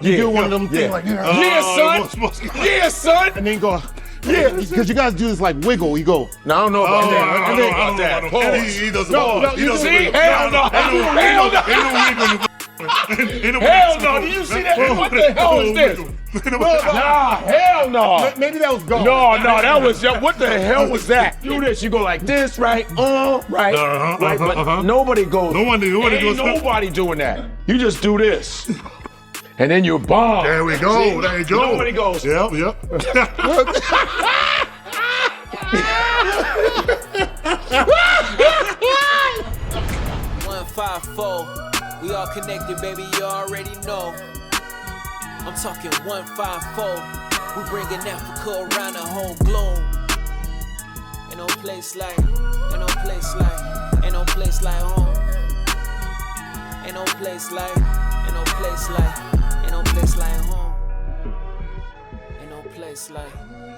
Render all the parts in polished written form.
You do one of them things like, Yeah, son. and then go, yeah, because you guys do this like wiggle. You go, No, I don't know about that. I don't know about that. He doesn't. He doesn't. Hell no. Hell no. Hell no. Did you see that? What the hell is this? Nah, hell no. maybe that was gone. No, that was, what the hell was that? Do this, you go like this, right? Right, right, but nobody goes. Nobody goes. Nobody doing that. You just do this. And then you bomb. There we go. See? There you go. Nobody goes. Yep. 154, we all connected, baby, you already know. I'm talking 154, we bringing Africa around the whole globe. Ain't no place like home. Ain't no place like home. Ain't no place like, ain't no place like home. Ain't no place like,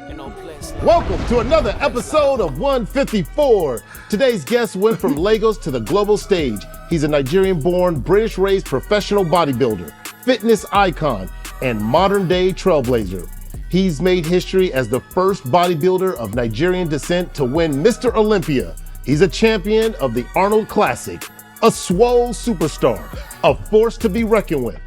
ain't no place like. Welcome to another episode of 154. Today's guest went from Lagos to the global stage. He's a Nigerian-born, British-raised professional bodybuilder, fitness icon, and modern-day trailblazer. He's made history as the first bodybuilder of Nigerian descent to win Mr. Olympia. He's a champion of the Arnold Classic, a swole superstar, a force to be reckoned with.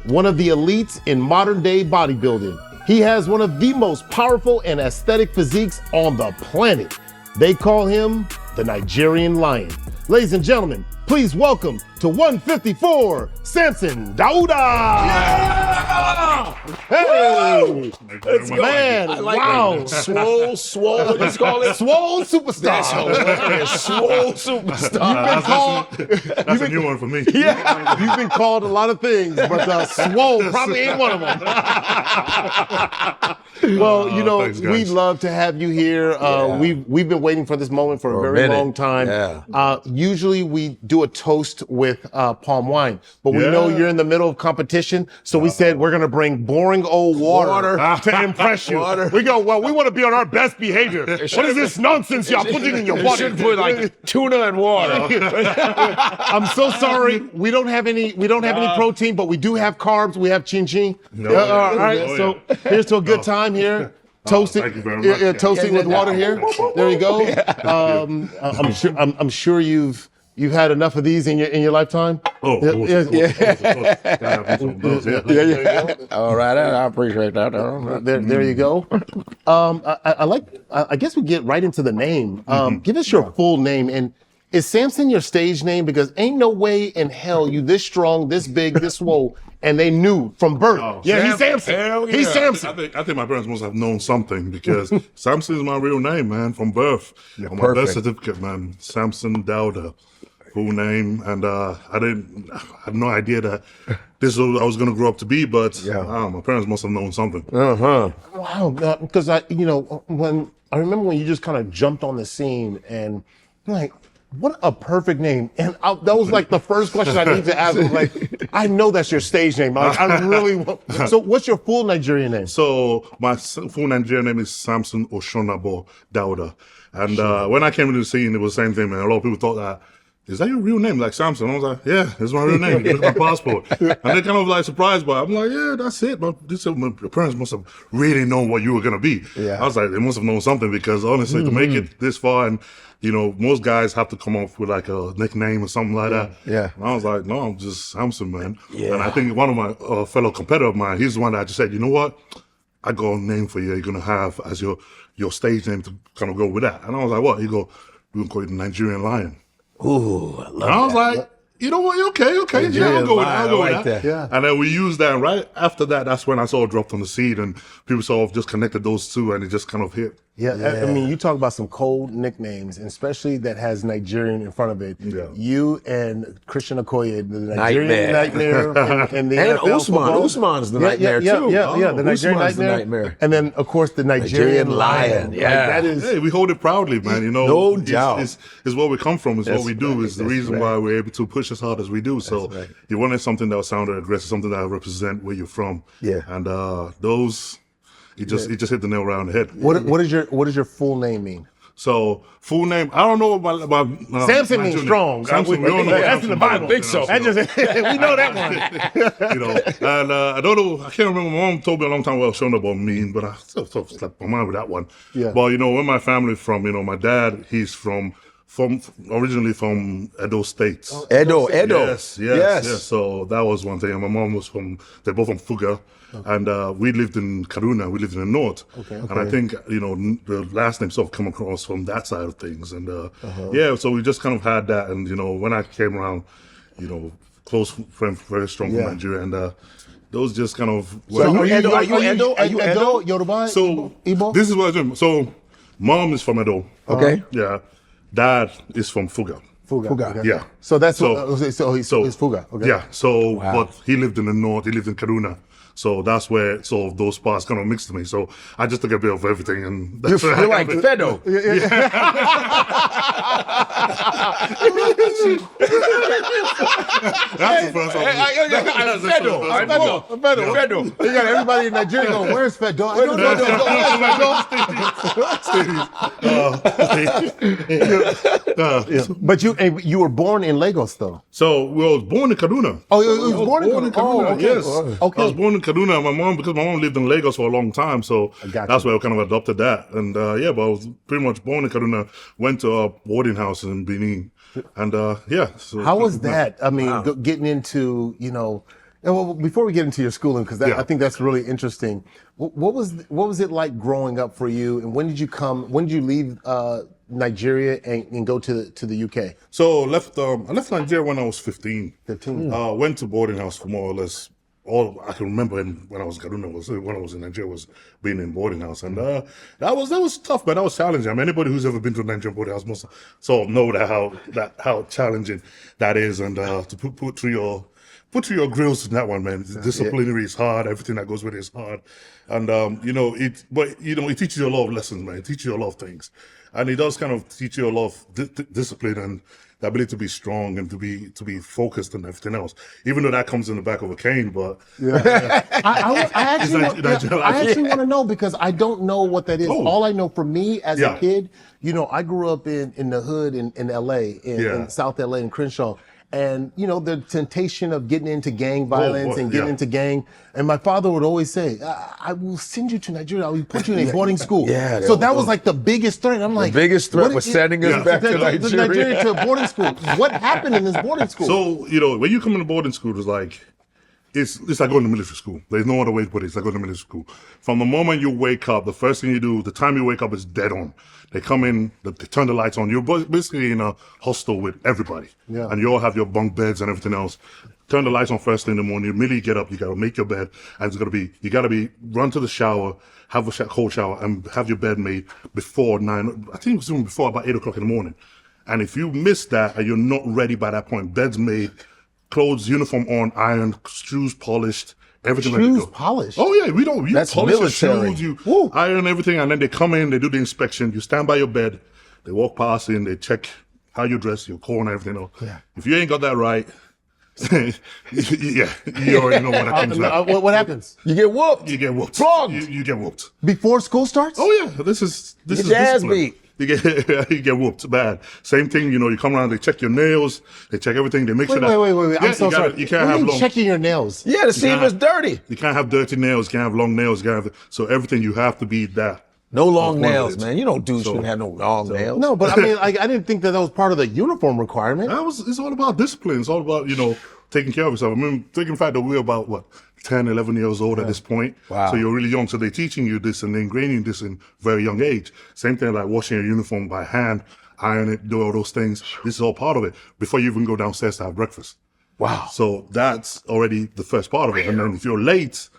One of the elites in modern-day bodybuilding. He has one of the most powerful and aesthetic physiques on the planet. They call him the Nigerian Lion. Ladies and gentlemen, please welcome to 154, Samson Dauda. Yeah! Hey, Let's go. Man, I like wow. That. Swole, let's call it. Swole superstar. That's hilarious. Swole superstar. That's a new one for me. Yeah, you've been called a lot of things, but swole probably ain't one of them. Well, you know, thanks, we'd love to have you here. We've been waiting for this moment for a very long time. Yeah. Usually we do a toast with palm wine, but we know you're in the middle of competition, so we said we're gonna bring boring old water to impress you. We go, well, we want to be on our best behavior. What is this nonsense y'all putting in your body? Should put like tuna and water. I'm so sorry. We don't have any protein, but we do have carbs. We have chin. All right. So here's to a good time here. Toasting, thank you very much. toasting with water here. There you go. I'm sure you've had enough of these in your lifetime. Oh, All right, I appreciate that. There you go. I guess we get right into the name. Give us your full name. And is Samson your stage name? Because ain't no way in hell you this strong, this big, this swole, and they knew from birth. He's Samson. Hell yeah. He's Samson. I think my parents must have known something because Samson is my real name, man, from birth. On my birth certificate, man, Samson Dauda, full name. And I had no idea that this is what I was going to grow up to be, but my parents must have known something. Wow, because I remember when you just kind of jumped on the scene and I'm like, what a perfect name. And that was like the first question I need to ask. I was like, I know that's your stage name. I really want. So what's your full Nigerian name? So my full Nigerian name is Samson Dauda. And when I came into the scene, it was the same thing, man. A lot of people thought that, is that your real name, like Samson? I was like, yeah, it's my real name. Look at my passport. And they're kind of like surprised by it. I'm like, yeah, that's it. But my parents must have really known what you were going to be. Yeah. I was like, they must have known something because honestly, to make it this far and, you know, most guys have to come up with like a nickname or something like that. Yeah. And I was like, no, I'm just Samson, man. Yeah. And I think one of my fellow competitor of mine, he's the one that just said, you know what? I got a name for you. You're going to have as your stage name to kind of go with that. And I was like, what? He go, we're going to call you the Nigerian Lion. Ooh, I love that. And I was like, you know what? Okay. Yeah, I'll go with that. Yeah. And then we used that. And right after that, that's when I sort of dropped on the seed and people sort of just connected those two and it just kind of hit. Yeah, I mean, you talk about some cold nicknames, and especially that has Nigerian in front of it. Yeah. You and Christian Okoye, the Nigerian Nightmare. and Usman's the Nightmare too. Yeah, the Nigerian Nightmare. And then, of course, the Nigerian Lion. Yeah. Like, that is. Hey, we hold it proudly, man. You know, no doubt. It's where we come from. It's what we do. It's the reason why we're able to push as hard as we do. So you wanted something that sounded aggressive, something that represent where you're from. Yeah. And those... He just hit the nail around the head. What does your full name mean? So full name, I don't know my Samson my means junior. strong. Samson, we don't know That's Samson in the Bible. Dauda, I think so. you know, That just, we know that one. you know, and I don't know, I can't remember, my mom told me a long time ago, showing about mean, but I still slept my mind with that one. Yeah. But, you know, where my family from, you know, my dad, he's originally from Edo States. Edo. Yes. So that was one thing. And my mom was they're both from Fuga. Okay. And we lived in Kaduna, we lived in the north. Okay. And I think, you know, the last name sort of come across from that side of things. And yeah, so we just kind of had that. And, you know, when I came around, you know, close friend, very strong from Nigeria. And those just kind of... So are you Edo? Yoruba? So Igbo? this is what I'm doing. So mom is from Edo. Okay. Yeah. Dad is from Fuga. Fuga. Okay. Yeah. So that's So he's Fuga. Okay. Yeah. So, but he lived in the north. He lived in Kaduna. So that's where sort of those parts kind of mixed to me. So I just took a bit of everything, and that's You're like Fedo. That's the first one. Fedo. You got everybody in Nigeria going, "Where's Fedo? But you were born in Lagos, though. So we was born in Kaduna. Oh, you was born in Kaduna. Kaduna, Oh, okay. yes. Okay. I was born in Kaduna. Because my mom lived in Lagos for a long time, so that's why I kind of adopted that. And yeah, but I was pretty much born in Kaduna. Went to a boarding house in Benin, and yeah. So, how was that? I mean, getting into, you know, well, before we get into your schooling, because I think that's really interesting. What was it like growing up for you? And when did you leave Nigeria and go to the UK? So I left Nigeria when I was 15. 15. Went to boarding house for more or less. All I can remember when I was in Kaduna when I was in Nigeria was being in boarding house, and that was tough, but that was challenging. I mean, anybody who's ever been to a Nigerian boarding house must sort of know how challenging that is, and to put through your grills in that one, man. Disciplinary is hard. Everything that goes with it is hard, and it teaches you a lot of lessons, man. It teaches you a lot of things, and it does kind of teach you a lot of discipline and the ability to be strong and to be focused and everything else. Even though that comes in the back of a cane, but I actually want to know, because I don't know what that is. Oh. All I know, for me as a kid, you know, I grew up in the hood in LA, in South LA in Crenshaw. And, you know, the temptation of getting into gang violence and getting into gang. And my father would always say, I will send you to Nigeria. I will put you in a boarding school. So that was like the biggest threat. I'm like, the biggest threat was sending us back to Nigeria. To a boarding school. What happened in this boarding school? So, you know, when you come into boarding school, it's like like going to military school. There's no other way to put it. It's like going to military school. From the moment you wake up, the first thing you do, the time you wake up is dead on. They come in, they turn the lights on. You're basically in a hostel with everybody. Yeah. And you all have your bunk beds and everything else. Turn the lights on first thing in the morning. You immediately get up, you gotta make your bed, and you gotta run to the shower, have a cold shower, and have your bed made before 9, I think it was even before about 8 o'clock in the morning. And if you miss that and you're not ready by that point, bed's made, clothes, uniform on, ironed, shoes polished, everything. Shoes polished? Oh yeah, we That's polish military. your shoes, you iron everything, and then they come in, they do the inspection, you stand by your bed, they walk past in, they check how you dress, your core and everything else. Yeah. If you ain't got that right, you already know what happens. What happens? You get whooped. You get whooped. Flogged. You get whooped. Before school starts? Oh yeah, this is ass discipline. beat. You get whooped bad. Same thing, you know, you come around, they check your nails, they check everything, they make sure that... Wait, I'm so sorry. You can't have long... checking your nails? Yeah, to see if it's dirty. You can't have dirty nails, you can't have long nails, so everything you have to be that. No long nails, man. You don't shouldn't have no long nails. No, but I mean, I didn't think that was part of the uniform requirement. It's all about discipline. It's all about, you know, taking care of yourself. I mean, thinking the fact that we're about, 10, 11 years old at this point. Wow. So you're really young. So they're teaching you this and they're ingraining this in very young age. Same thing like washing your uniform by hand, iron it, do all those things. This is all part of it before you even go downstairs to have breakfast. Wow. So that's already the first part of it. And then if you're late,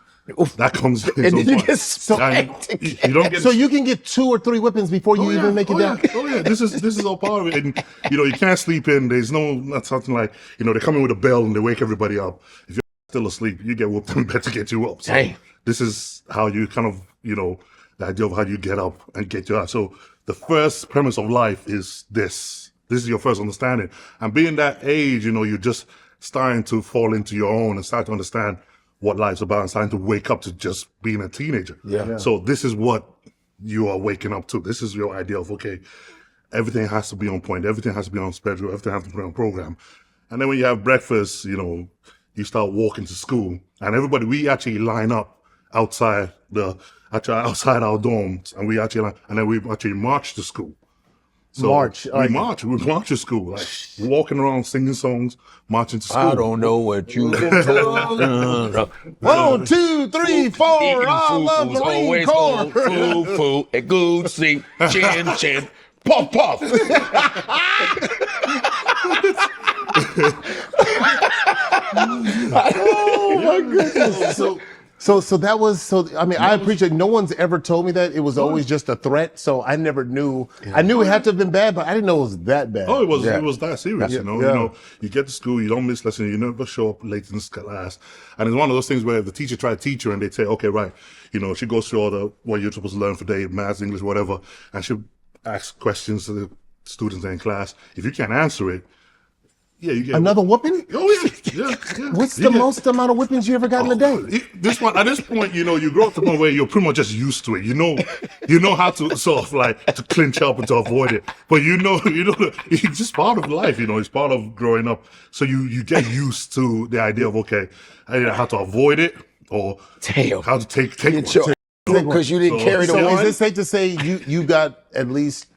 that comes in. And then you get so you don't get. So you can get 2 or 3 whippings before you even make it down. Oh yeah, this is all part of it. And you know, you can't sleep in. There's not something like, you know, they come in with a bell and they wake everybody up. If you're still asleep, you get whooped in bed to get you up. So Dang. This is how you kind of, you know, the idea of how you get up and get you out. So the first premise of life is this. This is your first understanding. And being that age, you know, you're just starting to fall into your own and start to understand what life's about and starting to wake up to just being a teenager. Yeah. So this is what you are waking up to. This is your idea of, okay, everything has to be on point. Everything has to be on schedule. Everything has to be on program. And then when you have breakfast, you know, you start walking to school, and we actually line up outside outside our dorms, and we actually march to school. So we march to school, like walking around singing songs, marching to school. I don't know what you do. 1, 2, 3, 4. I love Marine Corps. Foo, a goosey, chin, puff, puff. Oh my goodness. So that was, I mean, I appreciate, no one's ever told me that. It was always just a threat. So I never knew. I knew it had to have been bad, but I didn't know it was that bad. Oh, it was that serious, you know. You know, you get to school, you don't miss lessons, you never show up late in class. And it's one of those things where the teacher try to teach you and they say, okay, right, you know, she goes through all what you're supposed to learn for the day, maths, English, whatever, and she asks questions to the students in class. If you can't answer it, yeah, you get another whooping. Oh yeah. What's the most amount of whippings you ever got in a day? At this point, you know, you grow up to the point where you're pretty much just used to it. You know how to sort of like to clinch up and to avoid it. But you know, it's just part of life. You know, it's part of growing up. So you get used to the idea of, okay, either how to avoid it or how to take one. Because you didn't carry the one. Is it safe to say you got at least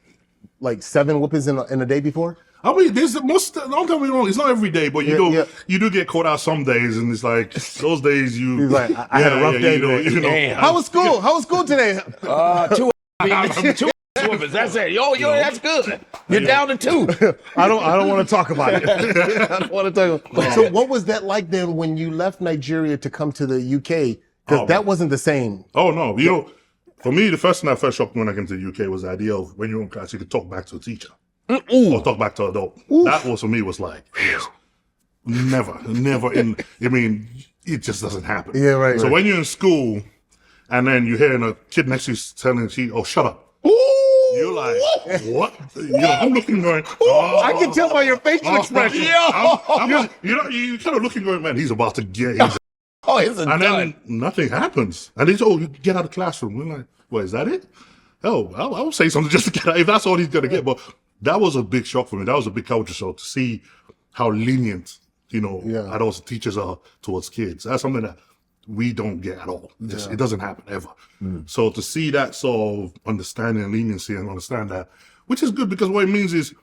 like 7 whippings in a day before? I mean, don't get me wrong, it's not every day, but you do get caught out some days, and it's like, those days He's like, I had a rough day today. How was school? How was school today? 2 whippings, that's it. Yo, that's good. You're down to 2. I don't want to talk about it. I don't want to talk about it. So what was that like then when you left Nigeria to come to the UK? Because that wasn't the same. Oh, no. You know, for me, the first thing that first shocked me when I came to the UK was the idea of when you're in class, you could talk back to a teacher. Or talk back to an adult. That was, for me, was like, never in, I mean, it just doesn't happen. Yeah, right. So when you're in school and then you're hearing a kid next to you telling you, oh, shut up. You're like, what? You know, I'm looking going, I can tell by your facial expression. You're kind of looking going, man, he's about to get his and then nothing happens. And they say, oh, you get out of the classroom. We're like, well, is that it? Oh, I'll say something just to get out if that's all he's going to get. But that was a big shock for me. That was a big culture shock to see how lenient, you know, adults and teachers are towards kids. That's something that we don't get at all. It doesn't happen ever. So to see that sort of understanding and leniency and understand that, which is good because what it means is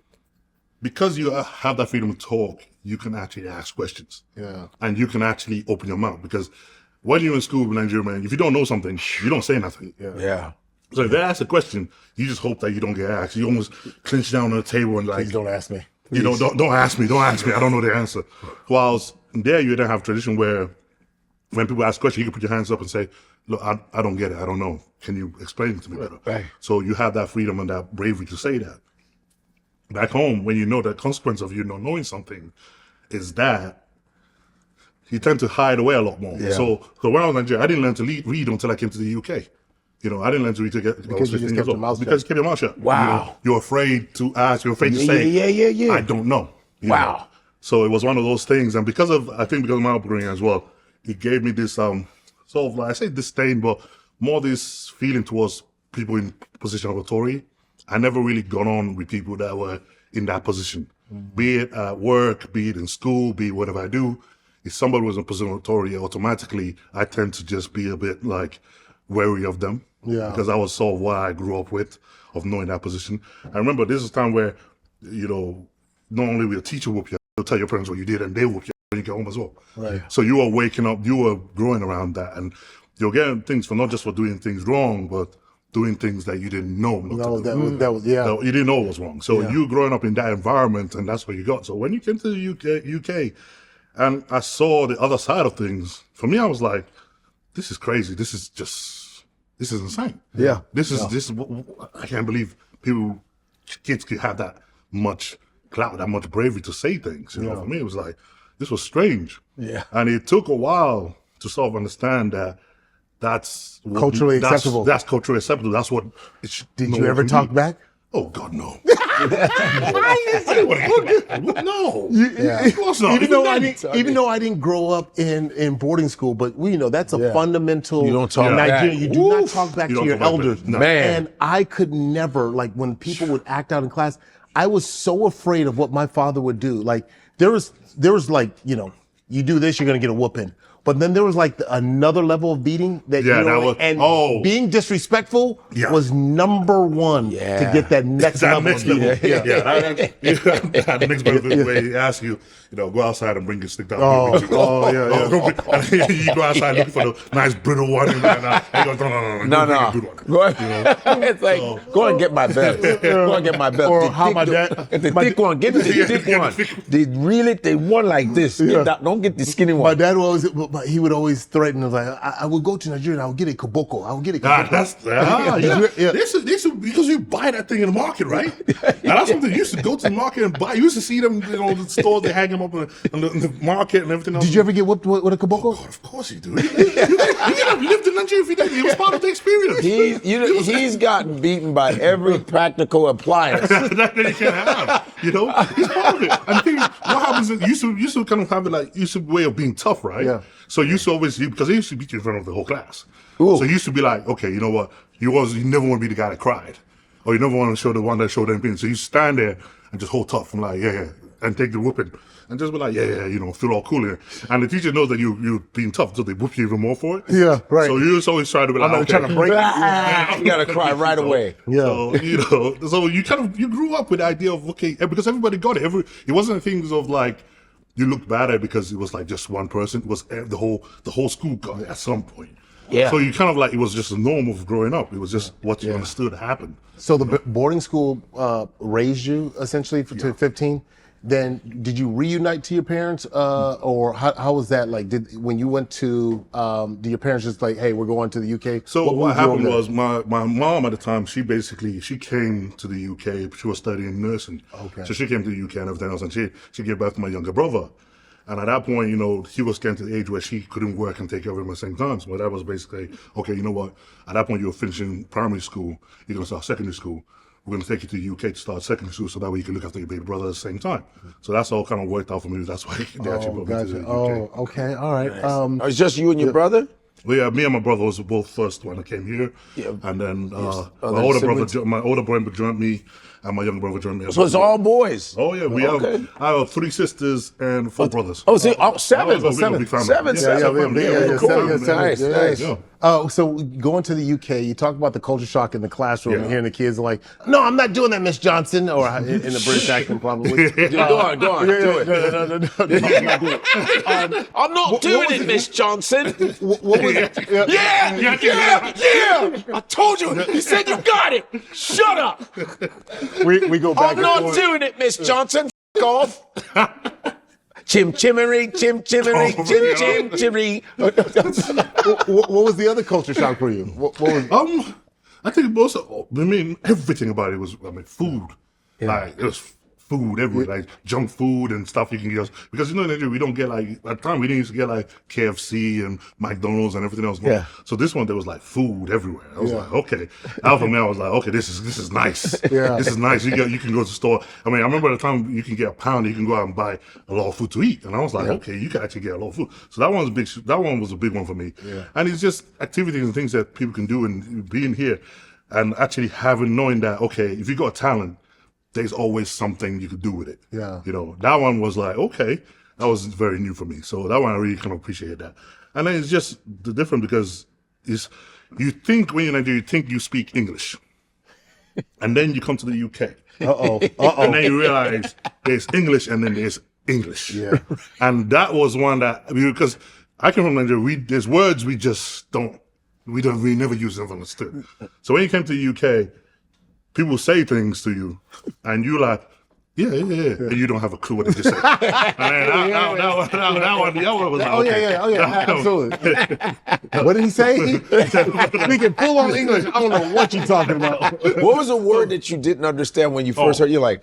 because you have that freedom to talk, you can actually ask questions. Yeah. And you can actually open your mouth because when you're in school in Nigeria, man, if you don't know something, you don't say nothing. Yeah. So if they ask a question, you just hope that you don't get asked. You almost clinch down on the table and like, please don't ask me. You know, don't ask me. I don't know the answer. Whilst there, you don't have a tradition where when people ask questions, you can put your hands up and say, look, I don't get it. I don't know. Can you explain it to me better? Right. So you have that freedom and that bravery to say that. Back home, when you know the consequence of you not knowing something is that, you tend to hide away a lot more. Yeah. So when I was in Nigeria, I didn't learn to read until I came to the UK. You know, I didn't learn to read because you just kept your mouth shut. Because you kept your mouth shut. Wow. You know, you're afraid to ask. You're afraid to say, I don't know. Wow. Know? So it was one of those things. And because of my upbringing as well, it gave me this sort of like, I say disdain, but more this feeling towards people in position of authority. I never really got on with people that were in that position, be it at work, be it in school, be it whatever I do. If somebody was in a position of authority, automatically I tend to just be a bit like wary of them. Yeah. Because that was sort of what I grew up with, of knowing that position. I remember this is a time where, you know, not only will a teacher whoop you, they'll tell your parents what you did and they whoop you when you get home as well. Right. So you were waking up, you were growing around that, and you're getting things for not just for doing things wrong, but doing things that you didn't know. That was you didn't know was wrong. So you growing up in that environment, and that's what you got. So when you came to the UK, and I saw the other side of things, for me, I was like, this is crazy. This is insane. Yeah. This is I can't believe kids could have that much clout, that much bravery to say things. You know, for me, it was like, this was strange. Yeah. And it took a while to sort of understand that that's culturally acceptable. That's culturally acceptable. That's what it should. Did you ever talk back? Oh God, no! No, of course not. Even though I didn't grow up in boarding school, but that's a fundamental. You don't talk Nigerian. back. You do not talk back to your elders, No. And I could never, like, when people would act out in class, I was so afraid of what my father would do. Like there was like, you do this, you're gonna get a whooping. But then there was like another level of beating that being disrespectful was number one to get that next level of beating. That next level where he asks you, go outside and bring your stick down. You go outside looking for the nice brittle one. And he goes, no. Go ahead. It's like, go and get my belt. Go and get my belt. Or how my dad, the thick one, get the thick one. They want like this. Don't get the skinny one. My dad he would always threaten. I was like, I will go to Nigeria and I will get a koboko. I will get a koboko. This is because you buy that thing in the market, right? Now that's something you used to go to the market and buy. You used to see them, the stores, they hang them up in the market and everything else. Did you ever get whooped with a koboko? Oh God, of course you do. You lived in Nigeria for that. It was part of the experience. He's gotten beaten by every practical appliance. that you can have. He's part of it. And the thing is, what happens is you used to kind of have it like, way of being tough, right? Yeah. So you used to always, because they used to beat you in front of the whole class. Ooh. So you used to be like, okay, you know what? You never want to be the guy that cried. Or you never want to show the one that showed them pain. So you stand there and just hold tough and like, and take the whooping. And just be like, feel all cool here. And the teacher knows that you're being tough, so they whoop you even more for it. Yeah, right. So you just always try to be like, I'm not trying to break it. You gotta cry right away. So you you grew up with the idea of, okay, because everybody got it. It wasn't things of like, you looked bad at it because it was like just one person. It was the whole school got it at some point. Yeah. So you kind of like, it was just a norm of growing up. It was just what you understood happened. So the boarding school raised you essentially to 15. Then did you reunite to your parents, or how was that like? When you went to, did your parents just like, hey, we're going to the UK? So what happened was my mom at the time, she came to the UK. She was studying nursing. Okay. So she came to the UK and everything else, and she gave birth to my younger brother. And at that point, he was getting to the age where she couldn't work and take care of him at the same time. So that was basically, okay, you know what? At that point, you were finishing primary school. You're going to start secondary school. We're going to take you to the UK to start secondary school so that way you can look after your baby brother at the same time. So that's all kind of worked out for me. That's why they actually put me to the UK. Oh, okay. All right. Nice. It's just you and your brother? Well, yeah, me and my brother was both first when I came here. Yeah. And then my older brother joined me, and my younger brother joined me. So it's all boys? Oh, yeah. I have 3 sisters and 4 brothers. Oh, see, 7. Big family. Nice. So going to the UK, you talk about the culture shock in the classroom and hearing the kids are like, no, I'm not doing that, Miss Johnson, or in the British accent probably. Go on, do it. I'm not doing it, Miss Johnson. What was I told you. You said you got it. Shut up. we go back I'm not doing it, Miss Johnson. F*** off. Chim chimmery, chim chimmery, chim chimmery. What was the other culture shock for you? What was? I think everything about it was, food. Yeah. Like, it was food everywhere, like junk food and stuff you can get. Because in Nigeria, we don't get like, at the time we didn't used to get like KFC and McDonald's and everything else. Yeah. So this one, there was like food everywhere. I was like, okay. Now for me, I was like, okay, this is nice. Yeah. This is nice. You can go to the store. I remember at the time you can get a pound, you can go out and buy a lot of food to eat. And I was like, okay, you can actually get a lot of food. So that one was a big one for me. Yeah. And it's just activities and things that people can do and being here and actually knowing that, okay, if you got a talent, there's always something you could do with it. Yeah. That one was like, okay, that was very new for me. So that one, I really kind of appreciated that. And then it's just the different because you think when you're in Nigeria, you think you speak English. And then you come to the UK. And then you realize there's English and then there's English. Yeah. And that was one that, because I came from Nigeria, there's words we never use them understood. So when you came to the UK, people say things to you, and you like, yeah, and you don't have a clue what they just said. That one was like, okay. Absolutely. What did he say? He can full on English. I don't know what you're talking about. What was a word that you didn't understand when you first heard? You're like,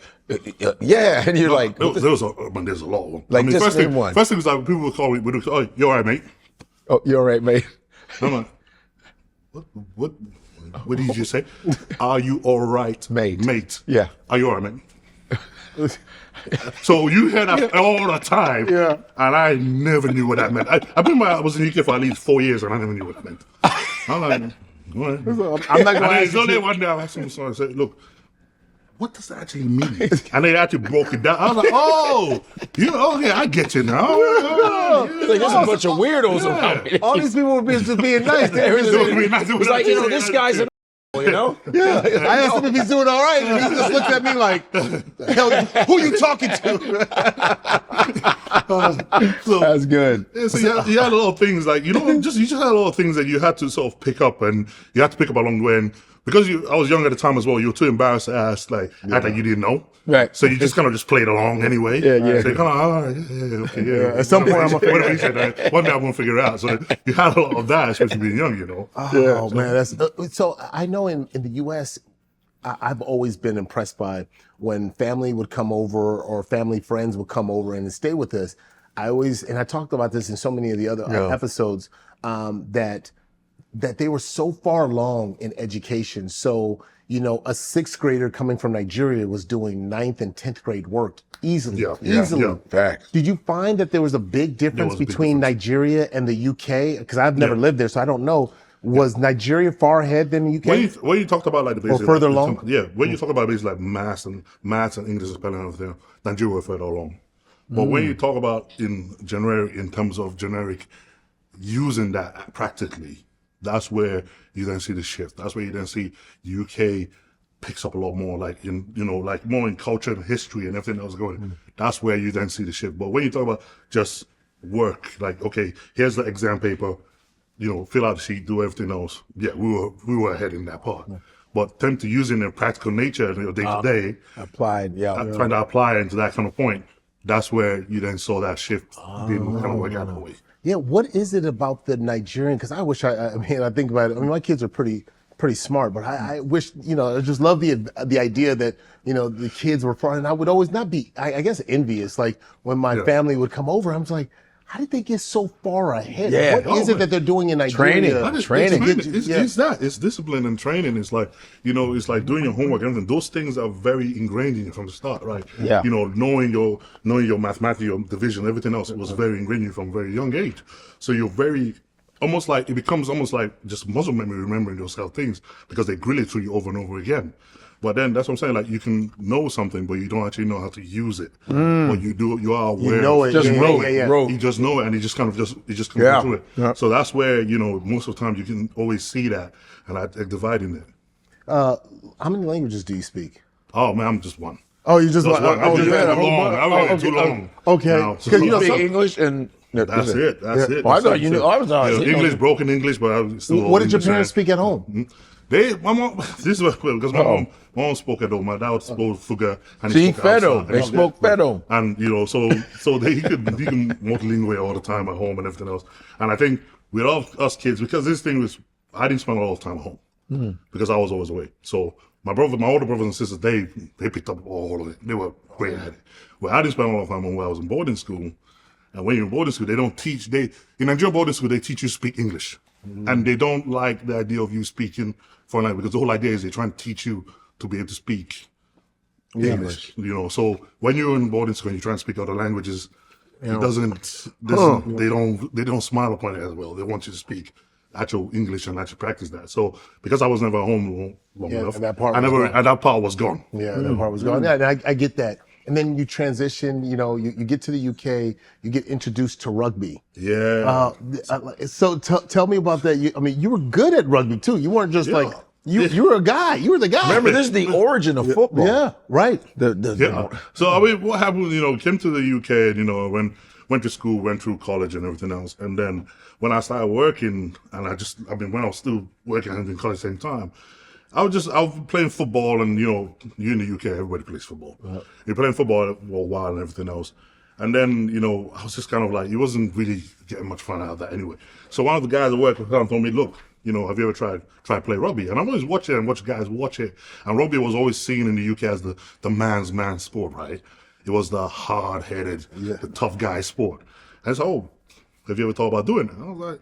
yeah, and you're like, there's a lot of them. Like first thing one. First thing was like people would call me, oh, you all right, mate? Oh, you're all right, mate. I'm like, what? what did you say? Are you all right, mate? Yeah. Are you all right, mate? So you hear that all the time, and I never knew what that meant. I was in the UK for at least 4 years, and I never knew what that meant. I'm like, what? I'm not going to ask There's only one day I asked someone, I said, look, what does that actually mean? And they actually broke it down. I was like, oh, okay, I get you now. Like, there's a bunch of weirdos around me. All these people were just being nice. It's like, this guy's an you know? Yeah, I asked him if he's doing all right, and he just looked at me like, "Hell, who you talking to?" So, that's good. Yeah, so you had a lot of things like you just had a lot of things that you had to sort of pick up, and you had to pick up along the way. And because I was young at the time as well, you were too embarrassed to ask, act like you didn't know. Right. So you just kind of just played along anyway. Yeah. So you kind of, all right, okay, yeah. At some point, I'm gonna figure it out. One day I'm gonna figure it out. So you had a lot of that, especially being young, Oh man, that's so. I know in the U.S., I've always been impressed by when family would come over or family friends would come over and stay with us. I talked about this in so many of the other episodes, that they were so far along in education. So, a sixth grader coming from Nigeria was doing 9th and 10th grade work easily. Yeah. Facts. Did you find that there was a big difference between Nigeria and the UK? Because I've never lived there, so I don't know. Was Nigeria far ahead than the UK? When you talked about like the basic, or further along? When you talk about basically like maths and English and spelling and everything, Nigeria were further along. But when you talk about in terms of generic, using that practically, that's where you then see the shift. That's where you then see the UK picks up a lot more, like like more in culture and history and everything else going. That's where you then see the shift. But when you talk about just work, like, okay, here's the exam paper, fill out the sheet, do everything else. Yeah, we were ahead in that part. But tend to using their practical nature day to day, applied, trying to apply into that kind of point. That's where you then saw that shift being kind of work out that way. Yeah, what is it about the Nigerian? Because I wish I think about it. I mean, my kids are pretty smart, but I wish, I just love the idea that, the kids were far, and I would always not be, I guess, envious. Like when my family would come over, I was like, how did they get so far ahead? Yeah. What is it that they're doing in Nigeria? Training. It's that. It's discipline and training. It's like, it's like doing your homework and everything. Those things are very ingrained in you from the start, right? Yeah. Knowing your mathematics, your division, everything else, it was very ingrained in you from a very young age. So you're very, it becomes almost like just muscle memory, remembering those kind of things because they grill it through you over and over again. But then that's what I'm saying. Like you can know something, but you don't actually know how to use it. But you are aware. You know it. Just roll. You just know it, and you just comes through it. Yeah. So that's where most of the time you can always see that, and I divide in it. How many languages do you speak? Oh man, I'm just one. Oh, you just one. one. I went too long. Okay. Because you speak English and that's it. That's it. Well, I thought you knew. I was English, broken English, but I was still. What did your parents speak at home? My mom. This is what because my mom spoke at home. My dad spoke Fuga, and See, he spoke outside. Fedo. They spoke Fedo, and so he could multilingual all the time at home and everything else. And I think with all us kids, because this thing was, I didn't spend a lot of time at home because I was always away. So my older brothers and sisters, they picked up all of it. They were great at it. Well, I didn't spend a lot of time when I was in boarding school. And when you're in boarding school, they don't teach. In Nigerian boarding school, they teach you to speak English. And they don't like the idea of you speaking foreign language because the whole idea is they're trying to teach you to be able to speak English. So when you're in boarding school and you're trying to speak other languages, they don't smile upon it as well. They want you to speak actual English and actually practice that. So because I was never at home long enough, and that part was gone. Yeah, that part was gone. Yeah, and I get that. And then you transition, you get to the UK, you get introduced to rugby. Yeah. So tell me about that. You were good at rugby too. You weren't just like, you were a guy. You were the guy. Remember, this is the origin of football. Yeah, right. So what happened, came to the UK and, went to school, went through college and everything else. And then when I started working and when I was still working and in college at the same time, I was playing football and, you in the UK, everybody plays football. Right. You're playing football for a while and everything else. And then, I was just kind of like, he wasn't really getting much fun out of that anyway. So one of the guys at work told me, look, have you ever tried to play rugby? And I'm always watching and watch guys watch it. And rugby was always seen in the UK as the man's sport, right? It was the hard-headed, the tough guy sport. And so, have you ever thought about doing it? I was like,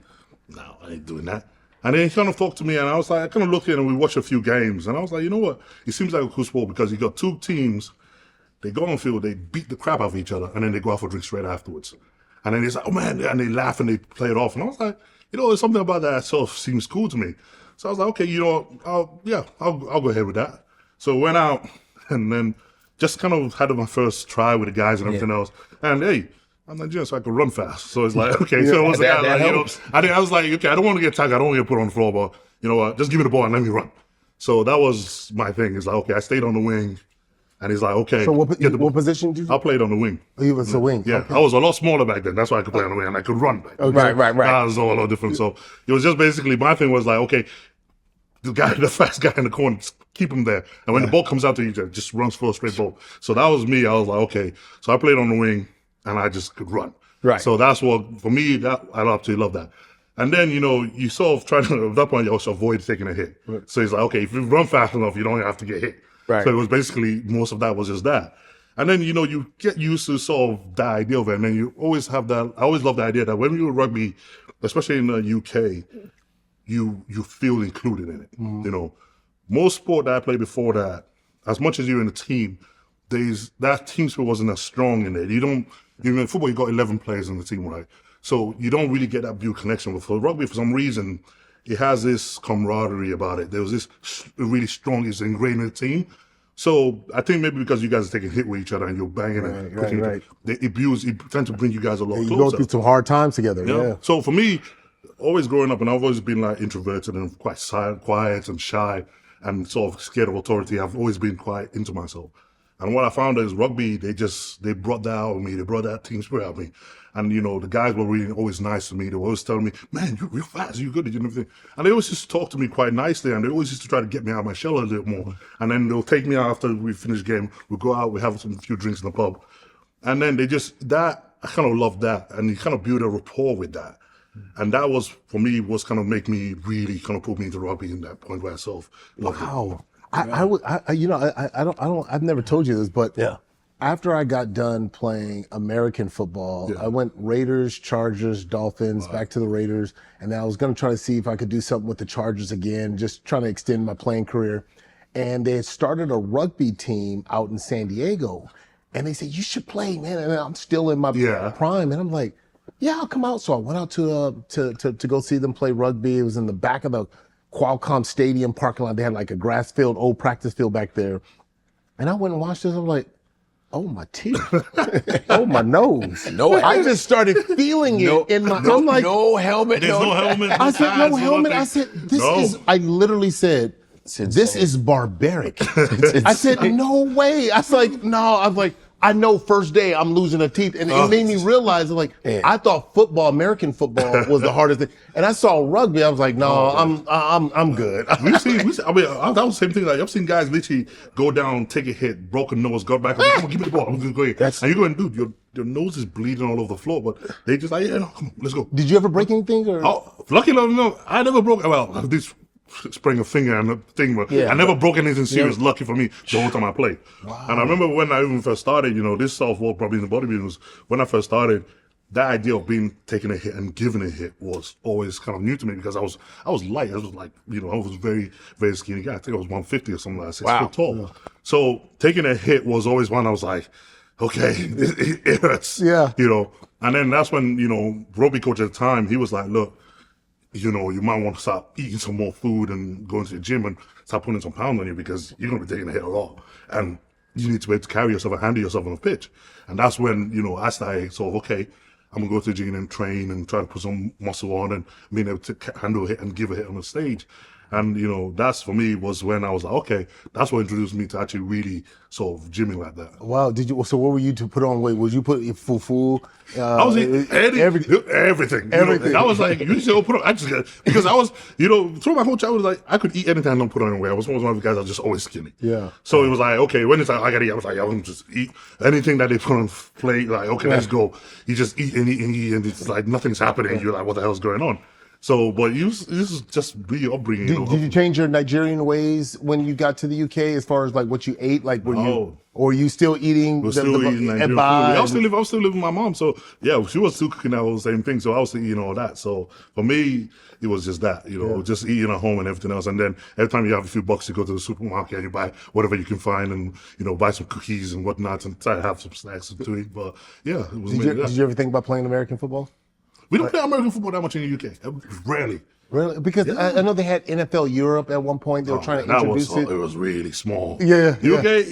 no, I ain't doing that. And then he kind of talked to me, and I was like, I kind of looked at him, and we watched a few games, and I was like, you know what? It seems like a cool sport because you got two teams, they go on field, they beat the crap out of each other, and then they go out for drinks right afterwards. And then it's like, oh man, and they laugh and they play it off. And I was like, you know, there's something about that sort of seems cool to me. So I was like, okay, you know, I'll go ahead with that. So went out and then just kind of had my first try with the guys and everything else. And hey, I'm Nigerian, so I could run fast. So it's like, okay, so it was like, you know, I was like, okay, I don't want to get tackled, I don't want to get put on the floor, but you know what, just give me the ball and let me run. So that was my thing. It's like, okay, I stayed on the wing. And he's like, okay. So what position did you? I played on the wing. Oh, you was a wing. Yeah, okay. I was a lot smaller back then. That's why I could play on the wing and I could run back then. Okay. Right. That was all a lot different. So it was just basically, my thing was like, okay, the fast guy in the corner, just keep him there. And when the ball comes out to you, just runs for a straight ball. So that was me. I was like, okay. So I played on the wing and I just could run. Right. So that's what, for me, that I absolutely love that. And then, you know, you sort of try to, at that point, you also avoid taking a hit. Right. So he's like, okay, if you run fast enough, you don't have to get hit. Right. So it was basically, most of that was just that. And then, you know, you get used to sort of that idea of it. And then you always have that, I always love the idea that when you rugby, especially in the UK, you feel included in it. Mm. You know, most sport that I played before that, as much as you're in a team, that team spirit wasn't as strong in it. In football, you got 11 players in the team, right? So you don't really get that build connection. But for rugby, for some reason, it has this camaraderie about it. There was this really strong, it's ingrained in the team. So I think maybe because you guys are taking hit with each other and you're banging right. It tends to bring you guys a lot closer. You go through some hard times together. Yeah. So for me, always growing up, and I've always been like introverted and quite silent, quiet and shy and sort of scared of authority. I've always been quite into myself. And what I found is rugby, they brought that out of me. They brought that team spirit out of me. And, you know, the guys were really always nice to me. They were always telling me, man, you're real fast, you're good at everything. And they always used to talk to me quite nicely, and they always used to try to get me out of my shell a little more. And then they'll take me out after we finish the game. We'll go out, we have a few drinks in the pub. And then I kind of loved that. And you kind of build a rapport with that. And that was, for me, was kind of make me really kind of put me into rugby in that point where I sort of loved it. I've never told you this, but yeah. After I got done playing American football, I went Raiders, Chargers, Dolphins, back to the Raiders, and then I was going to try to see if I could do something with the Chargers again, just trying to extend my playing career. And they had started a rugby team out in San Diego, and they said, you should play, man. And I'm still in my prime, and I'm like, yeah, I'll come out. So I went out to go see them play rugby. It was in the back of the Qualcomm Stadium parking lot. They had like a grass field, old practice field back there. And I went and watched this. I'm like, oh, my teeth. Oh, my nose. I just started feeling it in my, I'm like. No helmet. There's no helmet. I said, no helmet. I said, I literally said, this is barbaric. I said, no way. I was like, no. I was like, I know first day I'm losing a teeth. And it made me realize, like, I thought American football was the hardest thing. And I saw rugby. I was like, no, I'm good. that was the same thing. Like, I've seen guys literally go down, take a hit, broken nose, go back, come on, give me the ball. I'm going to go ahead. And you're going, dude, your nose is bleeding all over the floor. But they just like, yeah, no, come on, let's go. Did you ever break anything? Or? Oh, lucky enough, no. I never broke, well, this spraying a finger and a thing, but I never broke anything serious, lucky for me, the whole time I played. Wow. And I remember when I even first started, you know, this softball probably in the bodybuilding was, when I first started, that idea of taking a hit and giving a hit was always kind of new to me because I was light. I was like, you know, I was very, very skinny guy. I think I was 150 or something like that, 6 foot tall. Yeah. So taking a hit was always one I was like, okay, it hurts. Yeah. You know, and then that's when, you know, rugby coach at the time, he was like, look, you know, you might want to start eating some more food and going to the gym and start putting some pounds on you because you're going to be taking a hit a lot. And you need to be able to carry yourself and handle yourself on the pitch. And that's when, you know, I started, so, okay, I'm going to go to the gym and train and try to put some muscle on and being able to handle a hit and give a hit on the stage. And, you know, that's for me was when I was like, okay, that's what introduced me to actually really sort of gymming like that. Wow. So what were you to put on weight? Was you put fufu? I was eating everything. Everything. I was like, you should put on, because I was, you know, through my whole childhood, like, I could eat anything and don't put on weight. I was one of the guys that was just always skinny. Yeah. So it was like, okay, when it's like, I gotta eat, I was like, I'm just eat anything that they put on plate, like, okay, let's go. You just eat and eat and eat, and it's like, nothing's happening. You're like, what the hell's going on? So, but this is just re upbringing. Did you change your Nigerian ways when you got to the UK as far as like what you ate? Like or you still eating? We're still eating Nigerian food. I was still living with my mom. So yeah, she was still cooking all the same thing. So I was still eating all that. So for me, it was just that, just eating at home and everything else. And then every time you have a few bucks, you go to the supermarket and you buy whatever you can find and, buy some cookies and whatnot and try to have some snacks to eat. But yeah, it was Did you ever think about playing American football? We don't play American football that much in the UK. Rarely. Really? Because I know they had NFL Europe at one point. They were trying to introduce it. It was really small. Yeah. UK,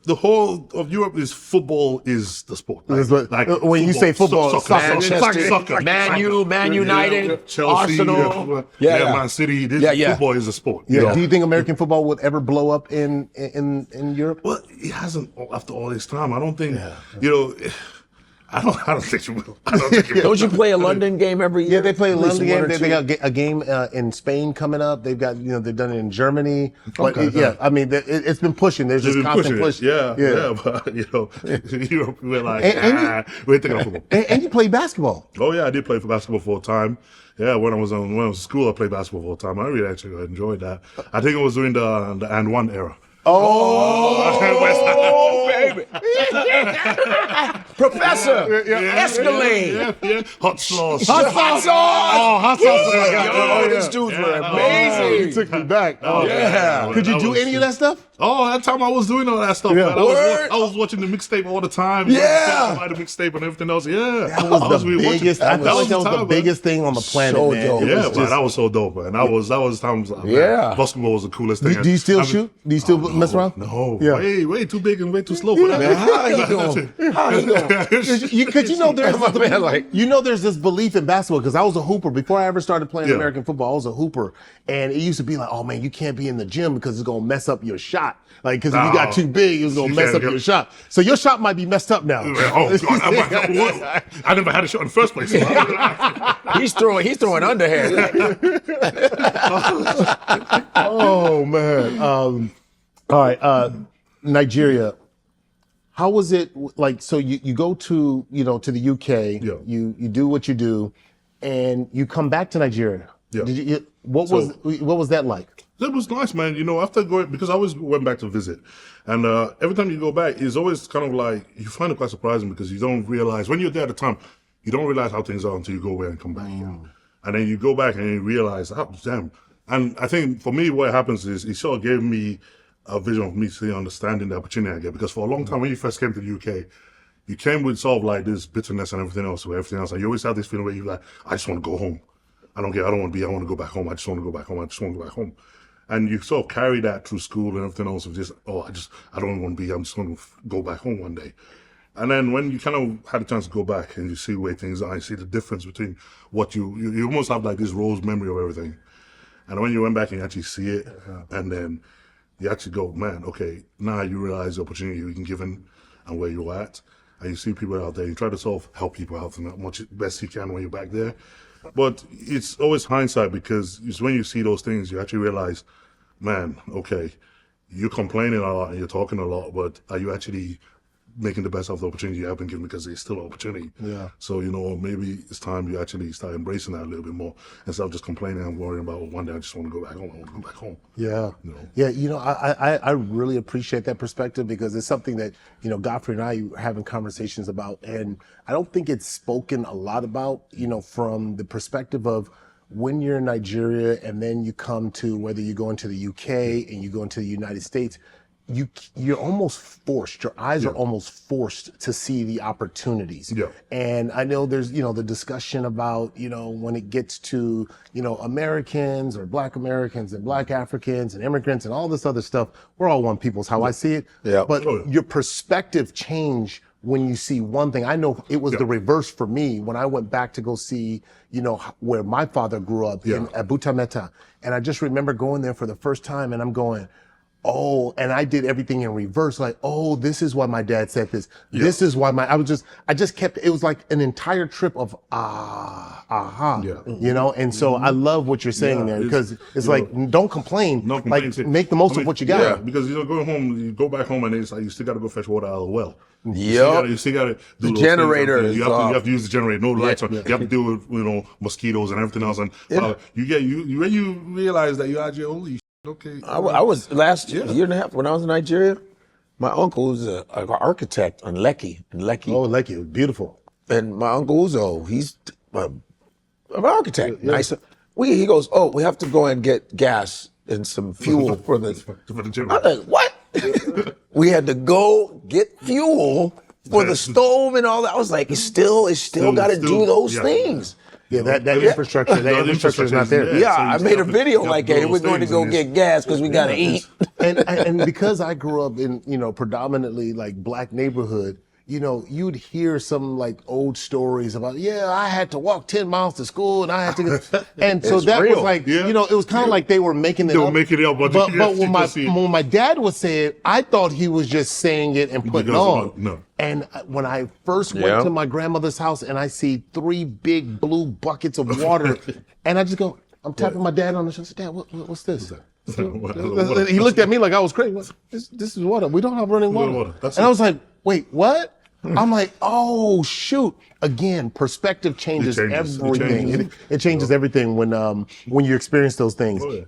the whole of Europe is football is the sport. Like when you say football, soccer. Man United, Chelsea, Arsenal. Man City. Football is a sport. Yeah. Do you think American football would ever blow up in Europe? Well, it hasn't after all this time. I don't think, I don't think you will. Don't you play a London game every year? Yeah, they play a London game. They got a game in Spain coming up. They've got, they've done it in Germany. But I mean, it's been pushing. There's just constant push. Yeah. But Europe, we're like, we're thinking of football. And you play basketball. Oh yeah, I did play for basketball for a time. Yeah, when I was in school, I played basketball for a time. I really actually enjoyed that. I think it was during the and one era. Oh, baby. Professor, Escalade. Yeah. Hot sauce. Hot sauce. Hot sauce. These dudes were amazing. You took me back. Could you do any of that stuff? Oh, that time I was doing all that stuff. Yeah. I was watching the mixtape all the time. Yeah. Buy the mixtape and everything else. Yeah. That was the biggest. I felt like that was the biggest thing on the planet, So man. dope. Yeah, man, that was so dope, man. That was times. Yeah. Basketball was the coolest thing. Do you still shoot? Do you still mess around? No. Yeah. Way too big and way too slow for that. Man, how you doing? Because there's this belief in basketball. Because I was a hooper before I ever started playing American football. I was a hooper, and it used to be like, oh man, you can't be in the gym because it's gonna mess up your shot. Like, because if you got too big, it's gonna mess up your shot. So your shot might be messed up now. Oh God! I never had a shot in the first place. He's throwing underhand. Oh man. All right. Nigeria. How was it like? So you go to to the UK. Yeah. You do what you do, and you come back to Nigeria. Yeah. What was that like? That was nice, man. After going, because I always went back to visit. And every time you go back, it's always kind of like, you find it quite surprising because you don't realize, when you're there at the time, you don't realize how things are until you go away and come back. And then you go back and you realize, oh, damn. And I think for me, what happens is, it sort of gave me a vision of me seeing, understanding the opportunity I get. Because for a long time, when you first came to the UK, you came with sort of like this bitterness and everything else. And you always have this feeling where you're like, I just want to go home. I want to go back home. I just want to go back home. I just want to go back home. And you sort of carry that through school and everything else of just, I don't want to be, I'm just going to go back home one day. And then when you kind of had a chance to go back and you see where things are, you see the difference between what you almost have like this rose memory of everything. And when you went back and you actually see it, and then you actually go, man, okay, now you realize the opportunity you can give in and where you're at. And you see people out there, you try to sort of help people out as much best you can when you're back there. But it's always hindsight, because it's when you see those things, you actually realize, man, okay, you're complaining a lot and you're talking a lot, but are you actually making the best of the opportunity you have been given, because there's still an opportunity. Yeah. So, maybe it's time you actually start embracing that a little bit more instead of just complaining and worrying about, one day I just want to go back home. I want to come back home. Yeah. Yeah. I really appreciate that perspective, because it's something that, Godfrey and I are having conversations about, and I don't think it's spoken a lot about, from the perspective of when you're in Nigeria and then you come to, whether you go into the UK and you go into the United States, you're almost forced, your eyes are almost forced to see the opportunities. Yeah. And I know there's, the discussion about, when it gets to, Americans or Black Americans and Black Africans and immigrants and all this other stuff, we're all one people is how I see it. Yeah. But your perspective change when you see one thing. I know it was the reverse for me when I went back to go see, where my father grew up in Abutameta. And I just remember going there for the first time and I'm going, oh, and I did everything in reverse. Like, oh, this is why my dad said this. Yeah. This is why I just kept, it was like an entire trip of, you know? And so I love what you're saying there, because it's like, don't complain. No like, make the most of what you got. Yeah, because going home, you go back home and it's like, you still got to go fetch water out of the well. Yep. You still got to do the generator. You have to use the generator. No lights on. You have to deal with mosquitoes and everything else. And you realize that you actually holy. Okay. I was last year and a half when I was in Nigeria. My uncle was an architect in Lekki. Oh, Lekki, beautiful. And my uncle Uzo, he's an architect. Yeah. Nice. He goes, oh, we have to go and get gas and some fuel for the generator. I was like, what? We had to go get fuel for the stove and all that. I was like, it's still got to do those things. Yeah, that infrastructure is not there. Yeah, so I made a video like, hey, we're going to go get gas because we got to eat. And because I grew up in, predominantly like black neighborhood, you'd hear some like old stories about, I had to walk 10 miles to school and I had to go. And so that was like, it was kind of like they were making it up. They were making it up. But when my dad would say it, I thought he was just saying it and putting on. No. And when I first went to my grandmother's house and I see 3 big blue buckets of water, and I just go, I'm tapping my dad on the shoulder. I said, Dad, what's this? He looked at me like I was crazy. This is water. We don't have running water. And I was like, wait, what? I'm like, oh shoot! Again, perspective changes everything. It changes everything when you experience those things. Oh, yeah.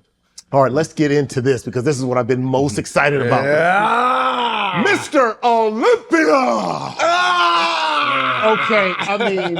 All right, let's get into this because this is what I've been most excited about. Yeah. Mr. Olympia! Okay, I mean,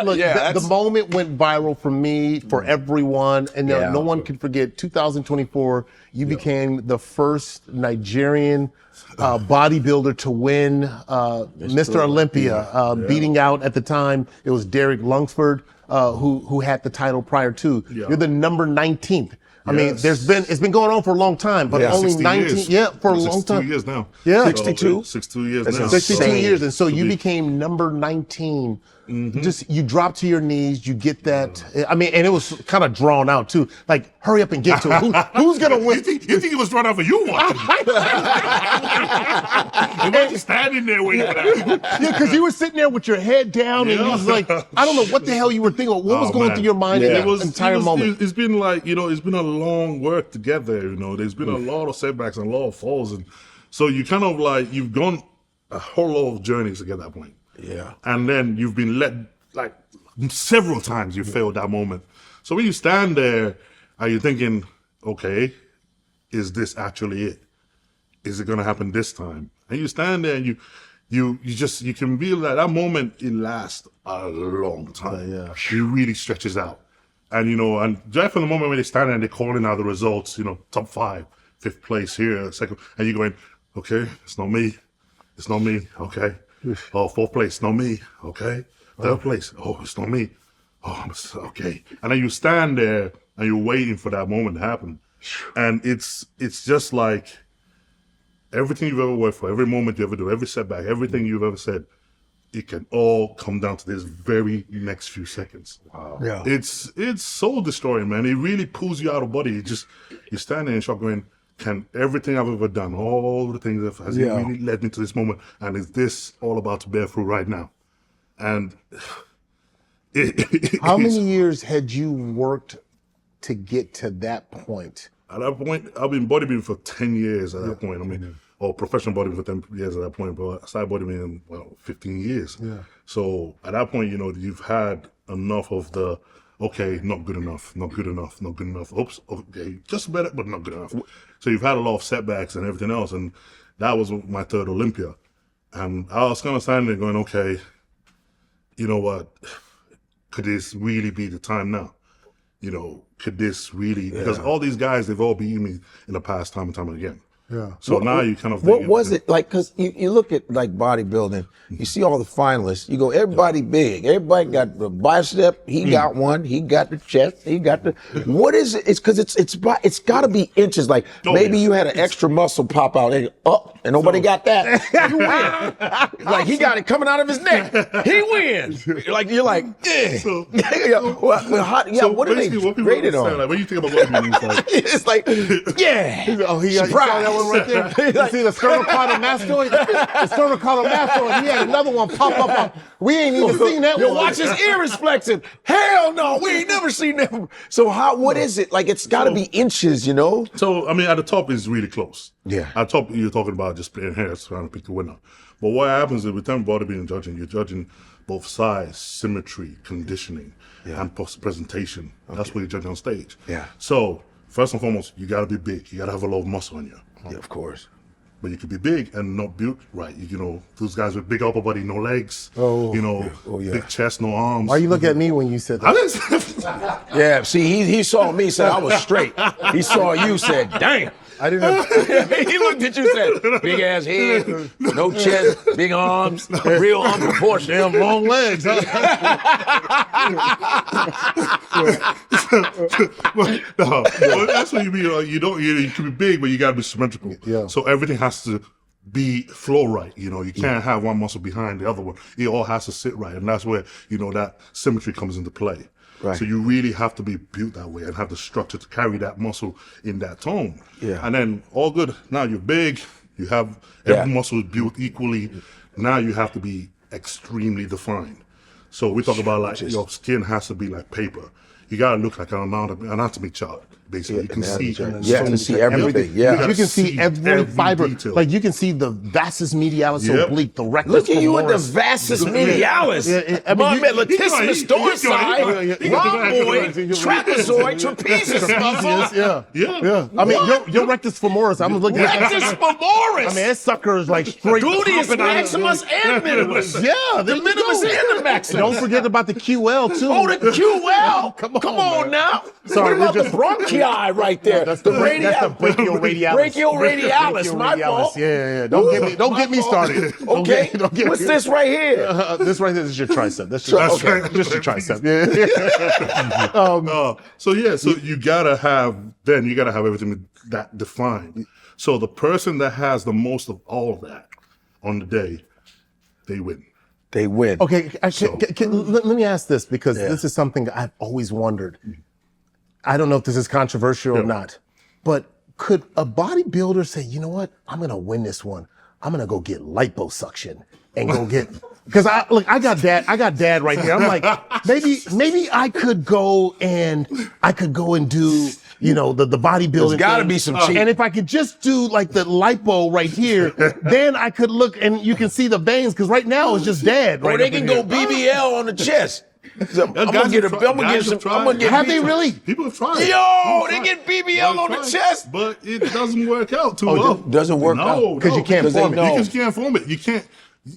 look, the moment went viral for me, for everyone, and no one can forget 2024, you became the first Nigerian bodybuilder to win Mr. Olympia, beating out at the time, it was Derek Lunsford, who had the title prior to. Yeah. You're the number 19th. I mean, it's been going on for a long time, but only 19, for a long time. 62 years now. Yeah. 62? 62 years now. 62 years, and so you became number 19. Mm-hmm. Just, you drop to your knees, you get that, I mean, and it was kind of drawn out too. Like, hurry up and get to it. Who's gonna win? You think it was drawn out for you watching? You weren't standing there waiting for that. Yeah, because you were sitting there with your head down and you was like, I don't know what the hell you were thinking. What was going through your mind in that entire moment? It's been like, it's been a long work together, There's been a lot of setbacks and a lot of falls. And so you kind of like, you've gone a whole lot of journeys to get that point. Yeah. And then you've been led, like, several times you failed that moment. So when you stand there, are you thinking, okay, is this actually it? Is it going to happen this time? And you stand there and you can feel that moment, it lasts a long time. Yeah. It really stretches out. And, and right from the moment when they stand there and they're calling out the results, top 5, 5th place here, 2nd, and you're going, okay, it's not me. It's not me. Okay. Oh, 4th place, not me. Okay. 3rd place. Oh, it's not me. Oh, okay. And then you stand there and you're waiting for that moment to happen. And it's just like everything you've ever worked for, every moment you ever do, every setback, everything you've ever said, it can all come down to this very next few seconds. Wow. Yeah. It's soul destroying, man. It really pulls you out of body. You stand there in shock going, can everything I've ever done, all the things that has really led me to this moment, and is this all about to bear fruit right now? And how many years had you worked to get to that point? At that point, I've been bodybuilding for 10 years at that point. I mean, or professional bodybuilding for 10 years at that point, but I started bodybuilding in 15 years. Yeah. So at that point, you've had enough of the, okay, not good enough, not good enough, not good enough. Oops, okay, just better, but not good enough. So you've had a lot of setbacks and everything else, and that was my 3rd Olympia. And I was kind of standing there going, okay, you know what? Could this really be the time now? Could this really, because all these guys, they've all beaten me in the past time and time again. Yeah. So now you kind of think, what was it like? Because you look at like bodybuilding, you see all the finalists. You go, everybody big, everybody got the bicep. He got one. He got the chest. He got the. What is it? It's because it's got to be inches. Like maybe you had an extra muscle pop out and and nobody got that. You win. Like he got it coming out of his neck. He wins. Like you're like, yeah. So what are they rated on? Like, when you think about bodybuilding, it's like, yeah. Oh, he saw that one right there. You see the sternocleidomastoid? The sternocleidomastoid, he had another one pop up. We ain't even seen that Yo, one. watch his ear is flexing. Hell no, we ain't never seen that. So what is it? Like, it's got to be inches, you know? So, I mean, at the top is really close. Yeah. At the top, you're talking about just playing hairs, trying to pick the winner. But what happens is with time bodybuilding judging, you're judging both size, symmetry, conditioning, and presentation. That's what you're judging on stage. Yeah. So, first and foremost, you got to be big. You got to have a lot of muscle on you. Yeah, of course. But you could be big and not built right. You know, those guys with big upper body, no legs. Oh. You know, big chest, no arms. Why you look at me when you said that? I didn't Yeah, see, he saw me, said I was straight. He saw you, said, damn. I didn't have... He looked at you, said, big ass head, no chest, big arms, real unproportioned. Damn long legs, huh? No, well, that's what you mean. You can be big, but you got to be symmetrical. Yeah. So everything has to be flow right. You know, you can't have one muscle behind the other one. It all has to sit right, and that's where that symmetry comes into play. Right. So you really have to be built that way and have the structure to carry that muscle in that tone. Yeah. And then all good. Now you're big. You have every muscle is built equally. Now you have to be extremely defined. So we talk about like your skin has to be like paper. You gotta look like an anatomy chart. Basically, you can see. Yeah, you can see everything. Yeah. You can see every fiber. detail. Like you can see the vastus medialis oblique, the rectus Look at you in the femoris. vastus medialis. I mean, My you- man, latissimus dorsi, Yeah. rhomboid, trapezoid, trapezius muscle. Yeah. I mean, your rectus femoris. I'm looking at Rectus femoris. I mean, that sucker is like straight. Gluteus popping out of- maximus and minimus. Yeah, The minimus and the maximus. Don't forget about the QL too. Oh, the QL. Come Come on, on now. Sorry, what about we're the bronchi right there? That's the brachioradialis. Brachioradialis, my fault. Yeah. Don't get me started. Okay. Don't get What's me- this right here? This right here is your tricep. That's your, Okay. just your tricep. Yeah. So you gotta have everything that defined. So the person that has the most of all of that on the day, they win. They win. Okay, let me ask this because this is something I've always wondered. I don't know if this is controversial or not, but could a bodybuilder say, you know what, I'm gonna win this one. I'm gonna go get liposuction and go get, because I got dad right here. I'm like, maybe I could go and do, the bodybuilding. There's got to thing. be some cheap. And if I could just do like the lipo right here, then I could look and you can see the veins because right now it's just dad. Or Right they up can in go here. BBL on the chest. I'm gonna get Have they really? People have tried. Yo, they get BBL on the chest. But it doesn't work out too well. Doesn't work out. No, Because you can't form it. You just can't form it. You can't.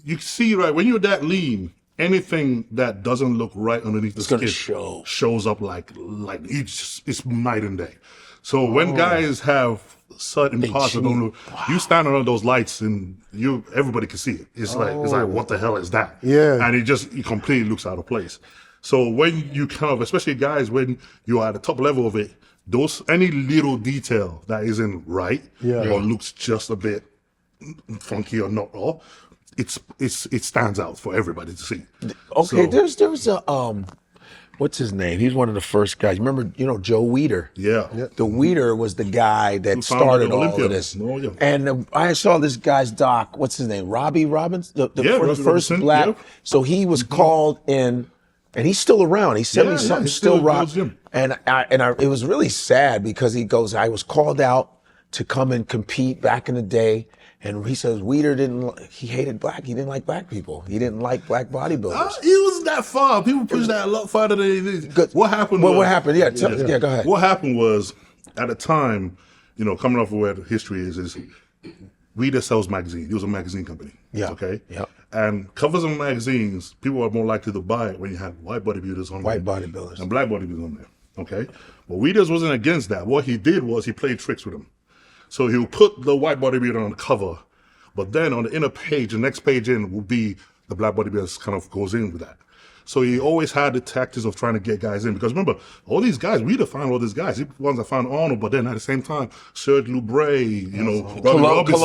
You see, right, when you're that lean, anything that doesn't look right underneath the gonna skin shows up like it's night and day. So when guys have certain parts that don't look, you stand under those lights and everybody can see it. It's like what the hell is that? Yeah. And it completely looks out of place. So when you especially guys, when you're at the top level of it, any little detail that isn't right or looks just a bit funky or not all, it stands out for everybody to see. Okay, So- there was a what's his name? He's one of the first guys. Remember, Joe Weider? Yeah. The Weider was the guy that Who founded started all Olympia. of this. Oh, yeah. And I saw this guy's doc. What's his name? Robbie Robbins, the Yeah, Robbie first Robinson, black. yeah. So he was called in, and he's still around. He's 70-something, he's still still rock. goes gym. And it was really sad because he goes, I was called out to come and compete back in the day. And he says Weider he hated he didn't like black people. He didn't like black bodybuilders. He wasn't that far. People push that a lot farther than it is. What happened? What happened? Yeah, go ahead. What happened was, at the time, coming off of where the history is Weider sells magazines. He was a magazine company. Yeah. Okay. Yeah. And covers of magazines, people are more likely to buy it when you had white bodybuilders on White there. bodybuilders. And black bodybuilders on there. Okay. But Weider wasn't against that. What he did was he played tricks with them. So he'll put the white bodybuilder on the cover, but then on the inner page, the next page in will be the black bodybuilder kind of goes in with that. So he always had the tactics of trying to get guys in. Because remember, all these guys, we defined all these guys. He ones that found Arnold, but then at the same time, Serge Lubre, you know, Robinson,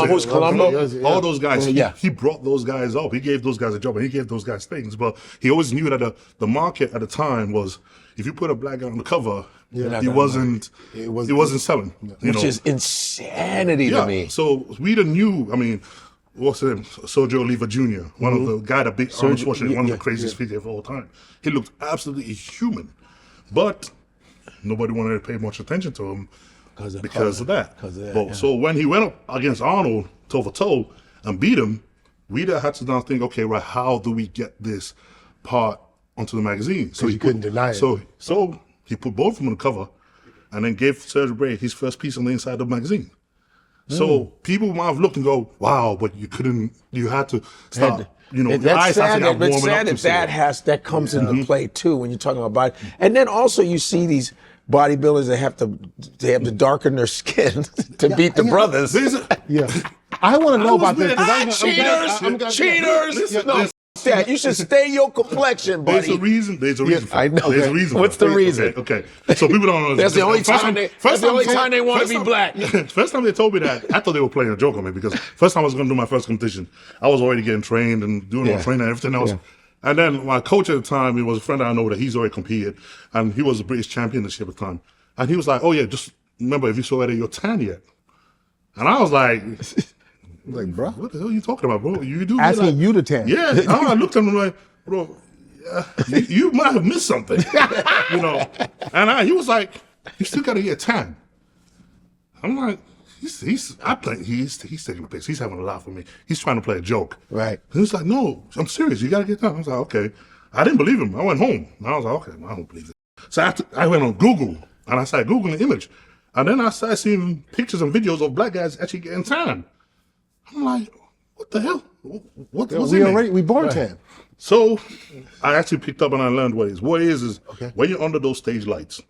all those guys. He brought those guys up. He gave those guys a job, and he gave those guys things. But he always knew that the market at the time was, if you put a black guy on the cover, he wasn't selling. Which is insanity to me. So we knew, I mean, what's his name? Sergio Oliva Jr., one of the guy that beat Arnold Schwarzenegger, one of the craziest fighters of all time. He looked absolutely human, but nobody wanted to pay much attention to him because of that. So when he went up against Arnold toe for toe and beat him, we had to now think, okay, right, how do we get this part onto the magazine? So he couldn't deny it. So he put both of them on the cover, and then gave Serge Lubre his first piece on the inside of the magazine. So people might have looked and go, "Wow!" But you couldn't. You had to stop. That's sad. It's sad that comes into play too when you're talking about body. And then also you see these bodybuilders that have to darken their skin to beat the brothers. I want to know about this. Cheaters! No, you should stay your complexion, buddy. There's a reason. I know. There's a reason. What's the reason? Okay. So people don't know. That's the only time they want to be black. First time they told me that, I thought they were playing a joke on me, because first time I was going to do my first competition, I was already getting trained and doing my training and everything else. And then my coach at the time, he was a friend I know that he's already competed, and he was a British championship at the time. And he was like, "Oh yeah, just remember, if you saw whether you're tan yet." And I was like, bro, what the hell are you talking about, bro? You do asking you to tan. Yeah. I looked at him like, bro, you might have missed something, And he was like, "You still got to get tan." I'm like, he's taking a piss. He's having a laugh with me. He's trying to play a joke. Right. And he's like, "No, I'm serious. You got to get tan." I was like, "Okay." I didn't believe him. I went home. And I was like, "Okay, I don't believe it." So I went on Google, and I started Googling the image. And then I started seeing pictures and videos of black guys actually getting tan. I'm like, what the hell? We born tan. So I actually picked up and I learned what it is. What it is when you're under those stage lights,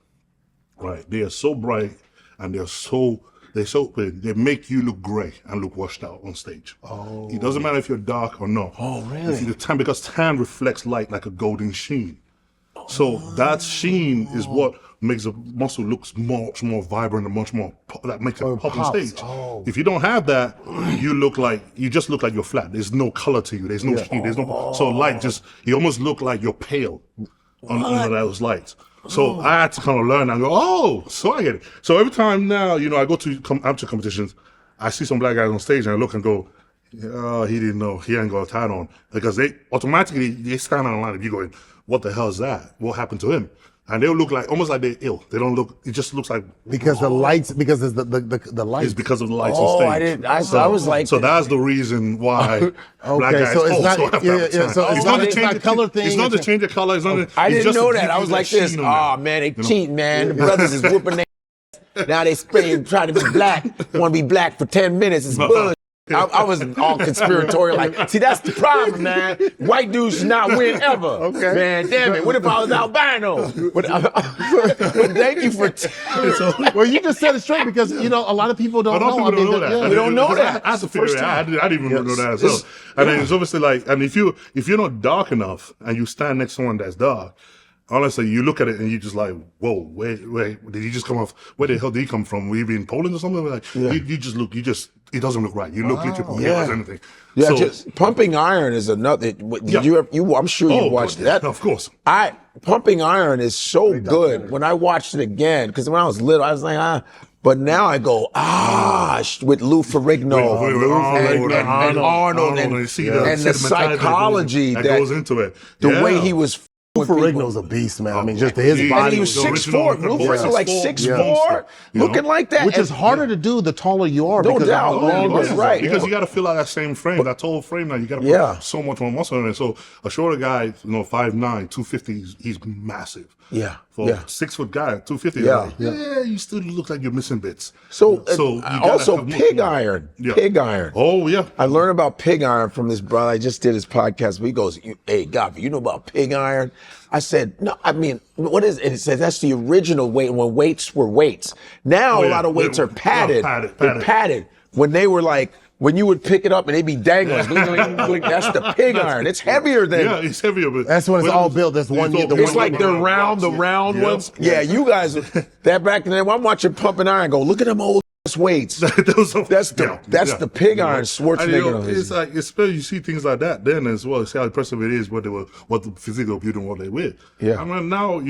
right? They are so bright and they make you look gray and look washed out on stage. Oh. It doesn't matter if you're dark or not. Oh, really? If you're tan, because tan reflects light like a golden sheen. So that sheen is what makes the muscle look much more vibrant and much more that makes it pop on stage. If you don't have that, you just look like you're flat. There's no color to you. There's no sheen. There's no so light. You almost look like you're pale under those lights. So I had to kind of learn and go, so I get it. So every time now, I go to amateur competitions, I see some black guys on stage and I look and go, "Oh, he didn't know. He ain't got a tie on," because they automatically stand on the line. If you go, "What the hell is that? What happened to him?" And they'll look like almost like they're ill. They don't look. It just looks like because the lights. Because it's the lights. It's because of the lights on stage. I was like. So that's the reason why black guys. So it's not. So it's not a color thing. It's not to change the color. It's not. I didn't know that. I was like this. Oh man, they cheating, man. The brothers is whooping their. Now they spraying, trying to be black. Want to be black for 10 minutes. It's bullshit. I was all conspiratorial, like, see, that's the problem, man. White dudes should not win ever. Okay. Man, damn it. What if I was albino? But thank you for well, you just said it straight because, a lot of people don't know. People don't know that. Yeah. We don't know that. I had to figure it out. I didn't even know that as well. And then it's obviously like, and if you're not dark enough and you stand next to someone that's dark, honestly, you look at it and you're just like, whoa, where did he just come off? Where the hell did he come from? Were you in Poland or something? Like, it doesn't look right. You look literally as anything. Yeah, so, just Pumping Iron is another. I'm sure you watched that. Of course. Pumping Iron is so good. When I watched it again, because when I was little, I was like, but now I go, with Lou Ferrigno and Arnold and the psychology that goes into it. The way he was. Ferrigno's a beast, man. I mean, just his body. And he was 6'4". Lou Ferrigno like 6'4", looking like that. Which is harder to do the taller you are. No doubt. Right. Because you got to fill out that same frame, that tall frame now. You got to put so much more muscle in it. So a shorter guy, 5'9", 250, he's massive. Yeah. For a 6 foot guy, 250, you still look like you're missing bits. So also Pig Iron. Pig Iron. Oh, yeah. I learned about Pig Iron from this brother. I just did his podcast. He goes, "Hey, Godfrey, you know about Pig Iron?" I said, "No, I mean, what is it?" It says that's the original weight when weights were weights. Now a lot of weights are padded. They're padded. When they were like when you would pick it up and it'd be dangling. That's the pig iron. It's heavier than. Yeah, it's heavier, but That's when it's all built. That's one year. It's like the round ones. Yeah, you guys, that back in the day, when I'm watching Pumping Iron, go, look at them old weights. That's the pig iron Schwarzenegger. It's like, especially you see things like that then as well. See how impressive it is what the physical beauty and what they wear. Yeah. I mean, now,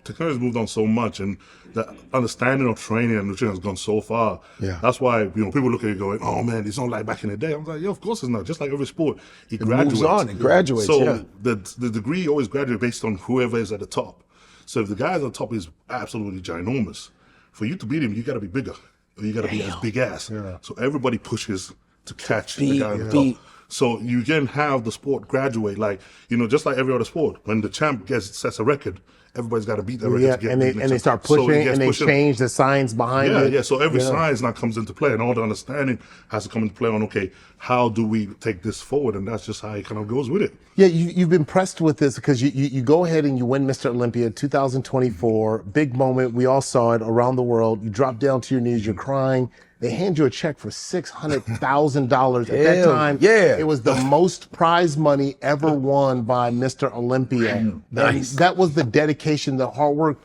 technology's moved on so much and the understanding of training and nutrition has gone so far. Yeah. That's why, people look at it going, oh man, it's not like back in the day. I'm like, yeah, of course it's not. Just like every sport, it graduates. Moves on, it graduates, So the degree always graduates based on whoever is at the top. So if the guy at the top is absolutely ginormous, for you to beat him, you got to be bigger. Or you got to be as big ass. Yeah. So everybody pushes to catch the guy at the top. So you can have the sport graduate, like, just like every other sport. When the champ sets a record, everybody's got to beat that record to get and they start pushing and they change the science behind it. Yeah, so every science now comes into play and all the understanding has to come into play on, okay, how do we take this forward? And that's just how it kind of goes with it. Yeah, you've been pressed with this because you go ahead and you win Mr. Olympia 2024, big moment. We all saw it around the world. You drop down to your knees, you're crying. They hand you a check for $600,000. At that time, it was the most prize money ever won by Mr. Olympia. Nice. And that was the dedication, the hard work.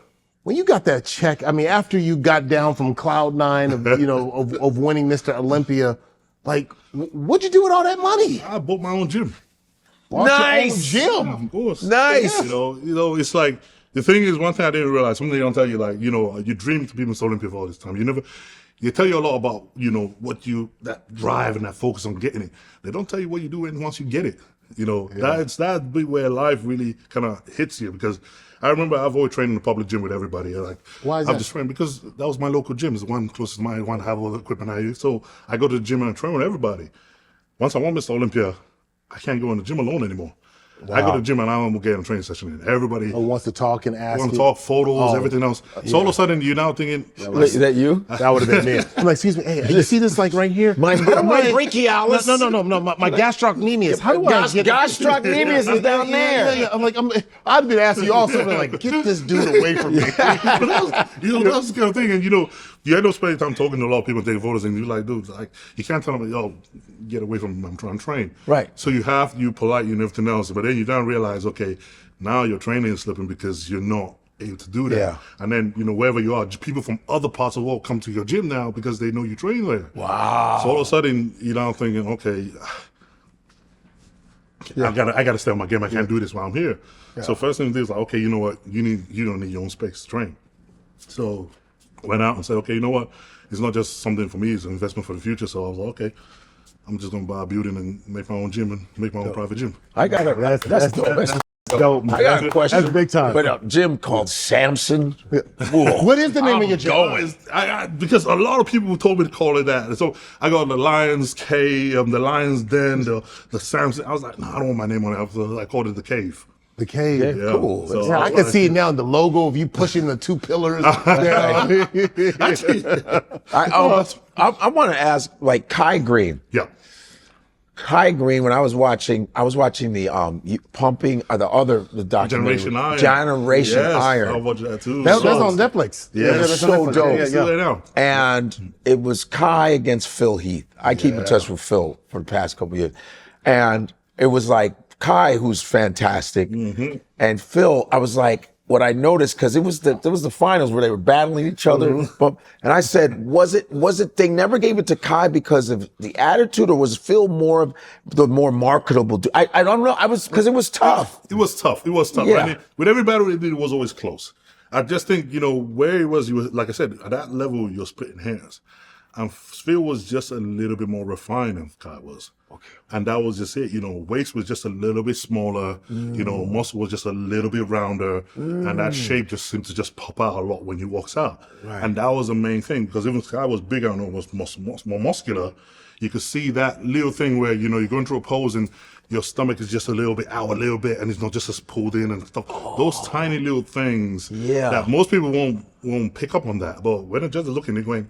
When you got that check, I mean, after you got down from cloud nine of of winning Mr. Olympia, like, what'd you do with all that money? I bought my own gym. Nice. Your own gym. Of course. Nice. It's like, the thing is, one thing I didn't realize, something they don't tell you, like, you dream to be Mr. Olympia for all this time. They tell you a lot about, that drive and that focus on getting it. They don't tell you what you do once you get it. That's bit where life really kind of hits you, because I remember I've always trained in the public gym with everybody. Why is I've that? just trained because that was my local gym. It's the one closest to mine, one to have all the equipment I use. So I go to the gym and I train with everybody. Once I won Mr. Olympia, I can't go in the gym alone anymore. Wow. I go to the gym and I'm getting a training session in. Everybody wants to talk and ask. Want to talk, photos, everything else. So all of a sudden you're now thinking, is that you? That would have been me. I'm like, excuse me, hey, you see this like right here? My brachialis. No, my gastrocnemius. How do I get gastrocnemius is down there. Yeah. I'm like, I've been asking you all something like, get this dude away from me. But that's the kind of thing, and you end up spending time talking to a lot of people, taking photos, and you're like, dude, like, you can't tell them, yo, get away from me, I'm trying to train. Right. So you have, you polite, and everything else, but then you don't realize, okay, now your training is slipping because you're not able to do that. Yeah. And then, wherever you are, people from other parts of the world come to your gym now because they know you train there. Wow. So all of a sudden, you're now thinking, okay, I gotta stay on my game. I can't do this while I'm here. Yeah. So first thing is like, okay, you know what? You don't need your own space to train. So went out and said, okay, you know what? It's not just something for me, it's an investment for the future. So I was like, okay, I'm just gonna buy a building and make my own gym and make my own private gym. I got it. That's dope. I got a question. That's big time. But a gym called Samson. What is the name of your gym? Because a lot of people told me to call it that. So I got the Lions Cave, the Lions Den, the Samson. I was like, no, I don't want my name on it. So I called it the Cave. The Cave. Yeah, cool. So I can see it now, the logo of you pushing the two pillars. I want to ask, like, Kai Green. Yeah. Kai Green, when I was watching the pumping the documentary. Generation Iron. I watched that too. That's on Netflix. Yeah, that's so on Netflix. dope. Yeah. Still there now. And it was Kai against Phil Heath. I keep in touch with Phil for the past couple of years. And it was like Kai, who's fantastic, and Phil, I was like, what I noticed, because it was the finals where they were battling each other, and I said, was it they never gave it to Kai because of the attitude, or was Phil more of the more marketable dude? I don't know. Because it was tough. It was tough. Yeah. I mean, with every battle they did, it was always close. I just think, where he was, like I said, at that level, you're splitting hairs. And Phil was just a little bit more refined than Kai was. Okay. And that was just it. Waist was just a little bit smaller. Muscle was just a little bit rounder. And that shape just seemed to just pop out a lot when he walks out. Right. And that was the main thing, because even Kai was bigger and was more muscular, you could see that little thing where, you're going through a pose and your stomach is just a little bit out a little bit and it's not just as pulled in and stuff. Those tiny little things that most people won't pick up on that. But when the judges are looking, they're going,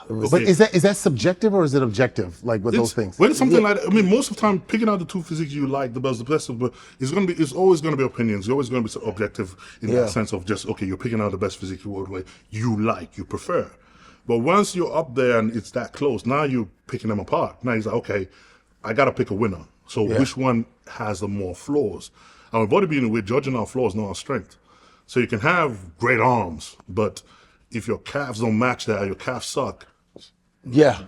okay. But is that subjective or is it objective? Like with those things? When it's something like that, I mean, most of the time, picking out the two physiques you like the best, but it's always going to be opinions. You're always going to be objective in that sense of just, okay, you're picking out the best physique you like, you prefer. But once you're up there and it's that close, now you're picking them apart. Now he's like, okay, I got to pick a winner. So which one has the more flaws? And with bodybuilding, we're judging our flaws, not our strength. So you can have great arms, but if your calves don't match that, your calves suck. Yeah.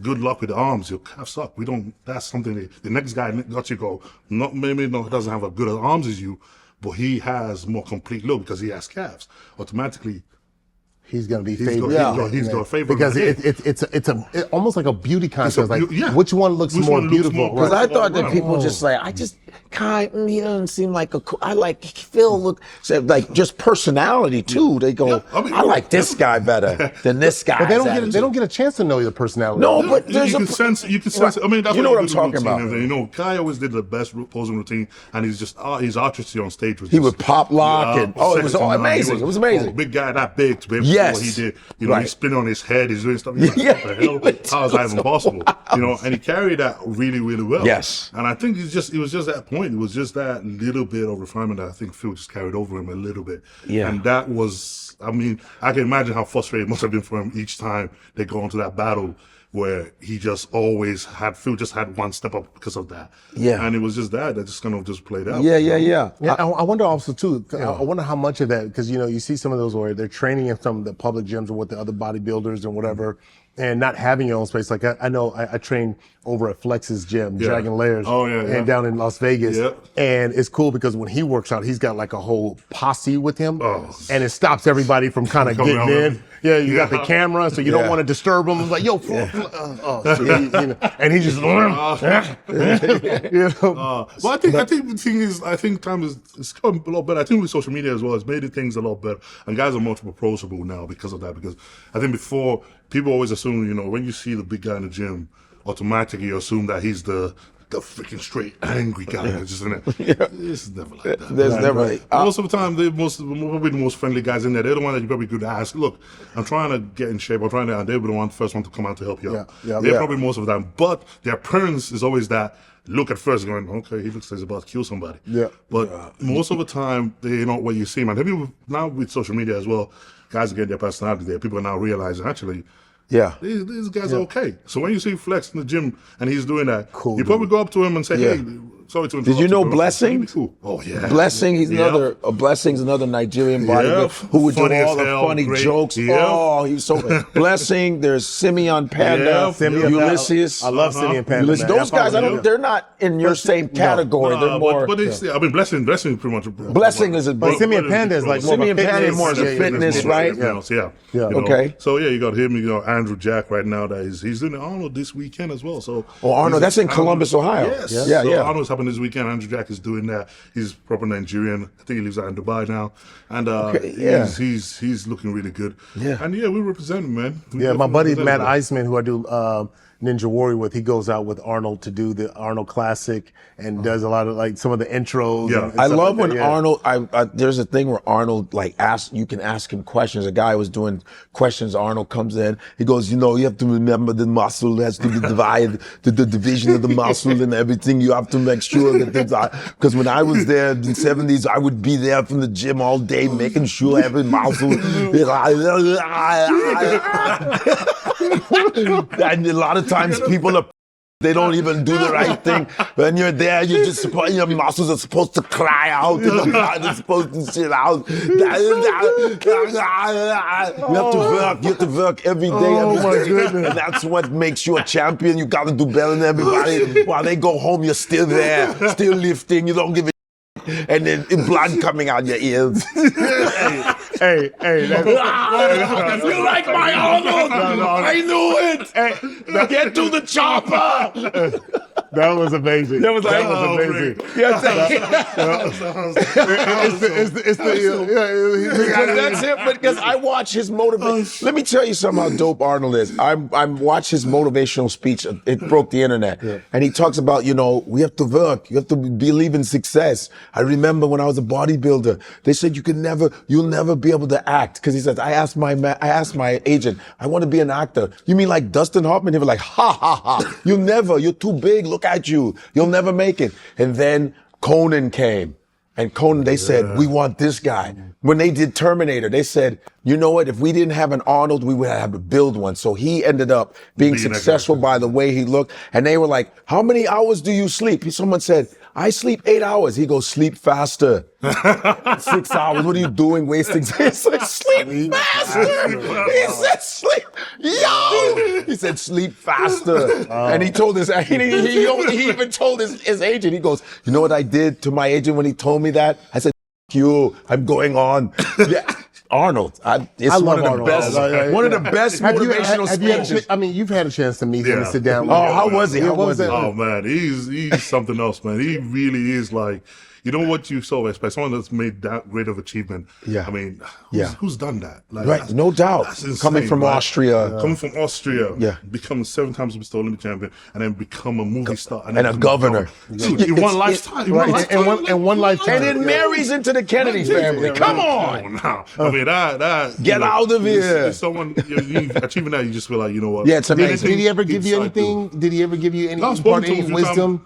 Good luck with the arms. Your calves suck. We don't. That's something the next guy got you go. Maybe doesn't have as good arms as you, but he has more complete look because he has calves. Automatically, he's going to be he's favored. He's going to favor because it's almost like a beauty contest. Like which one looks more beautiful? Because I thought that people just like he doesn't seem like I like Phil look like just personality too. They go, I like this guy better than this guy. But they don't get a chance to know your personality. No, but you can sense. I mean, that's you know what I'm talking about. You know, Kai always did the best posing routine, and he's just his artistry on stage was. He would pop lock and it was all amazing. It was amazing. Big guy that big to be able yes. What he did. You know, he's spinning on his head. He's doing stuff. Like, what the hell? How is that even possible? You know, and he carried that really, really well. Yes. And I think it was just that point. It was just that little bit of refinement that I think Phil just carried over him a little bit. Yeah. And that was, I mean, I can imagine how frustrating it must have been for him each time they go into that battle where he just always had, Phil just had one step up because of that. Yeah. And it was just that just kind of just played out. Yeah. I wonder also too, I wonder how much of that, because you know, you see some of those where they're training in some of the public gyms or with the other bodybuilders and whatever, and not having your own space. Like I know I train over at Flex's gym, Dragon Layers, and down in Las Vegas. And it's cool because when he works out, he's got like a whole posse with him, and it stops everybody from kind of getting in. Yeah, you got the camera, so you don't want to disturb him. It's like, yo, and he just, well, I think the thing is, I think time is come a lot better. I think with social media as well, it's made things a lot better, and guys are much more approachable now because of that. Because I think before, people always assume, you know, when you see the big guy in the gym, automatically you assume that he's the freaking straight angry guy. Just in it. It's never like that. There's never. Most of the time, probably the most friendly guys in there. They're the one that you probably could ask. Look, I'm trying to get in shape. And they'll be the first one to come out to help you out. They're probably most of the time. But their appearance is always that look at first going, okay, he looks like he's about to kill somebody. But most of the time, they're not what you see, man. Maybe now with social media as well, guys are getting their personality there. People are now realizing, actually, these guys are okay. So when you see Flex in the gym and he's doing that, you probably go up to him and say, hey, sorry to interrupt. Did you know Blessing? Cool. Oh, yeah. Blessing, he's Blessing's another Nigerian bodybuilder who would do all the funny jokes. Oh, he's so Blessing. There's Simeon Panda, Ulysses. I love Simeon Panda. Ulysses. Those guys, they're not in your same category. They're more. But I mean, Blessing is pretty much. Blessing is a. But Simeon Panda is like more Simeon Panda is more of a fitness, right? Okay. So you got him. You know, Andrew Jack right now. That he's doing Arnold this weekend as well. So Arnold, that's in Columbus, Ohio. Yes. So Arnold's happening this weekend. Andrew Jack is doing that. He's proper Nigerian. I think he lives out in Dubai now, and he's looking really good. And we represent him, man. My buddy Matt Eisman, who I do Ninja Warrior with, he goes out with Arnold to do the Arnold Classic and does a lot of like some of the intros. and I love like when Arnold. There's a thing where Arnold you can ask him questions. A guy was doing questions. Arnold comes in. He goes, you have to remember the muscle has to be divided, the division of the muscle and everything. You have to make sure that because when I was there in the 70s, I would be there from the gym all day making sure every muscle. And a lot of times people they don't even do the right thing. When you're there, your muscles are supposed to cry out, and the blood is supposed to shit out. You have to work every day. Oh my goodness. And that's what makes you a champion. You got to do better than everybody. While they go home, you're still there, still lifting. You don't give a and then blood coming out your ears. Hey, that's You like my Arnold? I knew it. Hey, Get to the chopper. That was amazing. That was amazing. That's it. Because I watch his motivation. Let me tell you something how dope Arnold is. I watched his motivational speech. It broke the internet, and he talks about we have to work. You have to believe in success. I remember when I was a bodybuilder, they said you'll never be able to act. Because he says, I asked my agent, I want to be an actor. You mean like Dustin Hoffman? He was like, ha ha ha. You're too big. Look at you. You'll never make it. And then Conan came. And Conan, they said, we want this guy. When they did Terminator, they said, you know what? If we didn't have an Arnold, we would have to build one. So he ended up being successful by the way he looked. And they were like, how many hours do you sleep? Someone said, I sleep 8 hours. He goes, sleep faster. 6 hours. What are you doing? Wasting. He said, sleep faster. He said, sleep. Yo. He said, sleep faster. And he told his, he even told his agent, he goes, you know what I did to my agent when he told me that? I said, you, I'm going on. Yeah. Arnold. It's one of the best. One of the best motivational speeches. I mean, you've had a chance to meet him and sit down. Oh, how was he? How was it? Oh man, he's something else, man. He really is like, you know what you so expect? Someone that's made that great of achievement. Yeah. I mean, who's done that? Like, right, no doubt. Insane, coming from Austria. Coming from Austria. Yeah. Become 7 times Mr. Olympia champion and then become a movie star. And a governor. In one lifetime. And one lifetime. And it marries into the Kennedy family. Come on. I mean, that Get out of here. Someone achieving that, you just feel like, you know what? Yeah, it's amazing. Did he ever give you anything? Did he ever give you any wisdom?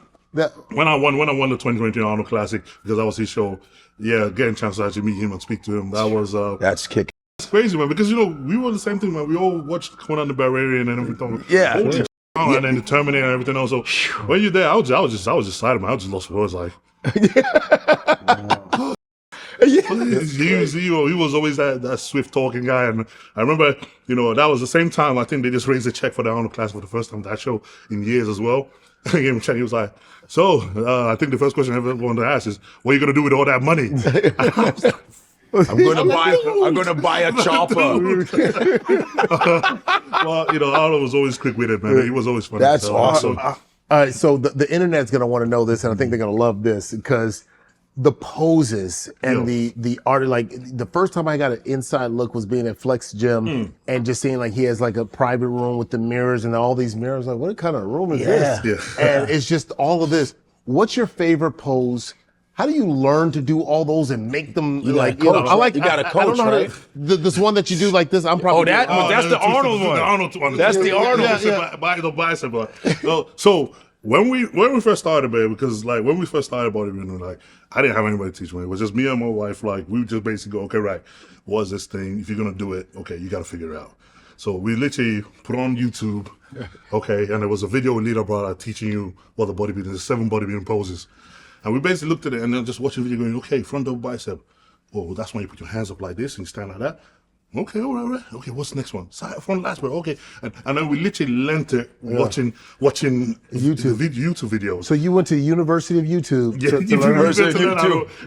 When I won the 2023 Arnold Classic, because that was his show, getting a chance to actually meet him and speak to him, that was that's kick. It's crazy, man, because we were the same thing, man. We all watched Conan the Barbarian and everything. Yeah. And then the Terminator and everything else. So when you're there, I was just excited, man. I was just lost for words, like. He was always that swift talking guy, and I remember, that was the same time I think they just raised a check for the Arnold Class for the first time that show in years as well. I gave him a check. He was like, "So, I think the first question everyone wanted to ask is, what are you gonna do with all that money?" I'm gonna buy a chopper. Well, Arnold was always quick-witted, man. He was always funny. That's awesome. All right, so the internet's gonna want to know this, and I think they're gonna love this because the poses and the art, like the first time I got an inside look was being at Flex Gym and just seeing like he has like a private room with the mirrors and all these mirrors. Like, what kind of room is this? Yeah. And it's just all of this. What's your favorite pose? How do you learn to do all those and make them you got a coach, I don't know right? This one that you do like this, I'm probably. That's the Arnold one. That's the Arnold. By the bicep. So when we first started, baby, because like when we first started bodybuilding, like I didn't have anybody to teach me. It was just me and my wife. Like we would just basically go, okay, right, what's this thing? If you're gonna do it, okay, you gotta figure it out. So we literally put on YouTube, okay, and there was a video with Lita brought out teaching you what the bodybuilding, there's 7 bodybuilding poses. And we basically looked at it and then just watched the video going, okay, front double bicep. Oh, that's when you put your hands up like this and you stand like that. Okay, all right. Okay, what's the next one? Side, front, last one. Okay. And then we literally learned it watching YouTube videos. So you went to the University of YouTube to learn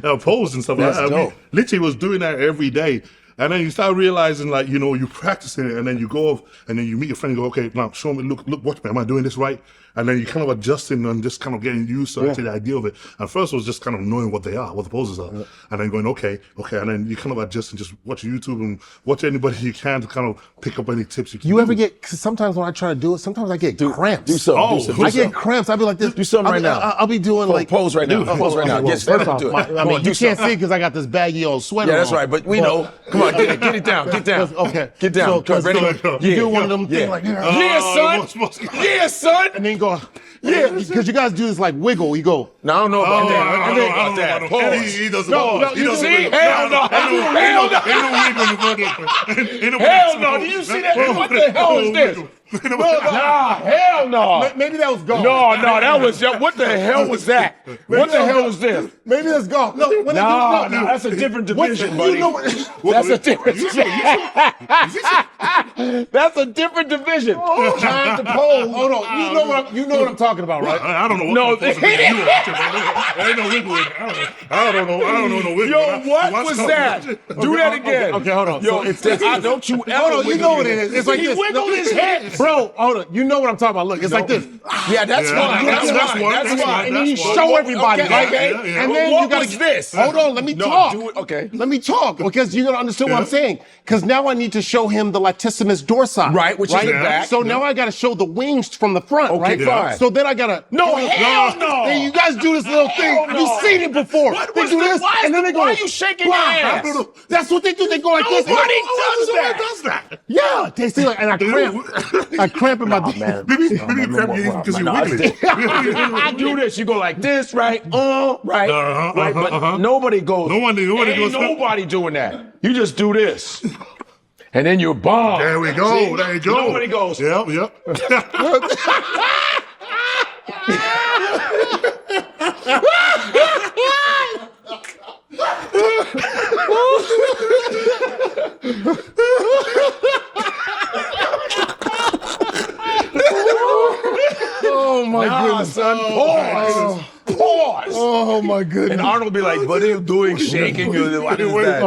how to pose and stuff like that. We literally was doing that every day. And then you start realizing, like, you practicing it, and then you go off, and then you meet your friend and go, okay, now show me, look, watch me, am I doing this right? And then you kind of adjusting and just kind of getting used to actually the idea of it. And first was just kind of knowing what they are, what the poses are. And then going, okay. And then you kind of adjust and just watch YouTube and watch anybody you can to kind of pick up any tips you can. You ever get, cause sometimes when I try to do it, sometimes I get cramps. Do something. I get cramps. I'll be like this. Do something right now. I'll be doing like. Pose right now. Pose right now. Yes, first off, I mean, you can't see because I got this baggy old sweater. Yeah, that's right. But we know. Come on, get it down. Get down. Okay. Get down. So, Ready? You do one of them things like, Yeah, son. Yeah, son. and then you go, because you guys do this like wiggle. You go. No, I don't know about that. I don't know about that. Pause. He doesn't. No, you see? Hell no. Hell no. Do you see that? What the hell is this? Nah, hell no. Maybe that was golf. No, that was, what the hell was that? What the hell was this? Maybe that's golf. No, that's a different division, buddy. That's a different division. That's a different divition. Time to pose. Hold on. You know what I'm talking about, right? I don't know. No, There ain't no wiggle in it. I don't know no wiggle. Yo, what was that? Do that again. Okay, hold on. Yo, don't you ever you know what it is. It's like this. He wiggled his head. Bro, hold on. You know what I'm talking about. Look, it's like this. Yeah, that's fine. That's fine. And then you show everybody, right? Okay. And then what you gotta was this? Hold on, let me talk. Do it. Okay. Let me talk because you're gonna understand what I'm saying. Because now I need to show him the latissimus dorsi. Right, which is the back. So now I gotta show the wings from the front, Okay, right? fine. So then I gotta. No, hell no. Then you guys do this little thing. Hell no. You've seen it before. What They was do this? this, and then they go. Why are you shaking your ass? no. That's what they do. They go like this. Nobody does that. Yeah, they see like, and I cramp. I cramp in my. Maybe you cramp because you're wiggling. I do this. You go like this, right? Right. Right. But nobody goes. Nobody goes. Nobody doing that. You just do this. And then you bomb. There we go. See? There you go. Nobody goes. Yep. Oh my goodness, son. Pause. Oh my goodness. And Arnold be like, "What are you doing? Shaking you? What is that?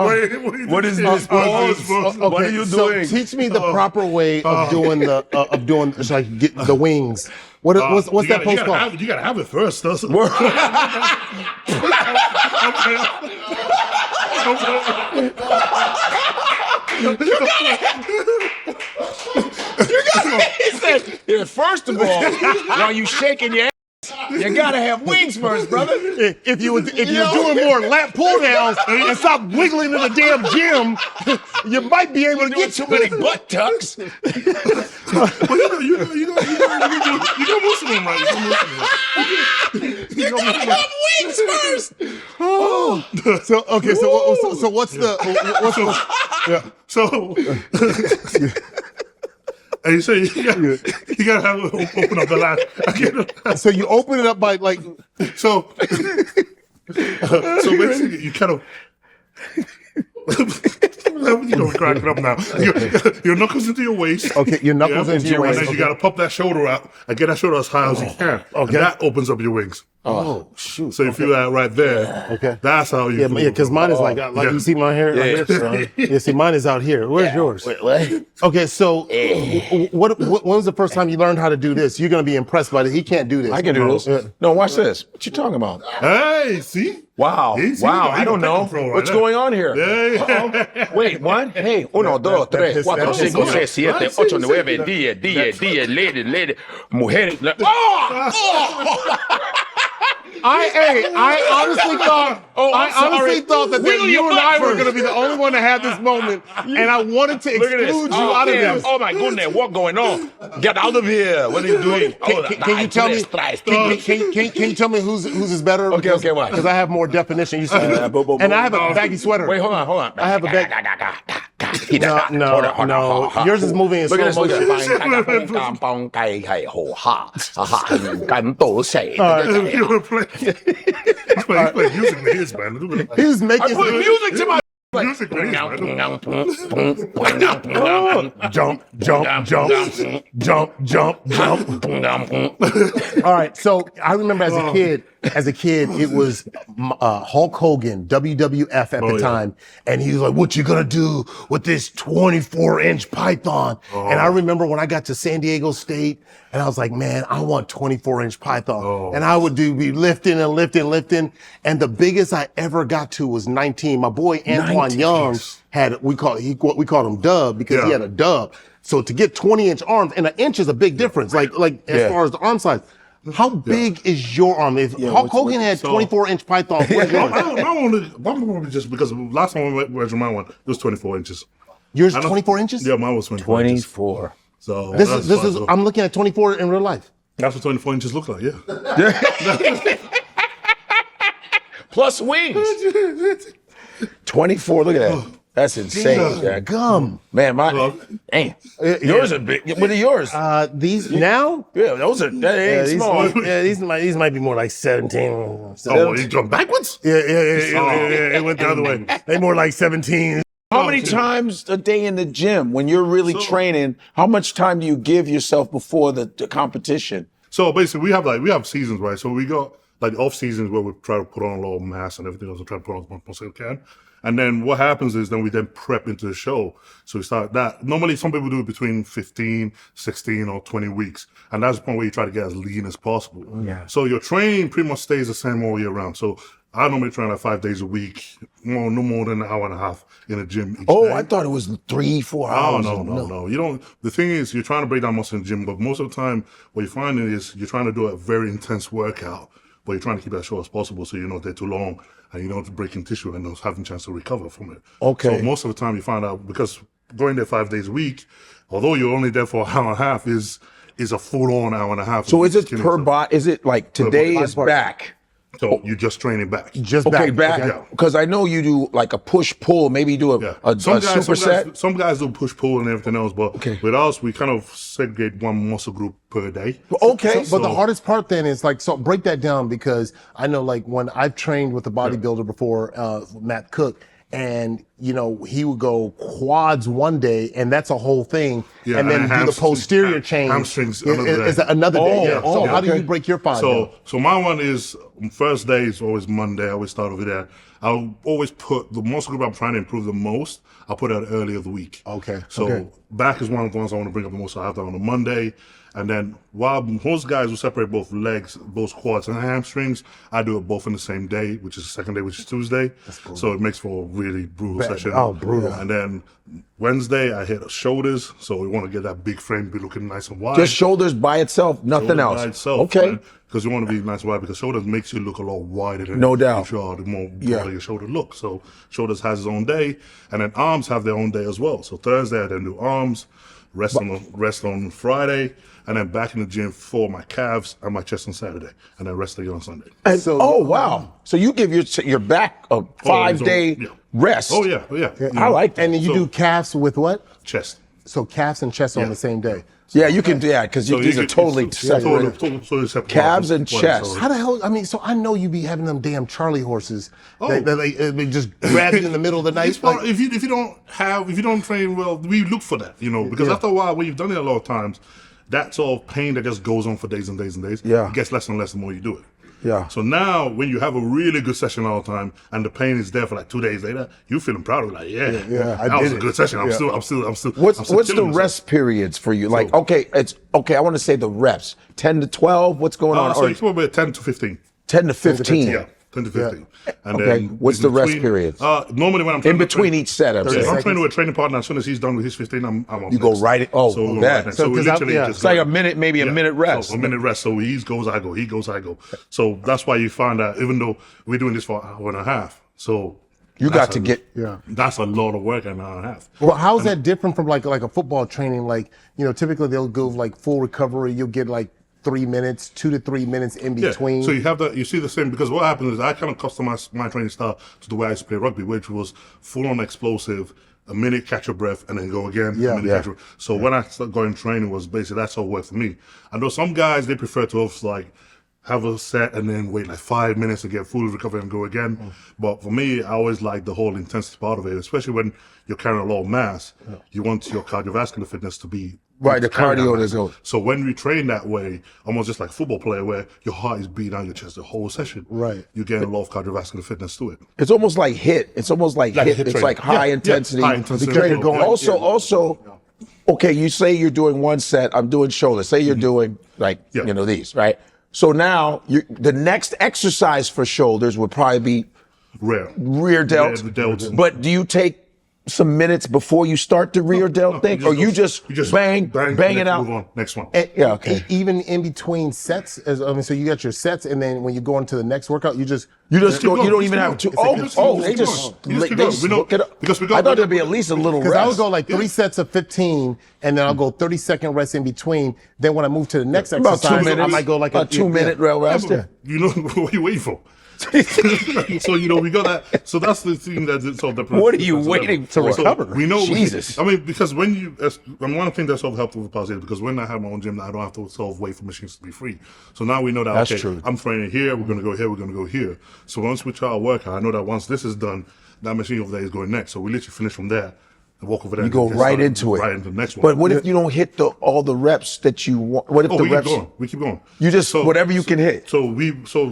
What is this pause? What are you doing?" So teach me the proper way of doing so I can get the wings. What's that pose called? You gotta have it first. He said, yeah, first of all, while you shaking your ass, you gotta have wings first, brother. If you're doing more lap pull downs and stop wiggling in the damn gym, you might be able to get Too many butt tucks. Well, you go move some them, right? You gotta have wings first. Oh. So okay, so what's yeah. So, and you say you gotta have it open up the latch. So you open it up by like. So basically you kind of. You're cracking up now. Your knuckles into your waist. Okay, your knuckles into your waist. And then you gotta pop that shoulder out and get that shoulder as high as you can. Okay. And that opens up your wings. Oh shoot! So you feel that right there. Okay. That's how you. Yeah, because mine is like you see my hair. Right here? Yeah, see mine is out here. Where's yours? Wait, what? Okay, so when was the first time you learned how to do this? You're gonna be impressed by this. He can't do this. I can do this. No, watch this. What you talking about? Hey, see? Wow. Wow. I don't know. What's going on here? Yeah. Wait, what? Hey, 1, 2, 3, 4, 5, 6, 7, 8, 9, 10, lady, mujeres. I honestly thought that you and I were going to be the only one to have this moment, and I wanted to exclude you out of this. Oh my goodness, what's going on? Get out of here! What are you doing? Can you tell me? Can you tell me whose is better? Okay, what? Because I have more definition. You said, and I have a baggy sweater. Wait, hold on. I have a baggy. No. Yours is moving in slow motion. You were playing. He's playing music to his, man. He's making. I put music to my. Music to his, man. Jump. All right. So I remember as a kid, it was Hulk Hogan, WWF at the time. And he was like, "What you gonna do with this 24-inch python?" And I remember when I got to San Diego State and I was like, man, I want 24-inch python. And I would be lifting. And the biggest I ever got to was 19. My boy Antoine Young had, we called him Dub because he had a dub. So to get 20-inch arms, and an inch is a big difference, like as far as the arm size. How big is your arm? If Hulk Hogan had 24-inch python, what's yours? My one just because last time I measured my one, it was 24 inches. Yours is 24 inches? Yeah, mine was 24 inches. 24. So this is I'm looking at 24 in real life. That's what 24 inches look like, yeah. Plus wings. 24. Look at that. That's insane. Jack. Gum. Man, damn. Yours are big. What are yours? These now? Yeah, that ain't small. These might be more like 17. Oh, you going backwards? Yeah. It went the other way. They more like 17. How many times a day in the gym when you're really training? How much time do you give yourself before the competition? So basically, we have seasons, right? So we got like off seasons where we try to put on a lot of mass and everything else, and try to put on as much as we can. And then what happens is we prep into the show. So we start that. Normally, some people do it between 15, 16, or 20 weeks. And that's the point where you try to get as lean as possible. Yeah. So your training pretty much stays the same all year round. So I normally train like 5 days a week, no more than an hour and a half in a gym each day. I thought it was 3-4 hours. No. You don't. The thing is, you're trying to break down muscle in the gym, but most of the time, what you're finding is you're trying to do a very intense workout but you're trying to keep it as short as possible so you're not there too long and you don't breaking tissue and not having a chance to recover from it. Okay. So most of the time you find out, because going there 5 days a week, although you're only there for an hour and a half, is a full-on hour and a half. So is it per body? Is it like today is back? So you're just training back. Just Okay, back. back. Because I know you do like a push-pull. Maybe you do a superset. Some guys do push-pull and everything else, but with us, we kind of segregate one muscle group per day. Okay. But the hardest part then is like, so break that down, because I know like when I've trained with a bodybuilder before, Matt Cook, and you know, he would go quads one day and that's a whole thing. Yeah, and then do the posterior chain. Hamstrings is another day. Yeah. So how do you break your 5 down? So my one is, first day is always Monday. I always start over there. I'll always put the muscle group I'm trying to improve the most, I'll put it early of the week. Okay. So back is one of the ones I want to bring up the most. So I have that on a Monday. And then while most guys will separate both legs, both quads and hamstrings, I do it both in the same day, which is the second day, which is Tuesday. So it makes for a really brutal session. Oh, brutal. And then Wednesday, I hit shoulders. So we want to get that big frame be looking nice and wide. Just shoulders by itself, nothing else. By itself, okay. Because you want to be nice and wide, because shoulders makes you look a lot wider than No doubt. you are, the more broader your shoulder look. So shoulders has its own day, and then arms have their own day as well. So Thursday I then do arms, rest on Friday, and then back in the gym for my calves and my chest on Saturday, and then rest again on Sunday. And, wow. So you give your back a 5-day rest. Oh yeah. I like that. And then you do calves with what? Chest. So calves and chest on the same day. Yeah, you can do that because these are totally separate. Totally separate. Calves and chest. How the hell? I mean, so I know you be having them damn Charlie horses that they just grab you in the middle of the night. If you don't train well, we look for that, because after a while, when you've done it a lot of times, that sort of pain that just goes on for days and days and days, it gets less and less the more you do it. Yeah. So now, when you have a really good session all the time, and the pain is there for like 2 days later, you feeling proud of it, like, that was a good session. I'm still. What's the rest periods for you? Like, I want to say the reps, 10 to 12. What's going on? So you come up with 10 to 15. 10 to 15. Yeah. 10 to 15. And Okay. then What's the rest periods? Normally when I'm In between each set, I'm if saying. I'm training with a training partner, as soon as he's done with his 15, I'm on You go next. right in. So we go right next. So we literally just It's like a minute, maybe a minute rest. So a minute rest. So he goes, I go. He goes, I go. So that's why you find that even though we're doing this for an hour and a half, so You got to get. that's a lot of work in an hour and a half. Well, how's that different from like a football training? Like, typically they'll go like full recovery. You'll get like 3 minutes, 2 to 3 minutes in between. So you have that. You see the same, because what happens is I kind of customized my training style to the way I used to play rugby, which was full on explosive. A minute, catch your breath, and then go again. Catch your breath. So when I started going training, was basically that's how it worked for me. I know some guys, they prefer to have a set and then wait like 5 minutes to get fully recovered and go again. But for me, I always like the whole intensity part of it, especially when you're carrying a lot of mass. You want your cardiovascular fitness to be Right, the cardio is good. So when we train that way, almost just like a football player, where your heart is beating down your chest the whole session, you get a lot of cardiovascular fitness to it. It's almost like HIIT. It's almost like HIIT. It's training. like high intensity. High intensity. Because you're going. Also, okay, you say you're doing one set. I'm doing shoulder. Say you're doing these, right? So now the next exercise for shoulders would probably be rear delt. But do you take some minutes before you start the rear delt thing, or you just bang it out? Move on. Next one. Even in between sets, so you got your sets, and then when you go into the next workout, you just go. You don't even have to. They just look it up. Because I thought there'd be at least a little rest. Because I would go like 3 sets of 15, and then I'll go 30-second rest in between. Then when I move to the next exercise, about 2 minutes. I might go like a 2-minute rest. You know what are you waiting for? So we got that. So that's the thing that sort of. What are you waiting to recover? We know. Jesus. I mean, because when you, one thing that sort of helped with the past is because when I have my own gym, I don't have to sort of wait for machines to be free. So now we know that. That's true. I'm training here. We're going to go here. We're going to go here. So once we try our workout, I know that once this is done, that machine over there is going next. So we literally finish from there. Walk over there. You go right into it. Right into the next one. But what if you don't hit all the reps that you want? What if the reps? We keep going. You just whatever you can hit. So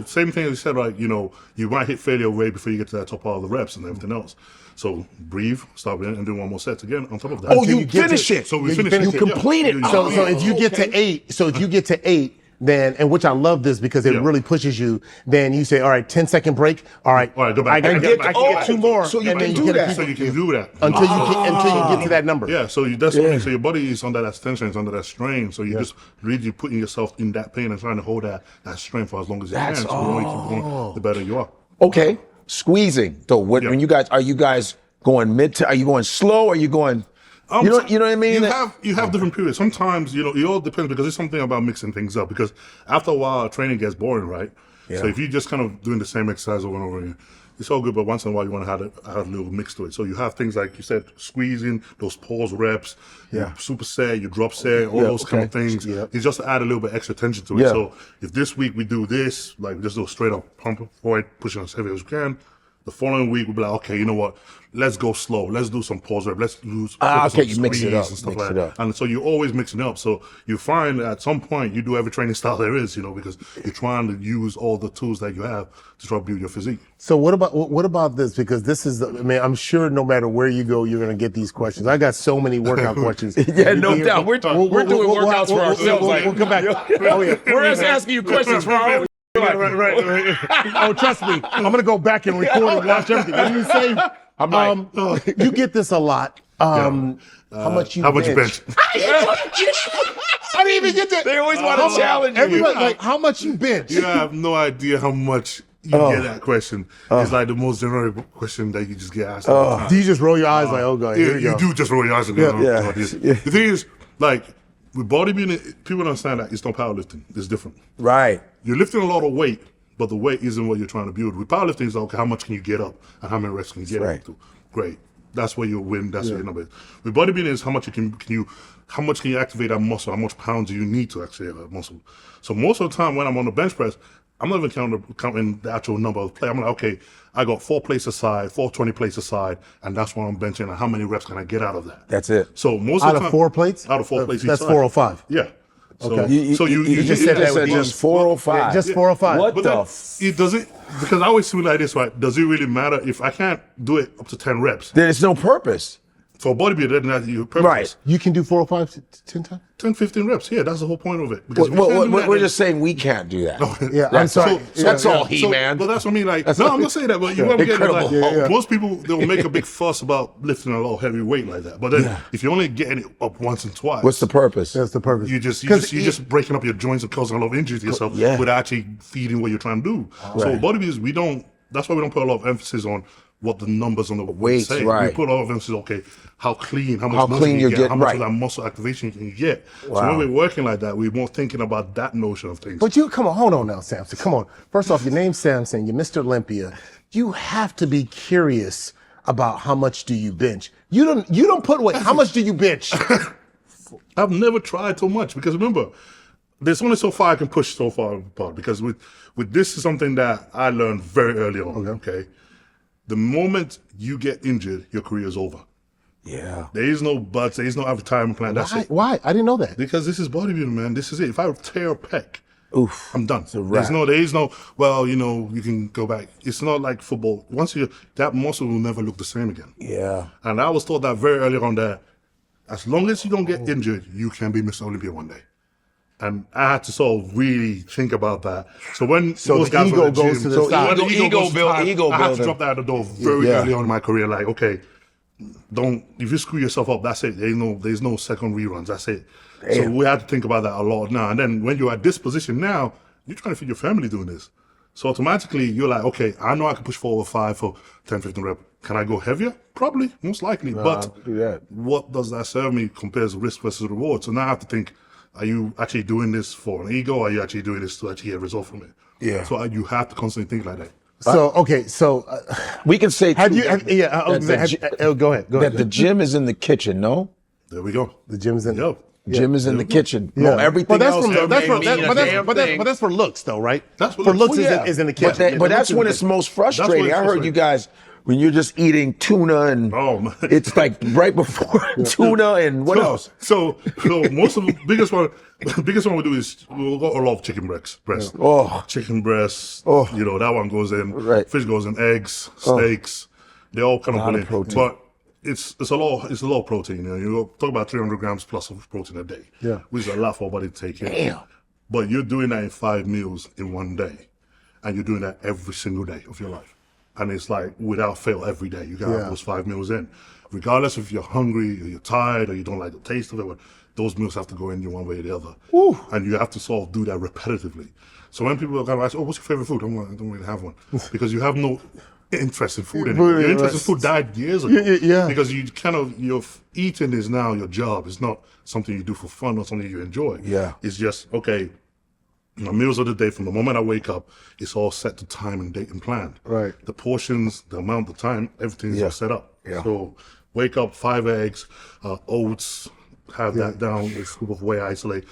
same thing as you said, right? You might hit failure rate before you get to that top part of the reps and everything else. So breathe, stop it, and do one more set again on top of that. Oh, you finish it. So we finish it. You complete it. So if you get to 8, then, and which I love this because it really pushes you, then you say, all right, 10-second break. All right, go back. I can get 2 more. So you and can then do that. So you can do that until you get to that number. Yeah, so that's what so your body is under that tension, it's under that strain. So you just really putting yourself in that pain and trying to hold that strength for as long as you can. So the more you keep going, the better you are. Okay, squeezing. So when you guys, are you guys going are you going slow? Are you going? You know what I mean? You have different periods. Sometimes, it all depends because there's something about mixing things up. Because after a while, training gets boring, right? Yeah. So if you're just kind of doing the same exercise over and over again, it's all good. But once in a while, you want to add a little mix to it. So you have things like you said, squeezing, those pause reps, your superset, your drop set, all those kind of things. Yeah. You just add a little bit extra tension to it. So if this week we do this, like just do a straight up pump forward, pushing as heavy as we can. The following week we'll be like, okay, you know what? Let's go slow. Let's do some pause rep. Let's use you mix it up, and stuff like that. And so you're always mixing it up. So you find at some point you do every training style there is, because you're trying to use all the tools that you have to try to build your physique. So what about this? Because this is, I'm sure no matter where you go, you're going to get these questions. I got so many workout questions. Yeah, no doubt. We're doing workouts for ourselves. We'll come back. We're just asking you questions for our. Right. Oh, trust me. I'm going to go back and record and watch everything. What do you say? You get this a lot. How much you bench? I didn't even get that. They always want to challenge you. Everybody, like, how much you bench? You have no idea how much you get that question. It's like the most generic question that you just get asked. Do you just roll your eyes like, oh, God, here we go. You do just roll your eyes and go, The thing is, like, with bodybuilding, people understand that it's not powerlifting. It's different. Right. You're lifting a lot of weight, but the weight isn't what you're trying to build. With powerlifting, it's like, okay, how much can you get up and how many reps can you get up to? Great. That's where you win. That's where your number is. With bodybuilding, is how much how much can you activate that muscle? How much pounds do you need to actually have that muscle? So most of the time when I'm on the bench press, I'm not even counting the actual number of play. I'm like, okay, I got 4 plates aside, 4 20 plates aside, and that's what I'm benching. And how many reps can I get out of that? That's it. So most out of the time, 4 plates? Out of 4 plates. That's 405. Yeah. So, okay. So you just said that just 405. Just 405. What but it doesn't, because I always feel like this, right? Does it really matter if I can't do it up to 10 reps? Then it's no purpose. For bodybuilder, that's your purpose. Right. You can do 405 10 times? 10, 15 reps. Yeah, that's the whole point of it. Because we're just saying we can't do that. I'm sorry. That's all man. But that's what I mean. Like, no, I'm not saying that. But you know what I'm getting like, most people, they'll make a big fuss about lifting a lot of heavy weight like that. But then if you're only getting it up once and twice. What's the purpose? That's the purpose. You're just breaking up your joints and causing a lot of injury to yourself without actually feeding what you're trying to do. So bodybuilders, that's why we don't put a lot of emphasis on what the numbers on the weight say. Right. We put a lot of emphasis, okay, how much clean you get, how much right. of that muscle activation you can get. So when we're working like that, we're more thinking about that notion of things. But hold on now, Samson. Come on. First off, your name's Samson. You're Mr. Olympia. You have to be curious about how much do you bench. You don't put weight. How much do you bench? I've never tried so much because remember, there's only so far I can push so far apart because with this is something that I learned very early on. Okay. The moment you get injured, your career is over. Yeah. There is no buts. There is no retirement plan. That's it. Why? I didn't know that. Because this is bodybuilding, man. This is it. If I tear a pec, I'm done. There is no, well, you can go back. It's not like football. Once that muscle will never look the same again. Yeah. And I was taught that very early on that as long as you don't get injured, you can be Mr. Olympia one day. And I had to sort of really think about that. So when those guys ego were goes to the side. When the ego building. I had to drop that at the door very early on in my career. Like, okay, if you screw yourself up, that's it. There's no second reruns. That's it. Damn. So we had to think about that a lot now. And then when you're at this position now, you're trying to feed your family doing this. So automatically you're like, okay, I know I can push 4 or 5 for 10, 15 reps. Can I go heavier? Probably, most likely. But what does that serve me compared to risk versus reward? So now I have to think, are you actually doing this for an ego? Or are you actually doing this to actually get a result from it? Yeah. So you have to constantly think like that. So we can say go ahead. That the gym is in the kitchen. No. There we go. The gym's in. Gym is in the kitchen. No, everything else. But that's for looks, though, right? That's for looks is in the kitchen. But that's when it's most frustrating. I heard you guys. When you're just eating tuna and it's like right before tuna and what else? So most of the biggest one we do is we'll got a lot of chicken breast. Chicken breast. That one goes in. Right. Fish goes in. Eggs, steaks. They all kind of go in. Protein. But it's a lot of protein. You talk about 300 grams plus of protein a day. Yeah. Which is a lot for a body to take in. Damn. But you're doing that in 5 meals in one day. And you're doing that every single day of your life. And it's like without fail every day. You gotta have those 5 meals in. Regardless if you're hungry or you're tired or you don't like the taste of it, those meals have to go in one way or the other. Woo. And you have to sort of do that repetitively. So when people are kind of ask, oh, what's your favorite food? I'm like, I don't really have one. Because you have no interest in food anymore. Your interest in food died years ago. Yeah. Because you kind of, your eating is now your job. It's not something you do for fun or something you enjoy. Yeah. It's just, okay, my meals of the day, from the moment I wake up, it's all set to time and date and planned. Right. The portions, the amount of time, everything is all set up. Yeah. So wake up, 5 eggs, oats, have that down, a scoop of whey isolate.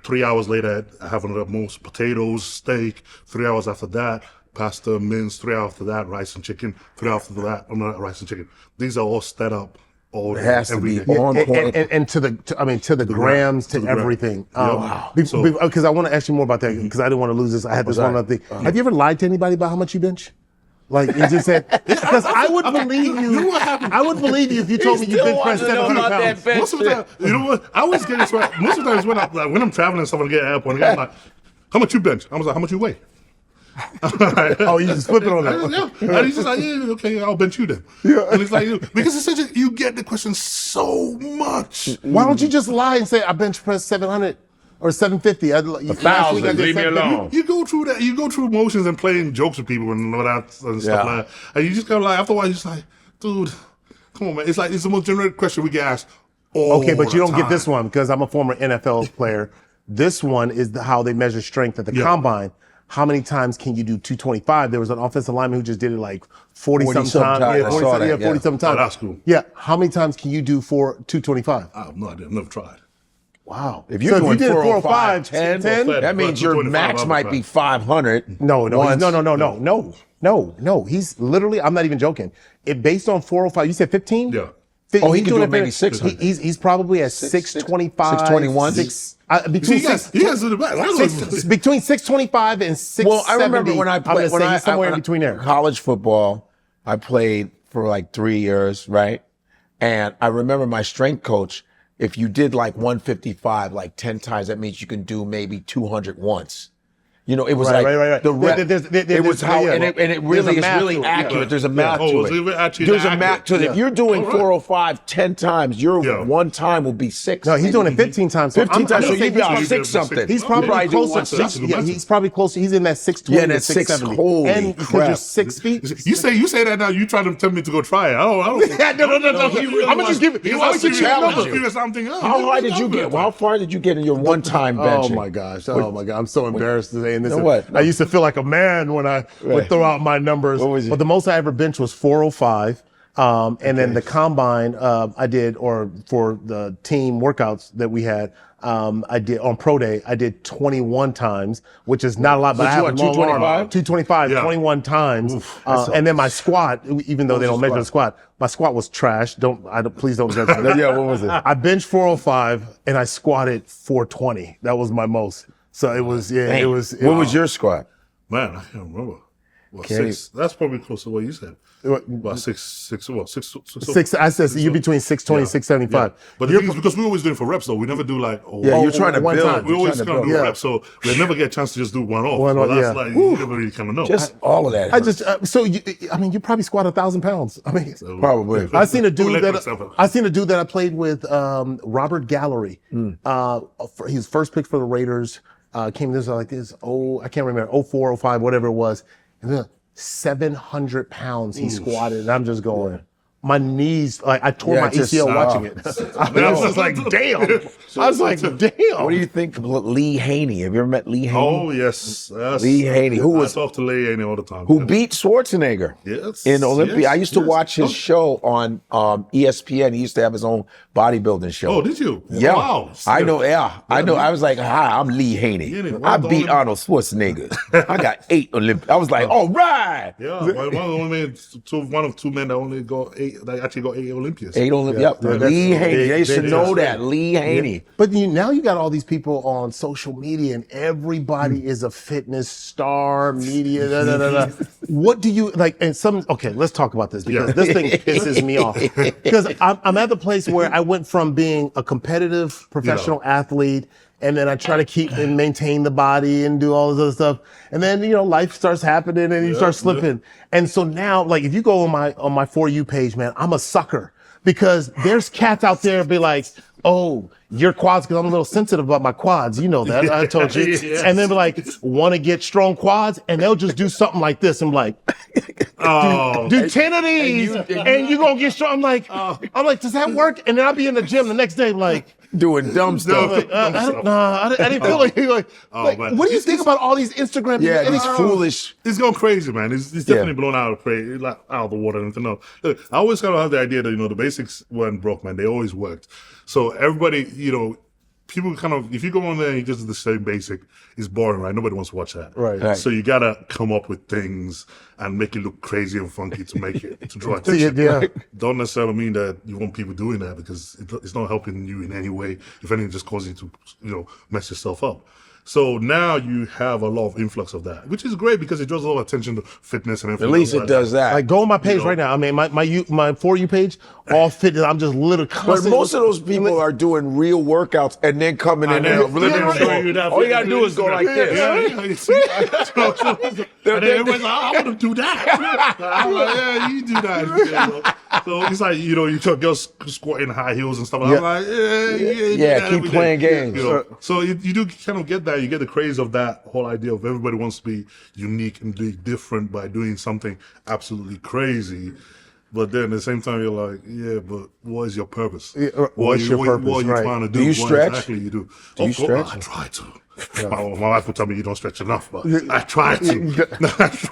3 hours later, I have another most potatoes, steak. 3 hours after that, pasta, mince. 3 hours after that, rice and chicken. 3 hours after that, another rice and chicken. These are all set up. All It has to every be day. on point. And to the grams, to to the gram. everything. Wow. Because I want to ask you more about that, because I didn't want to lose this. I had this one other thing. Have you ever lied to anybody about how much you bench? Like, you just said, because I would believe you. I would believe you if you told me you bench press 700 pounds. Most of the time, you know what? I always get this right. Most of the times when I'm traveling and stuff, I get at the airport, and I'm like, how much you bench? I was like, how much you weigh? Oh, you just flip it on that. Yeah. And he's just like, yeah, okay, I'll bench you then. Yeah. And it's like, because it's such a, you get the question so much. Why don't you just lie and say, I bench press 700 or 750? 1,000, leave me alone. You go through that. You go through emotions and playing jokes with people and all that and stuff like that. And you just kind of like, after a while, you're just like, dude, come on, man. It's like, it's the most generic question we get asked all Okay, but you don't the get time. this one, because I'm a former NFL player. This one is how they measure strength at the combine. How many times can you do 225? There was an offensive lineman who just did it like 40-something times. I saw that, 40-something times. Oh, that's cool. Yeah. How many times can you do for 225? I have no idea. I've never tried. Wow. If you're doing 405, 10, 10, that but means your 225 max might be 500. No. Once. No. He's literally, I'm not even joking. Based on 405, you said 15? Yeah. Oh, he He's can do doing it maybe at- 600. He's probably at 625. 621? Between You guys do the best. between 625 and 670. Well, I remember when I played somewhere in between there. College football, I played for like 3 years, right? And I remember my strength coach, if you did like 155 like 10 times, that means you can do maybe 200 once. You know, it was Right. the rep. It was how, and it really is math really to it. accurate. Yeah. There's a math Oh, to is it. it actually There's a accurate? math to it. If you're doing 405 10 times, your one time will be 6. No, he's doing it 15 times. 15 times, so gonna say you'd be on he's 6 probably- something. He's You probably do closer. 160. He's probably closer. He's in that 620 Yeah, to that 6. 670. Holy and because crap. you're 6 feet. You say that now. You trying to tell me to go try it. I don't. Yeah, no. I'm gonna just give it. He I'm wants gonna to give you a challenge number. you. Something else. How high did you get? How far did you get in your one-time benching? Oh my gosh! I'm so embarrassed to say. And this No, what? I used to feel like a man when I would throw out my numbers. What was it? But the most I ever benched was 405. And then the combine I did, or for the team workouts that we had, I did on pro day. I did 21 times, which is not a lot, but I have a long arm. 225, Yeah. 21 times. And then my squat, even though they don't measure the squat, my squat was trash. Please don't judge me. Yeah, what was it? I benched 405 and I squatted 420. That was my most. So it was, it was. What was your squat? Man, I can't remember. Well, Can't 6. That's probably close to what you said. About 6. What? 6. I said you're between 620 and 675. But the thing is, because we always do it for reps, though, we never do like. You're trying to one build. time. We always You're kind trying of to do build. reps, so we never get a chance to just do one off. One so off, that's yeah. like you never really kind of know. Just all of that. I just so you probably squat 1,000 pounds. I mean, Probably. I seen a dude that I played with, Robert Gallery. He was first pick for the Raiders. Came this like this. I can't remember. 04, 05, whatever it was. And then 700 pounds he squatted, and I'm just going. My knees, like I tore my just, ACL watching it. I was just like, damn. I was like, damn. What do you think of Lee Haney? Have you ever met Lee Haney? Oh yes, Lee Haney, I talk to Lee Haney all the time. Who beat Schwarzenegger in Olympia. yes, I used to watch his show on ESPN. He used to have his own bodybuilding show. Oh, did you? Yeah. Wow. I know. Yeah, I know. I was like, hi, I'm Lee Haney. I beat Arnold Schwarzenegger. I got 8 Olympia. I was like, all right. Yeah, one of two men that only got 8. They actually got 8 Olympias. 8 Olympia. Yeah, Lee Haney. They should big, know yes. that. Lee Haney. But now you got all these people on social media, and everybody is a fitness star, media, What do you like? And okay, let's talk about this, because this thing pisses me off. Because I'm at the place where I went from being a competitive professional athlete and then I try to keep and maintain the body and do all this other stuff. And then, you know, life starts happening and you start slipping. And so now, like, if you go on my For You page, man, I'm a sucker because there's cats out there be like, oh, your quads, because I'm a little sensitive about my quads. You know that. I told you. Yes. And then be like, want to get strong quads? And they'll just do something like this. I'm like, do 10 of these and you're going to get strong. I'm like, does that work? And then I'll be in the gym the next day, like, Doing dumb stuff. I didn't feel like, man. what do you think about all these Instagram people? Yeah, And these foolish. It's going crazy, man. It's definitely blown out of the water and everything else. Look, I always kind of have the idea that, you know, the basics weren't broke, man. They always worked. So everybody, you know, people kind of, if you go on there and you just do the same basic, it's boring, right? Nobody wants to watch that. Right. So you got to come up with things and make it look crazy and funky to make it, to draw attention. Yeah. Don't necessarily mean that you want people doing that because it's not helping you in any way. If anything, it just causes you to, you know, mess yourself up. So now you have a lot of influx of that, which is great because it draws a lot of attention to fitness and everything. At least it does that. Like, go on my page right now. I mean, my For You page, all fitness. I'm just literally But constantly. most of those people are doing real workouts and then coming in there. All you gotta do is go like this. And then everyone's like, I want to do that. I'm like, yeah, you do that. So it's like, you know, you took girls squatting high heels and stuff. I'm like, Yeah, keep playing games. You know? So you do kind of get that. You get the craze of that whole idea of everybody wants to be unique and be different by doing something absolutely crazy. But then at the same time, you're like, yeah, but what is your purpose? What's your purpose? What are you Right. trying to do? Do you What stretch? exactly you do? Do you stretch? I try to. My wife will tell me you don't stretch enough, but I try to.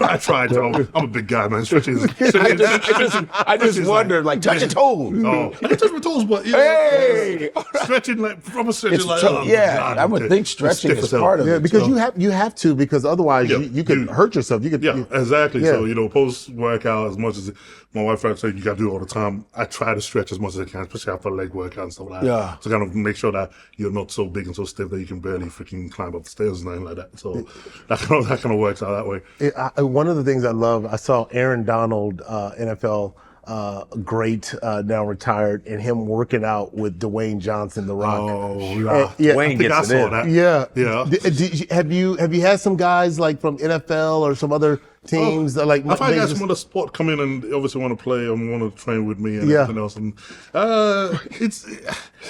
I try to. I'm a big guy, man. Stretching is, I just wondered, like, touch your toes. Oh, I can touch my toes, but you know, Hey! stretching like from a stretching It's like tough. Yeah, God, I would okay. think It's stretching stiff is as hell. part of Yeah, it. because you have to, because otherwise you could hurt yourself. You could. Yeah, exactly. Yeah. So, you know, post workout, as much as my wife tries to say you got to do it all the time, I try to stretch as much as I can, especially after leg workout and stuff like that. Yeah. To kind of make sure that you're not so big and so stiff that you can barely freaking climb up the stairs and anything like that. So that kind of works out that way. One of the things I love, I saw Aaron Donald, NFL great, now retired, and him working out with Dwayne Johnson, The Rock. Oh, yeah. Yeah. Wayne I think I gets it saw in. that. Yeah. Yeah. Have you had some guys like from NFL or some other teams that like? I've had they guys just- from other sport come in and obviously want to play and want to train with me and Yeah. everything else. And I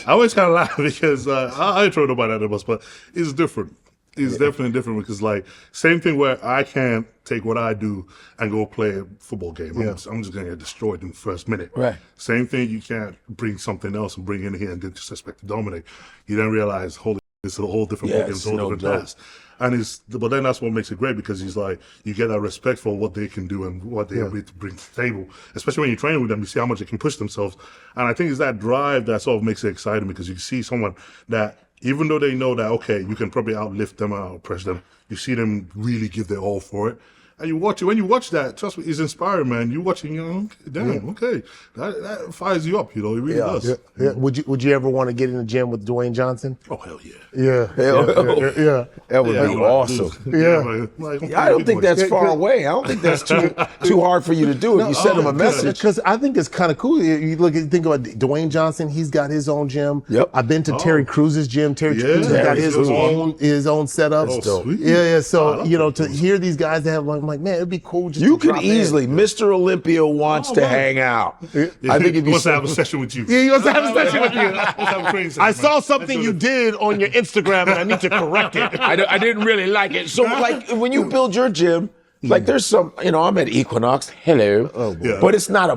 always kind of laugh because I ain't throwing nobody at the bus, but it's different. It's definitely different because, like, same thing where I can't take what I do and go play a football game. I'm just going to get destroyed in the first minute. Right. Same thing, you can't bring something else and bring in here and just expect to dominate. You then realize, holy, this is a whole different ballgame, it's a whole different task. And but then that's what makes it great because he's like, you get that respect for what they can do and what they're able to bring to the table. Especially when you train with them, you see how much they can push themselves. And I think it's that drive that sort of makes it exciting because you see someone that, even though they know that, okay, you can probably outlift them or outpress them, you see them really give their all for it. And you watch it. When you watch that, trust me, it's inspiring, man. You watching, you know, damn, okay, that fires you up, you know, it really does. Yeah. Would you ever want to get in the gym with Dwayne Johnson? Oh, hell yeah. Yeah. Yeah. That would be awesome. Man. Like, I don't think that's far away. I don't think that's too hard for you to do if you send him a message. Because I think it's kind of cool. You think about Dwayne Johnson. He's got his own gym. Yep. I've been to Terry Cruz's gym. Terry Cruz has got his own setup. Oh, sweet. Yeah. So you know, to hear these guys that have like, man, it'd be cool. Just You to could drop in. easily, Mr. Olympia wants to hang out. I think if he you wants to have a session with you. Yeah, he wants to have a session with you. Let's have a training session, I man. saw something Let's you do did on your Instagram, and I need to correct it. I didn't really like it. So, like, when you build your gym, like, there's some, you know, I'm at Equinox. Hello. Yeah. But it's not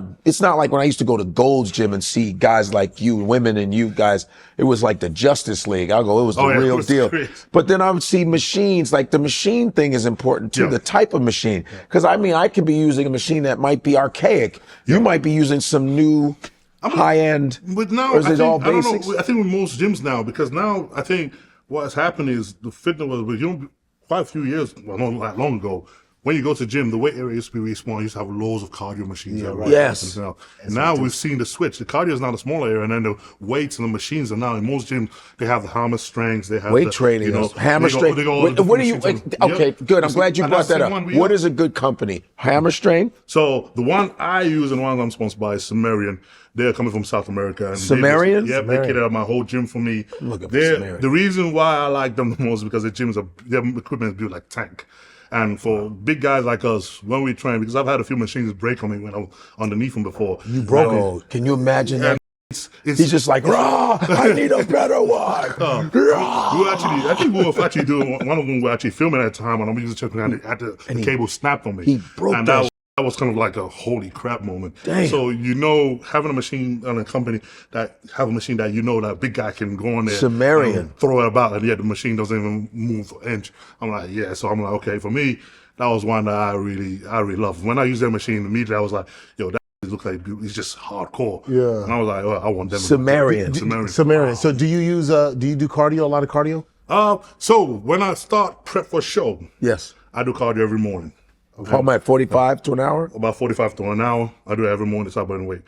like when I used to go to Gold's Gym and see guys like you, women and you guys. It was like the Justice League. I'll go, it was the Oh, yeah, it real was deal. great. But then I would see machines, like the machine thing is important too, Yeah. the type of machine. Because I mean, I could be using a machine that might be archaic. You might be using some new high-end, But now, or is I it think, all I don't basics? know. I think with most gyms now, because now I think what has happened is the fitness was, you know, quite a few years, well, not that long ago, when you go to the gym, the weight area used to be really small. You used to have loads of cardio machines. Everywhere. Yes. And now we've seen the switch. The cardio is now the smaller area, and then the weights and the machines are now in most gyms. They have the hammer strengths. They have Weight training, You know, hammer they got- strength. they got all the What different do you? machines. Okay, Yep. good. I'm glad you And brought that's the that up. one we What use. is a good company? Hammer strain. So the one I use and one I'm sponsored by is Sumerian. They're coming from South America. And Sumerians? Yep, they catered out my whole gym for me. Look at Sumerians. The reason why I like them the most is because their equipment is built like tank. And for big guys like us, when we train, because I've had a few machines break on me when I was underneath them before. You broke it. Can you imagine that? He's just like, rah, I need a better one. I think we were actually doing, one of them we were actually filming at the time, and I'm using checking and the cable snapped on me. He broke and that. That was kind of like a holy crap moment. Damn. So, having a machine on a company that that big guy can go on there. Sumerian. And throw it about, and yet the machine doesn't even move an inch. I'm like, yeah. So I'm like, okay, for me, that was one that I really loved. When I used that machine, immediately I was like, yo, that looks like it's just hardcore. Yeah. And I was like, oh, I want them. Sumerian. Sumerian. So do you do cardio, a lot of cardio? So when I start prep for a show, Yes. I do cardio every morning. How much, 45 to an hour? About 45 to an hour. I do it every morning to start burning weight.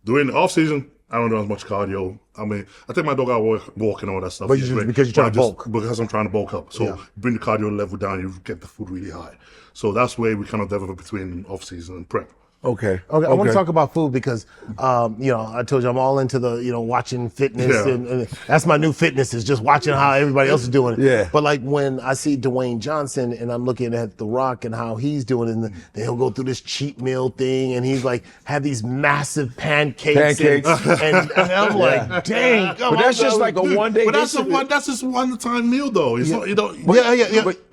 During the off season, I don't do as much cardio. I mean, I take my dog out walking and all that stuff. But because you're trying to bulk. Because I'm trying to bulk up. So bring the cardio level down, you get the food really high. So that's where we kind of develop between off season and prep. Okay. I want to talk about food because, I told you I'm all into the, watching fitness and that's my new fitness is just watching how everybody else is doing it. Yeah. But like when I see Dwayne Johnson and I'm looking at The Rock and how he's doing it, and then he'll go through this cheat meal thing and he's like have these massive pancakes. And I'm like, dang. But that's just like a one-day. But that's just one-time meal though. It's not, you don't.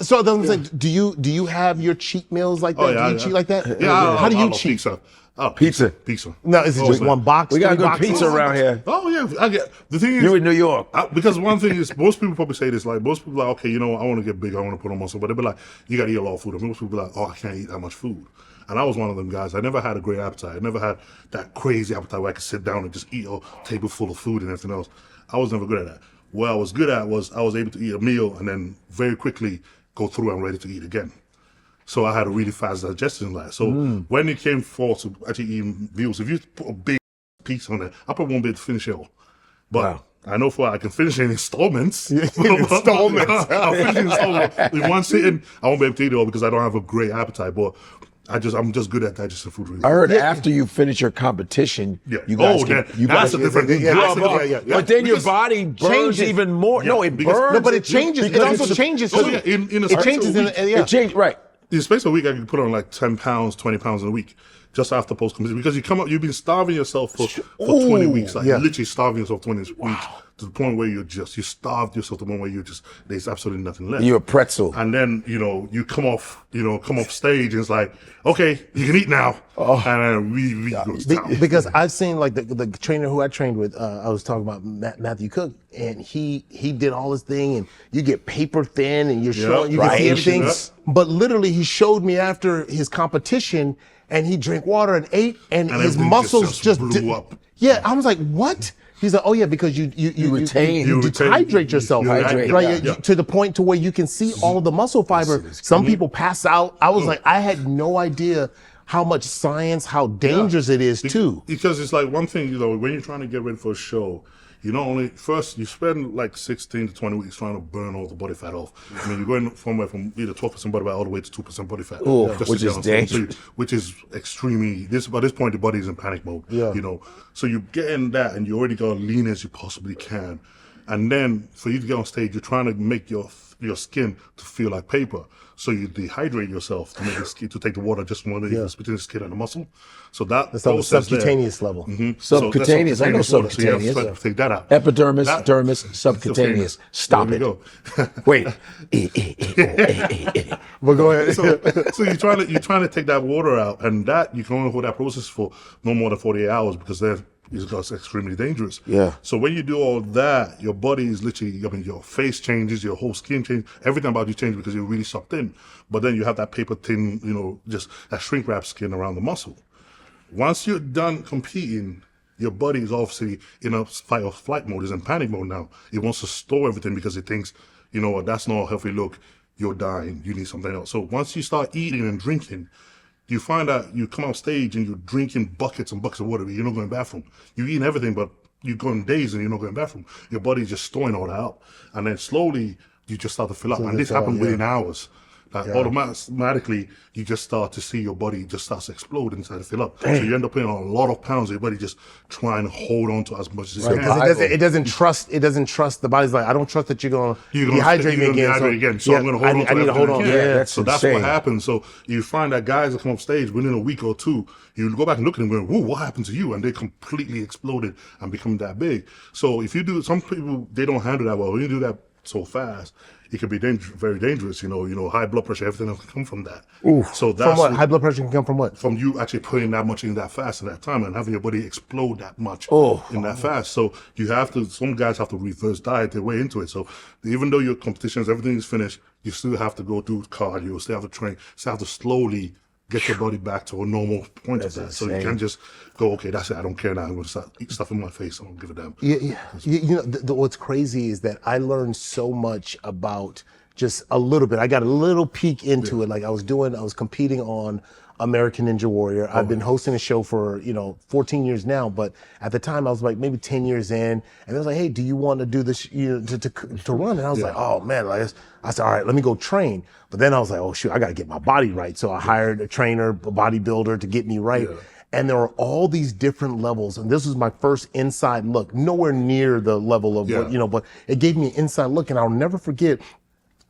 So I'm saying, do you have your cheat meals like that? Oh, yeah, do you cheat like that? Yeah. How do you cheat? Pizza. No, is it just one box? We got good boxes? pizza around here. Oh yeah, I get the thing is You in New York. because one thing is most people probably say this, like most people are like, okay, I want to get big, I want to put on muscle, but they'll be like, you got to eat a lot of food. And most people are like, oh, I can't eat that much food. And I was one of them guys. I never had a great appetite. I never had that crazy appetite where I could sit down and just eat a table full of food and everything else. I was never good at that. What I was good at was I was able to eat a meal and then very quickly go through and ready to eat again. So I had a really fast digestion life. So when it came for to actually eating meals, if you put a big piece on it, I probably won't be able to finish it all. But I know I can finish it in installments. I'll finish it in installments. In one sitting, I won't be able to eat it all because I don't have a great appetite. But I'm just good at digesting food. Really. I heard after you finish your competition, you guys that's a different thing. But then your body burns even more. No, it burns. No, but it changes. It also changes. It changes. It changes, right. In the space of a week, I can put on like 10 pounds, 20 pounds in a week, just after post-competition. Because you've been starving yourself for 20 weeks, literally starving yourself 20 weeks to the point where you starved yourself to the point where there's absolutely nothing left. You're a pretzel. And then, you come off stage and it's like, okay, you can eat now. And then we goes down. Because I've seen like the trainer who I trained with, I was talking about Matthew Cook, and he did all his thing, and you get paper thin and you're showing, you can see everything. But literally he showed me after his competition and he drank water and ate and his muscles just blew up. Yeah, I was like, what? He's like, oh yeah, because you dehydrate yourself, right? To the point to where you can see all of the muscle fiber. Some people pass out. I was like, I had no idea how much science, how dangerous it is too. Because it's like one thing, when you're trying to get ready for a show, you not only first you spend like 16 to 20 weeks trying to burn all the body fat off. I mean, you're going from either 12% body fat all the way to 2% body fat. Which is dangerous. Which is extremely. By this point, the body is in panic mode. So you're getting that, and you already got as lean as you possibly can, and then for you to get on stage, you're trying to make your skin to feel like paper. So you dehydrate yourself to make the skin, to take the water just one between the skin and the muscle. So that's on the subcutaneous level. Subcutaneous. I know subcutaneous. So you have to take that out. Epidermis, dermis, subcutaneous. Stop it. Wait. Well, go ahead. So you're trying to take that water out, and that you can only hold that process for no more than 48 hours because it's extremely dangerous. Yeah. So when you do all that, your body is literally, your face changes, your whole skin changes, everything about you changes because you're really sucked in. But then you have that paper thin, just that shrink wrap skin around the muscle. Once you're done competing, your body is obviously in a fight or flight mode, is in panic mode now. It wants to store everything because it thinks, that's not a healthy look. You're dying. You need something else. So once you start eating and drinking, you find out you come off stage and you're drinking buckets and buckets of water, but you're not going to the bathroom. You're eating everything, but you're going days and you're not going to the bathroom. Your body's just storing all that out. And then slowly you just start to fill up. And this happened within hours. Like automatically, you just start to see your body just starts to explode inside to fill up. So you end up putting on a lot of pounds. Your body just trying to hold on to as much as it can. Because it doesn't trust. The body's like, I don't trust that you're gonna dehydrate me again. So I'm gonna hold on. I need to hold on. Yeah, so that's what happens. So you find that guys that come up stage within a week or two, you go back and look at them going, whoa, what happened to you? And they completely exploded and become that big. So if you do, some people, they don't handle that well. When you do that so fast, it can be very dangerous. You know, high blood pressure, everything else can come from that. So that's from what? High blood pressure can come from what? From you actually putting that much in that fast at that time and having your body explode that much in that fast. So you have to, some guys have to reverse diet their way into it. So even though your competitions, everything is finished, you still have to go do cardio, still have to train, still have to slowly get your body back to a normal point of that. Insane. So you can't just go, okay, that's it, I don't care now, I'm going to start eating stuff in my face, I don't give a damn. You know, what's crazy is that I learned so much about just a little bit. I got a little peek into it. Like I was competing on American Ninja Warrior. I've been hosting a show for, 14 years now, but at the time I was like maybe 10 years in, and they was like, hey, do you want to do this, to run? And I was like, oh man, I said, all right, let me go train. But then I was like, oh shoot, I got to get my body right. So I hired a trainer, a bodybuilder to get me right. Yeah. And there were all these different levels. And this was my first inside look, nowhere near the level of what, but it gave me an inside look. And I'll never forget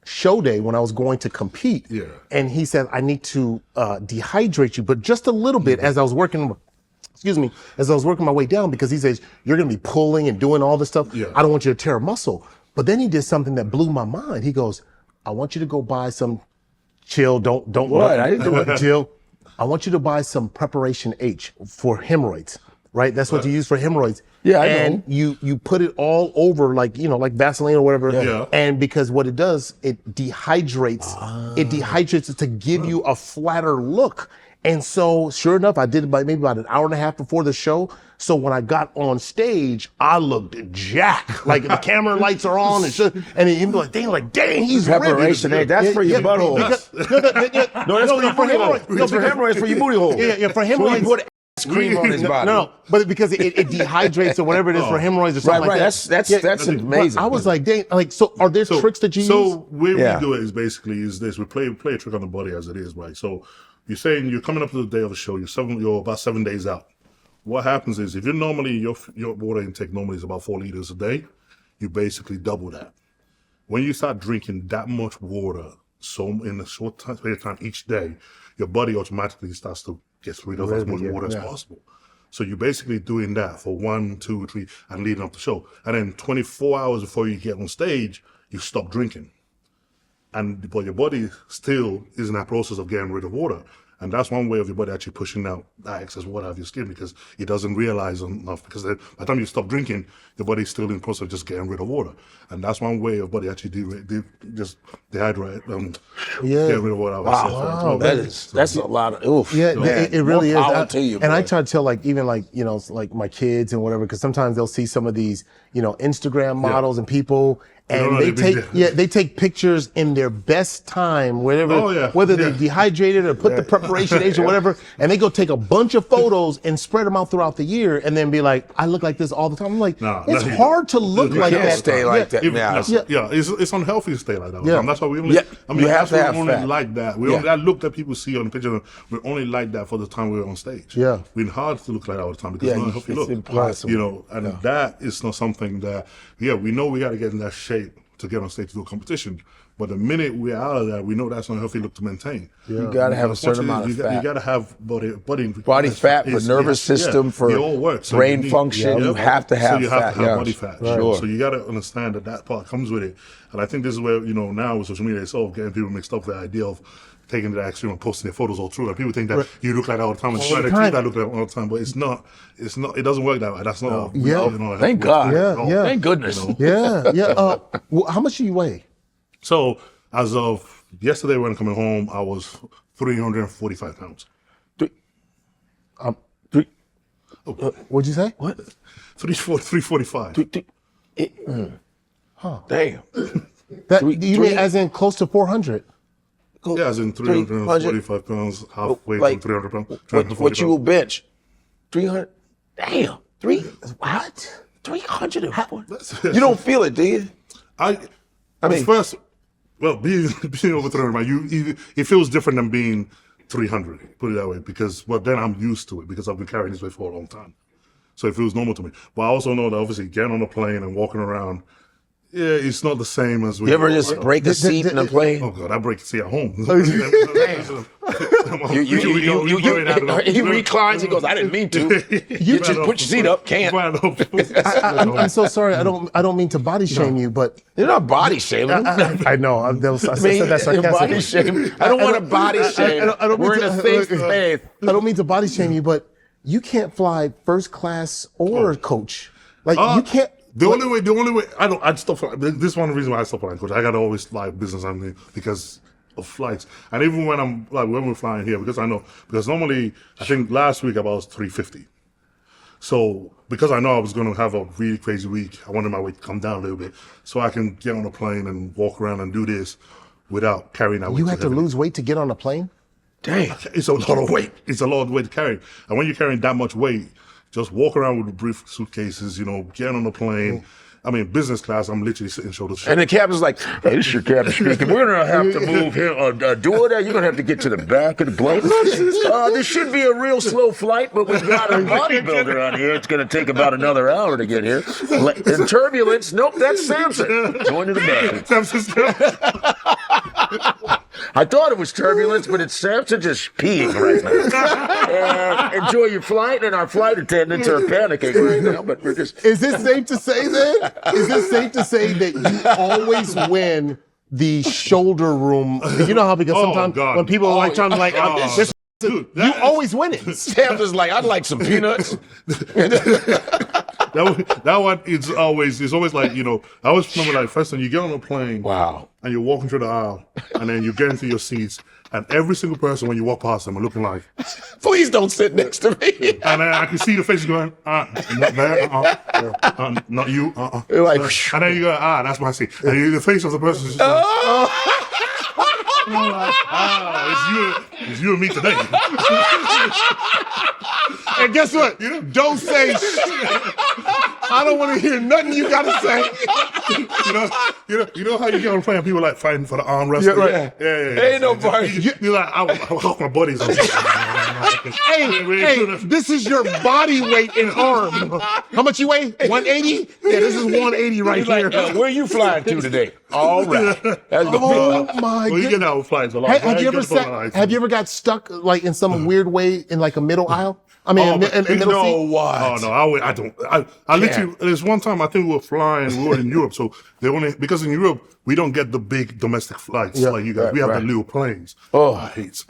show day when I was going to compete. Yeah. And he said, I need to dehydrate you, but just a little bit as I was working, as I was working my way down, because he says, you're going to be pulling and doing all this stuff. Yeah. I don't want you to tear a muscle. But then he did something that blew my mind. He goes, I want you to go buy some don't what? I didn't do it. Chill. I want you to buy some Preparation H for hemorrhoids, right? That's what you use for hemorrhoids. Yeah, I know. And you put it all over like Vaseline or whatever. Yeah. And because what it does, it dehydrates. It dehydrates it to give you a flatter look. And so sure enough, I did it maybe about an hour and a half before the show. So when I got on stage, I looked jacked. Like the camera lights are on and shit. And he'd be like, dang, he's Preparation, that's for your butthole. No, that's for your booty hole. No, for hemorrhoids, for your booty hole. Yeah, for hemorrhoids. So cream on his body. No, but because it dehydrates or whatever it is for hemorrhoids or something like that. That's amazing. I was like, dang, so are there tricks that you use? So way we do it is basically this. We play a trick on the body as it is, right? So you're saying you're coming up to the day of the show, you're about 7 days out. What happens is if you're normally, your water intake normally is about 4 liters a day, you basically double that. When you start drinking that much water, so in a short period of time each day, your body automatically starts to get rid of as much water as possible. So you're basically doing that for 1, 2, 3, and leading up the show. And then 24 hours before you get on stage, you stop drinking. But your body still is in that process of getting rid of water. And that's one way of your body actually pushing out that excess water out of your skin, because it doesn't realize enough. Because by the time you stop drinking, your body's still in the process of just getting rid of water. And that's one way of body actually just dehydrate, get rid of water out of itself. That's a lot of, oof. Yeah, it really is. I try to tell even my kids and whatever, because sometimes they'll see some of these, Instagram models and people, and they take pictures in their best time, whether they dehydrated or put the Preparation H or whatever, and they go take a bunch of photos and spread them out throughout the year, and then be like, I look like this all the time. I'm like, it's hard to look like that. Stay like that. It's unhealthy to stay like that. Yeah. That's why we only. You have to have only like that. That look that people see on the picture, we only like that for the time we're on stage. Yeah, we're hard to look like that all the time because it's not a healthy look. Impossible. And that is not something that. Yeah, we know we got to get in that shape to get on stage to do a competition. But the minute we're out of that, we know that's not a healthy look to maintain. Yeah. You got to have a certain amount of fat. You got to have body fat for nervous system, for brain function. You have to have fat. So you have to have body fat. Right. Sure. So you got to understand that part comes with it. And I think this is where, now with social media, it's all getting people mixed up with the idea of taking the extreme and posting their photos all through. And people think that you look like that all the time and try to keep that look like that all the time, but it's not, it doesn't work that way. That's not, thank God. Thank goodness. How much do you weigh? So as of yesterday when I'm coming home, I was 345 pounds. What'd you say? What? 345. Damn. You mean as in close to 400? Yeah, as in 345 pounds, halfway from 300 pounds. What you will bench? 300? Damn. What? 300? You don't feel it, do you? I mean, first, Well, being over 300, it feels different than being 300. Put it that way, because then I'm used to it because I've been carrying this weight for a long time, so it feels normal to me. But I also know that obviously getting on a plane and walking around, yeah, it's not the same as You ever just break a seat in a plane? Oh God, I break the seat at home. He reclines. He goes, "I didn't mean to." You just put your seat up. Can't. I'm so sorry. I don't mean to body shame you, but You're not body shaming. I know. I said that sarcastically. Body shame. I don't want to body shame. We're in a safe space. I don't mean to body shame you, but you can't fly first class or coach. Like you can't. The only way I stop flying. This is one of the reasons why I stop flying, coach. I gotta always fly business only because of flights. And even when we're flying here, because normally I think last week I was 350. So because I know I was gonna have a really crazy week, I wanted my weight to come down a little bit so I can get on a plane and walk around and do this without carrying that weight. You had to lose weight to get on a plane? Dang. It's a lot of weight. It's a lot of weight to carry. And when you're carrying that much weight, just walk around with the brief suitcases, get on the plane. I mean, business class, I'm literally sitting shoulder to shoulder. And the captain's like, "Hey, this is your captain speaking. We're going to have to move here. Dauda, you're going to have to get to the back of the plane. This should be a real slow flight, but we've got a bodybuilder on here. It's going to take about another hour to get here. In turbulence, nope, that's Samson. Going to the back. Samson's I thought it was turbulence, but it's Samson just peeing right now. Enjoy your flight, and our flight attendants are panicking right now, but we're just... Is this safe to say then? Is this safe to say that you always win the shoulder room? You know how, because sometimes when people are like trying to like, Dude, you always win it. Samson's like, "I'd like some peanuts." that one it's always like, I always remember like first time you get on a plane, Wow. and you're walking through the aisle, and then you get into your seats, and every single person when you walk past them are looking like, "Please don't sit next to me." and then I can see the faces going, not there, not you, You're like, and then you go, that's my seat, and the face of the person is just like, it's you and me today. And guess what? Don't say shit. I don't want to hear nothing you got to say. You know how you get on a plane and people like fighting for the armrest? Yeah, right. Yeah. Ain't no party. You're like, I hope my buddies. Hey, this is your body weight in arm. How much you weigh? 180? Yeah, this is 180 right here. Like, where you flying to today? All right. Oh my Well, you get out with flights a lot. Have you ever got stuck like in some weird way in like a middle aisle? I mean, in middle seat? What? Oh no, I don't. I literally. There's one time I think we were flying. We were in Europe, so they only because in Europe we don't get the big domestic flights like you guys. Right, we have right. the little planes. Oh. I hate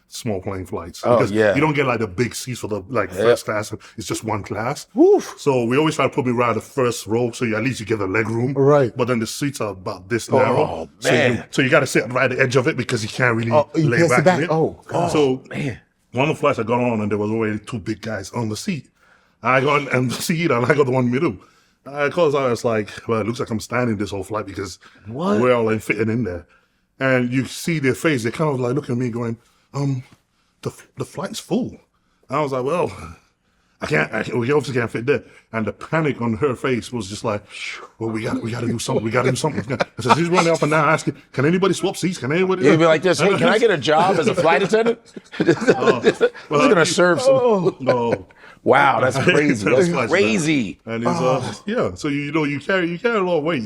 small plane flights. Oh, because yeah. you don't get like the big seats for the first class. It's just one class. Woof. So we always try to put me right at the first row, so at least you get the leg room. Right. But then the seats are about this narrow. Oh, man. So you got to sit right at the edge of it because you can't really you lay can't sit back? in it. Oh, God. So man. one of the flights I got on, and there was already two big guys on the seat. I got on the seat, and I got the one in the middle. Because I was like, well, it looks like I'm standing this whole flight because we're all like fitting in there. And you see their face, they kind of like looking at me going, the flight's full. And I was like, well, we obviously can't fit there. And the panic on her face was just like, well, we got to do something. We got to do something. So she's running up and down asking, can anybody swap seats? Can anybody? You'd be like this, "Hey, can I get a job as a flight attendant?" This is going to serve some. No. Wow, that's crazy. That's That's crazy. And it's, so you carry a lot of weight,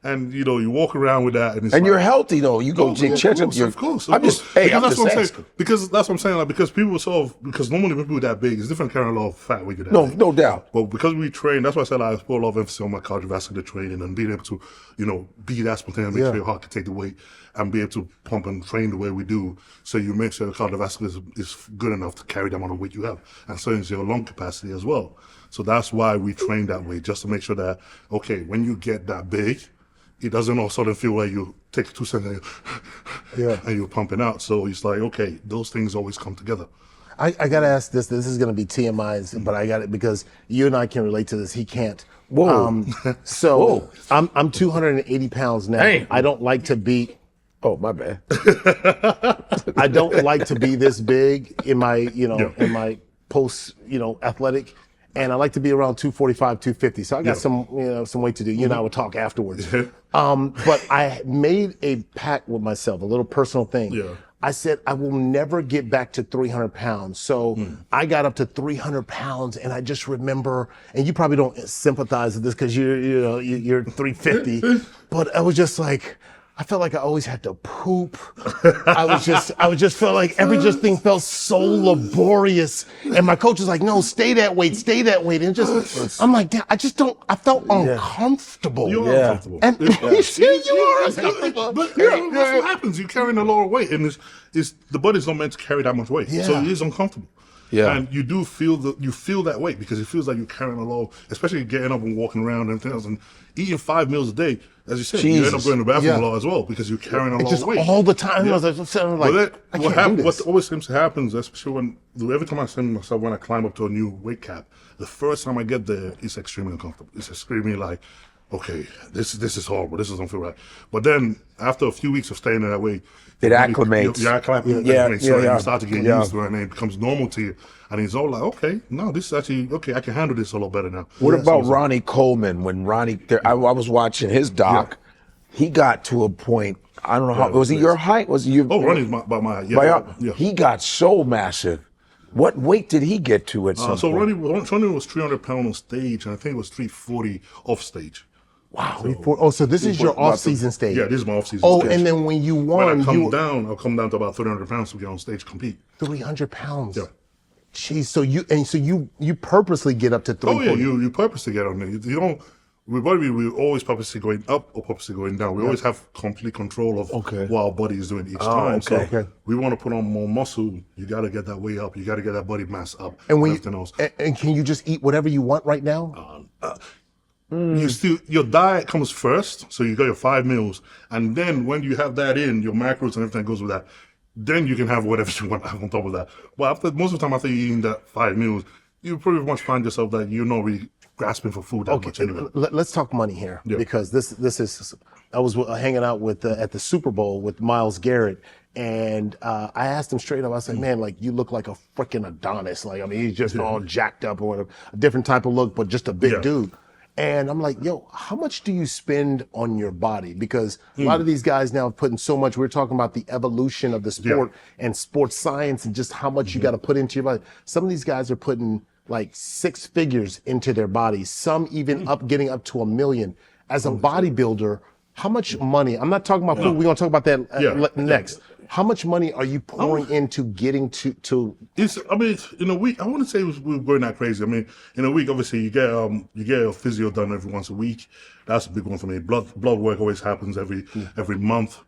and you walk around with that, and it's And you're like, healthy though. You go check up your. Of course. I'm just asking. Because that's what I'm saying. Like, because people because normally when people that big, it's different carrying a lot of fat when you're that big. No doubt. But because we train, that's why I said I put a lot of emphasis on my cardiovascular training and being able to, be that spontaneous, make sure your heart can take the weight and be able to pump and train the way we do. So you make sure the cardiovascular is good enough to carry the amount of weight you have, and so is your lung capacity as well. So that's why we train that way, just to make sure that, okay, when you get that big, it doesn't all of a sudden feel like you take 2 seconds and you're pumping out. So it's like, okay, those things always come together. I got to ask this. This is going to be TMI's, but I got it because you and I can relate to this. He can't. Whoa. So I'm 280 pounds now. Dang. I don't like to be. Oh, my bad. I don't like to be this big in my, in my post, athletic. and I like to be around 245, 250. So I got some weight to do. You and I would talk afterwards. But I made a pact with myself, a little personal thing. Yeah. I said, I will never get back to 300 pounds. So I got up to 300 pounds, and I just remember, and you probably don't sympathize with this because you're 350, but I was just like, I felt like I always had to poop. I was just felt like thing felt so laborious. And my coach was like, no, stay that weight. And I'm like, damn, I felt uncomfortable. You're uncomfortable. And you are uncomfortable. But that's what happens. You're carrying a lot of weight, and the body's not meant to carry that much weight. Yeah. So it is uncomfortable. Yeah. And you do feel that weight because it feels like you're carrying a lot, especially getting up and walking around and things and eating 5 meals a day. As you said, you end up going to the bathroom a lot as well because you're carrying a lot just of weight. all the time. Yeah. I was like, what always seems to happen, especially every time I see myself when I climb up to a new weight cap, the first time I get there, it's extremely uncomfortable. It's extremely like, okay, this is horrible. This doesn't feel right. But then after a few weeks of staying in that way, it acclimates. You start to get used to it, and it becomes normal to you. And it's all like, okay, no, this is actually okay. I can handle this a lot better now. What about Ronnie Coleman? When I was watching his doc, he got to a point. I don't know how. Was he your height? Was he? Ronnie's about my height. He got so massive. What weight did he get to at some point? Ronnie was 300 pounds on stage, and I think it was 340 off stage. Wow. So this is your off-season stage. Yeah, this is my off-season stage. And then when you won, I'll come down to about 300 pounds to get on stage to compete. 300 pounds. Yeah. Jeez. So you purposely get up to 340. Oh yeah, you purposely get on there. You don't. With body, we always purposely going up or purposely going down. We always have complete control of what our body is doing each time. Okay. So we want to put on more muscle. You got to get that weight up. You got to get that body mass up. And and can you just eat whatever you want right now? Your diet comes first, so you got your 5 meals, and then when you have that in, your macros and everything goes with that. Then you can have whatever you want on top of that. But most of the time, after you eating that 5 meals, you pretty much find yourself that you're not really grasping for food that much anyway. Let's talk money here because this is. I was hanging out with at the Super Bowl with Myles Garrett. And I asked him straight up, I said, man, like, you look like a freaking Adonis. Like, I mean, he's just all jacked up or whatever, a different type of look, but just a big dude. And I'm like, yo, how much do you spend on your body? Because a lot of these guys now are putting so much, we're talking about the evolution of the sport and sports science and just how much you got to put into your body. Some of these guys are putting like 6 figures into their bodies, some even getting up to $1 million. As a bodybuilder, how much money, I'm not talking about food, we're going to talk about that next. How much money are you pouring into getting to? I mean, in a week, I wouldn't say we're going that crazy. I mean, in a week, obviously, you get a physio done every once a week. That's a big one for me. Blood work always happens every month.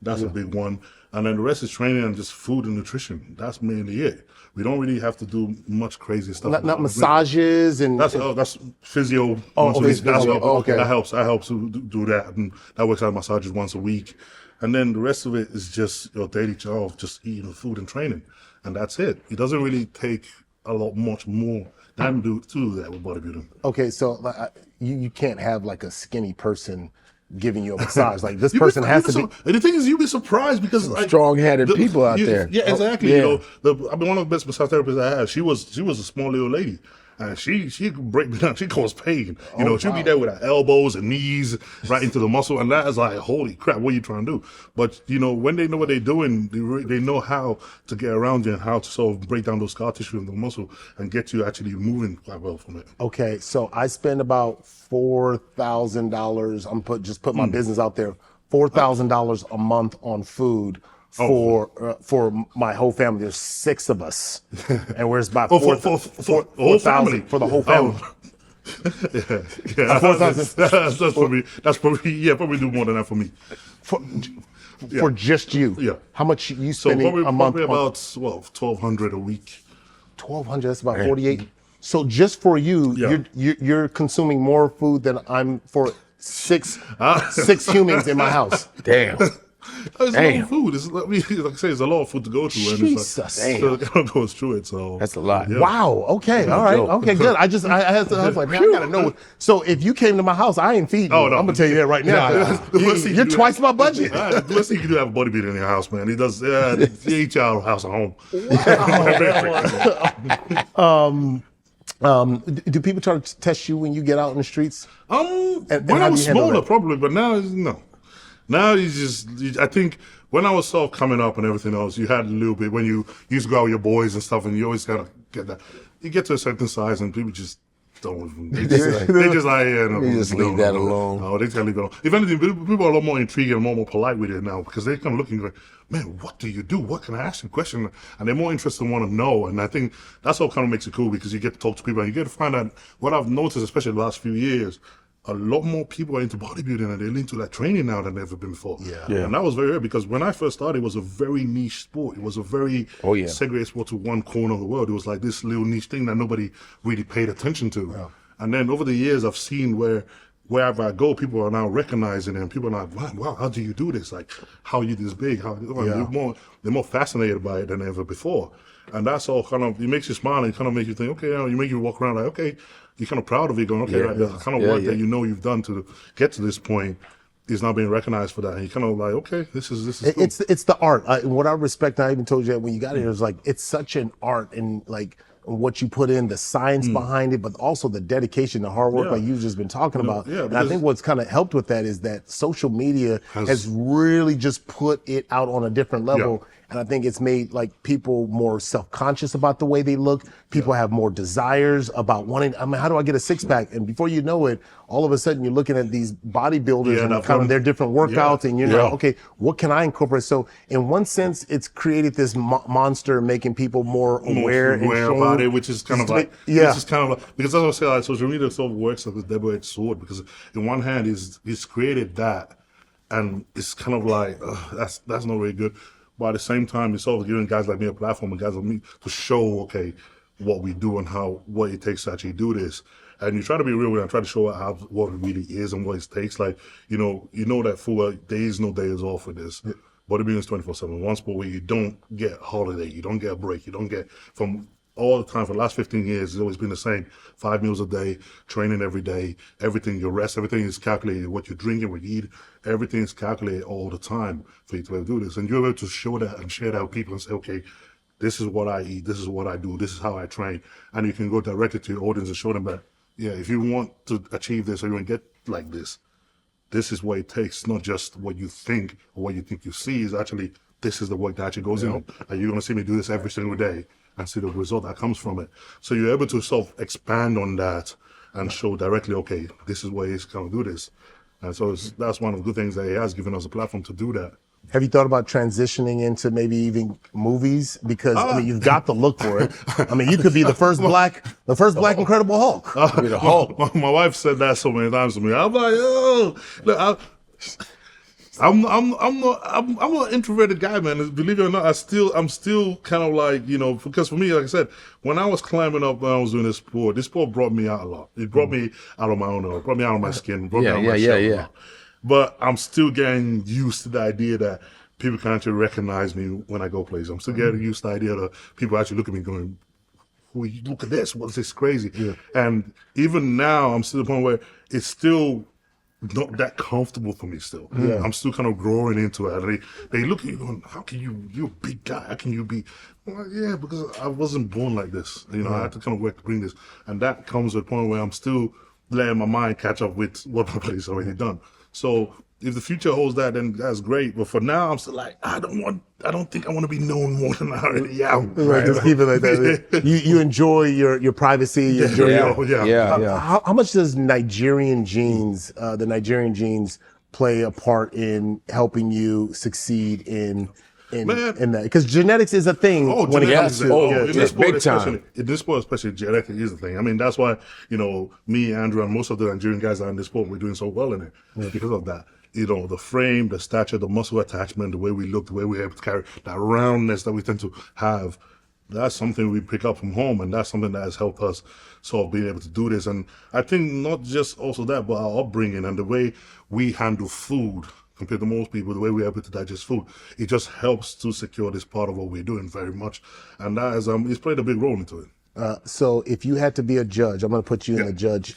That's a big one. And then the rest is training and just food and nutrition. That's mainly it. We don't really have to do much crazy stuff. Not massages and that's physio. Okay. That helps. I help to do that, and that works out massages once a week. And then the rest of it is just your daily job of just eating the food and training. And that's it. It doesn't really take much more than to do that with bodybuilding. Okay, so you can't have like a skinny person giving you a massage. Like this person has to be. And the thing is, you'd be surprised because strong-headed people out there. Yeah, exactly. You know, I mean, one of the best massage therapists I had, she was a small little lady. And she could break me down. She caused pain. You know, she'd be there with her elbows and knees right into the muscle. And that is like, holy crap, what are you trying to do? But, you know, when they know what they're doing, they know how to get around you and how to sort of break down those scar tissue and the muscle and get you actually moving quite well from it. Okay, so I spend about $4,000. I'm put my business out there. $4,000 a month on food. For my whole family. There's 6 of us, and we're about 4,000 for the whole family. That's probably do more than that for me. For just you. Yeah. How much you spending a month? Probably about $1,200 a week. 1,200. That's about 48. So just for you, you're consuming more food than I'm for six humans in my house. Damn. It's a lot of food. It's, like I say, it's a lot of food to go through. Jesus. And it's like, it goes through it. So that's a lot. Yeah. Wow. Okay. All right. Okay. Good. I was like, man, I gotta know. So if you came to my house, I ain't feeding you. I'm gonna tell you that right now. You're twice my budget. The worst thing you can do have a bodybuilder in your house, man. He does. He eats your house at home. Wow. Do people try to test you when you get out in the streets? When and I how do was you handle smaller, that? probably, but now, no. Now I think when I was sort of coming up and everything else, you had a little bit, when you used to go out with your boys and stuff, and you always gotta get that. You get to a certain size and people just don't. They just like, yeah, no, You just leave that alone. No, they can't leave it alone. If anything, people are a lot more intrigued and more polite with it now because they kind of looking like, man, what do you do? What can I ask you a question? And they're more interested and want to know. And I think that's what kind of makes it cool because you get to talk to people and you get to find out what I've noticed, especially the last few years. A lot more people are into bodybuilding and they're into like training now than ever been before. Yeah. And that was very rare because when I first started, it was a very niche sport. It was a very segregated sport to one corner of the world. It was like this little niche thing that nobody really paid attention to. Yeah. And then over the years, I've seen wherever I go, people are now recognizing it and people are like, wow, how do you do this? Like, how are you this big? They're more fascinated by it than ever before. And that's all kind of, it makes you smile and kind of make you think, okay, you make you walk around like, okay, you're kind of proud of it, going, okay, the kind of work that you know you've done to get to this point is now being recognized for that. And you're kind of like, okay, this is cool. It's the art. What I respect, and I even told you that when you got here, is like, it's such an art and like what you put in, the science behind it, but also the dedication, the hard work like you've just been talking about. Yeah, and I think what's kind of helped with that is that social media has really just put it out on a different level. And I think it's made like people more self-conscious about the way they look. People have more desires about wanting, I mean, how do I get a six pack? And before you know it, all of a sudden you're looking at these bodybuilders and kind of their different workouts and you're like, okay, what can I incorporate? So in one sense, it's created this monster making people more aware about it, which is kind of like, because as I say, like, social media sort of works like a double-edged sword because in one hand, he's created that and it's kind of like, that's not really good. But at the same time, it's also giving guys like me a platform and guys like me to show, okay, what we do and what it takes to actually do this. And you try to be real with it and try to show what it really is and what it takes. Like, you know that full well, there is no days off with this. Yeah. Bodybuilding is 24/7. One sport where you don't get holiday, you don't get a break, you don't get from all the time for the last 15 years, it's always been the same. 5 meals a day, training every day, everything, your rest, everything is calculated. What you're drinking, what you eat, everything is calculated all the time for you to be able to do this. And you're able to show that and share that with people and say, okay, this is what I eat, this is what I do, this is how I train. And you can go directly to your audience and show them that, yeah, if you want to achieve this or you want to get like this is what it takes, not just what you think or what you think you see, is actually, this is the work that actually goes in. And you're going to see me do this every single day and see the result that comes from it. So you're able to sort of expand on that and show directly, okay, this is where he's going to do this. And so that's one of the good things that he has given us a platform to do that. Have you thought about transitioning into maybe even movies? Because I mean, you've got the look for it. I mean, you could be the first black Incredible Hulk. The Hulk. My wife said that so many times to me. I'm like, oh, look, I'm an introverted guy, man. Believe it or not, I'm still kind of like, because for me, like I said, when I was climbing up, when I was doing this sport brought me out a lot. It brought me out of my own, it brought me out of my skin, brought me out of my shell a lot. But I'm still getting used to the idea that people can actually recognize me when I go places. I'm still getting used to the idea that people actually look at me going, look at this, what's this crazy? Yeah. And even now, I'm still at the point where it's still not that comfortable for me still. Yeah. I'm still kind of growing into it. They look at you going, how can you're a big guy, how can you be? I'm like, yeah, because I wasn't born like this. I had to kind of work to bring this. And that comes to a point where I'm still letting my mind catch up with what my body's already done. So if the future holds that, then that's great. But for now, I'm still like, I don't think I want to be known more than I already am. Right, just keep it like that. You enjoy your privacy. You enjoy How much does the Nigerian genes play a part in helping you succeed in that? Because genetics is a thing when it comes to in this sport, especially. In this sport, especially, genetics is a thing. I mean, that's why, me, Andrew, and most of the Nigerian guys that are in this sport, we're doing so well in it because of that. The frame, the stature, the muscle attachment, the way we look, the way we're able to carry, that roundness that we tend to have. That's something we pick up from home, and that's something that has helped us sort of being able to do this. And I think not just also that, but our upbringing and the way we handle food compared to most people, the way we're able to digest food, it just helps to secure this part of what we're doing very much. And that has it's played a big role into it. So if you had to be a judge, I'm going to put you in the judge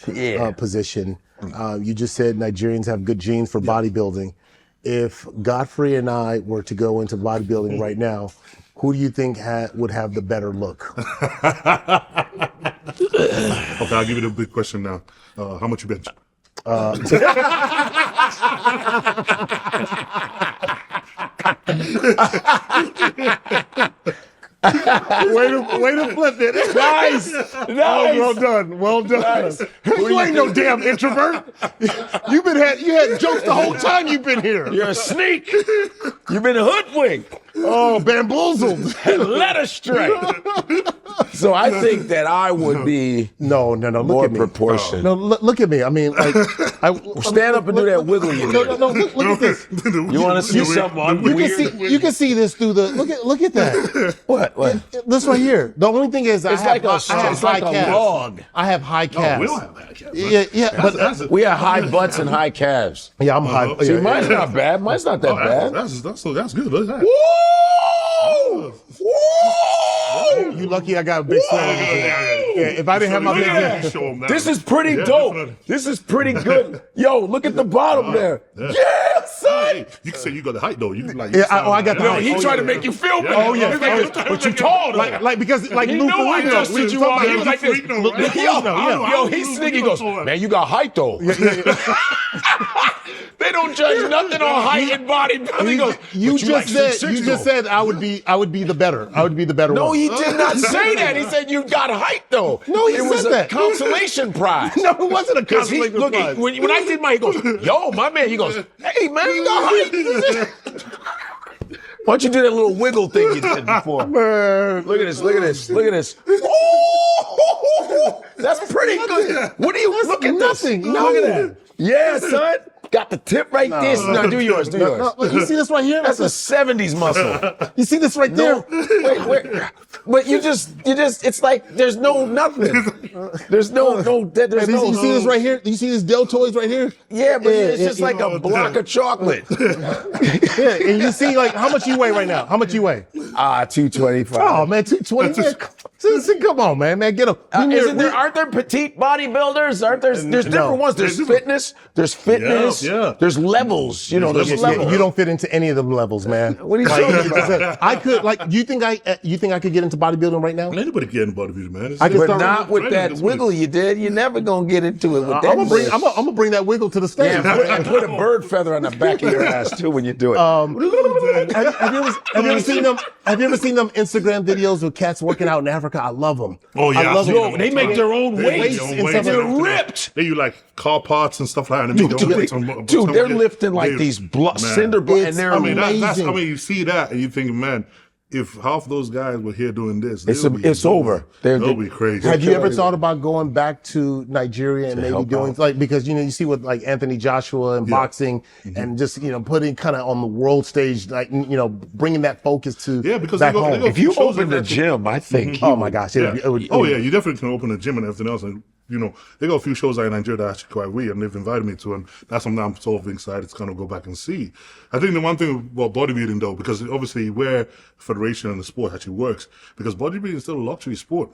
position. You just said Nigerians have good genes for bodybuilding. if Godfrey and I were to go into bodybuilding right now, who do you think would have the better look? Okay, I'll give you the big question now. How much you bench? Way to flip it. Nice. Oh, well done. Well done. Nice. You ain't no damn introvert. You had jokes the whole time you've been here. You're a sneak. You've been hoodwinked. Oh, bamboozled. Led astray. So I think that I would be No. Look more at me. proportion. No, look at me. I mean, like, Stand up and do that wiggle you did. No. Look at this. You want to see something weird? You can see this through the. Look at that. What? This right here. The only thing is, I have high calves. log. I have high calves. We don't have that. Yeah, but We have high butts and high calves. yeah, I'm high. See, Yeah, mine's not bad. Mine's not that bad. That's good. Look at that. Woo! Woo! You lucky I got a big slam. Yeah, if I didn't have my big Show 'em that. This is pretty Yeah, dope. definitely. This is pretty good. Yo, look at the bottom there. yeah. Yeah, son. Hey, you can say you got the height though. You like. Yeah, I got the No, height. he Oh, tried yeah. to make you feel better. Oh, yeah. He's like, but you tall though. Like because like he Lou knew I Ferrigno. dusted you off. He was like this. Ferrigno, right? Yo, he's sneaky. He goes, man, you got height though. They don't judge nothing on height and bodybuilding. He goes, You "But like just 6'6" said I would be the better. I would be the better No, one. he did not say that. He said you got height though. No, he it was said a that. consolation prize. No, it wasn't a Because he consolation look prize. when I did mine, he goes, yo, my man. He goes, hey man, you got height. Why don't you do that little wiggle thing you did before? Man. Look at this. Look at this. Look at this. Oh, that's pretty good. What are you look at this? nothing. Look at that. Yeah, son. Got the tip right there. Now do yours. Do yours. No, you see this right here? That's a 70s muscle. You see this right there? Wait. But you just, it's like there's no nothing. There's no, there's no. You see this right here? You see this deltoids right here? Yeah, but it's just like a block of chocolate. Yeah, and you see like how much you weigh right now? How much you weigh? 225. Oh man, 220. Man. Come on, man, get up. Aren't there petite bodybuilders? Aren't there? There's different ones. There's fitness. There's fitness. Yeah. There's levels. You know, there's levels. You don't fit into any of them levels, man. What are you talking about? I could like. You think I could get into bodybuilding right now? Anybody get in bodybuilding, man. I can But start not with that this wiggle you did. You're never gonna get into it with that. I'm gonna bring that wiggle to the stage. Yeah, put a bird feather on the back of your ass too when you do it. Have you ever seen them? Have you ever seen them Instagram videos with cats working out in Africa? I love them. Oh yeah, I love I've seen them. They make their own weights. They're ripped. They use like car parts and stuff like that. And they make their own weights on- Dude, they're yeah. lifting like these cinder blocks, and they're I mean, amazing. you see that and you think, man, if half those guys were here doing this, it's over. They'll be crazy. Have you ever thought about going back to Nigeria and maybe help doing out. like because you see with like Anthony Joshua and boxing and just putting kind of on the world stage like bringing that focus to because back they go- home. they go- If you shows opened a like that. gym, I think. Oh my gosh! Yeah. It would, You definitely can open a gym and everything else. And, they got a few shows out in Nigeria that are actually quite weird, and they've invited me to, and that's something I'm sort of excited to kind of go back and see. I think the one thing about bodybuilding, though, because obviously where federation and the sport actually works, because bodybuilding is still a luxury sport.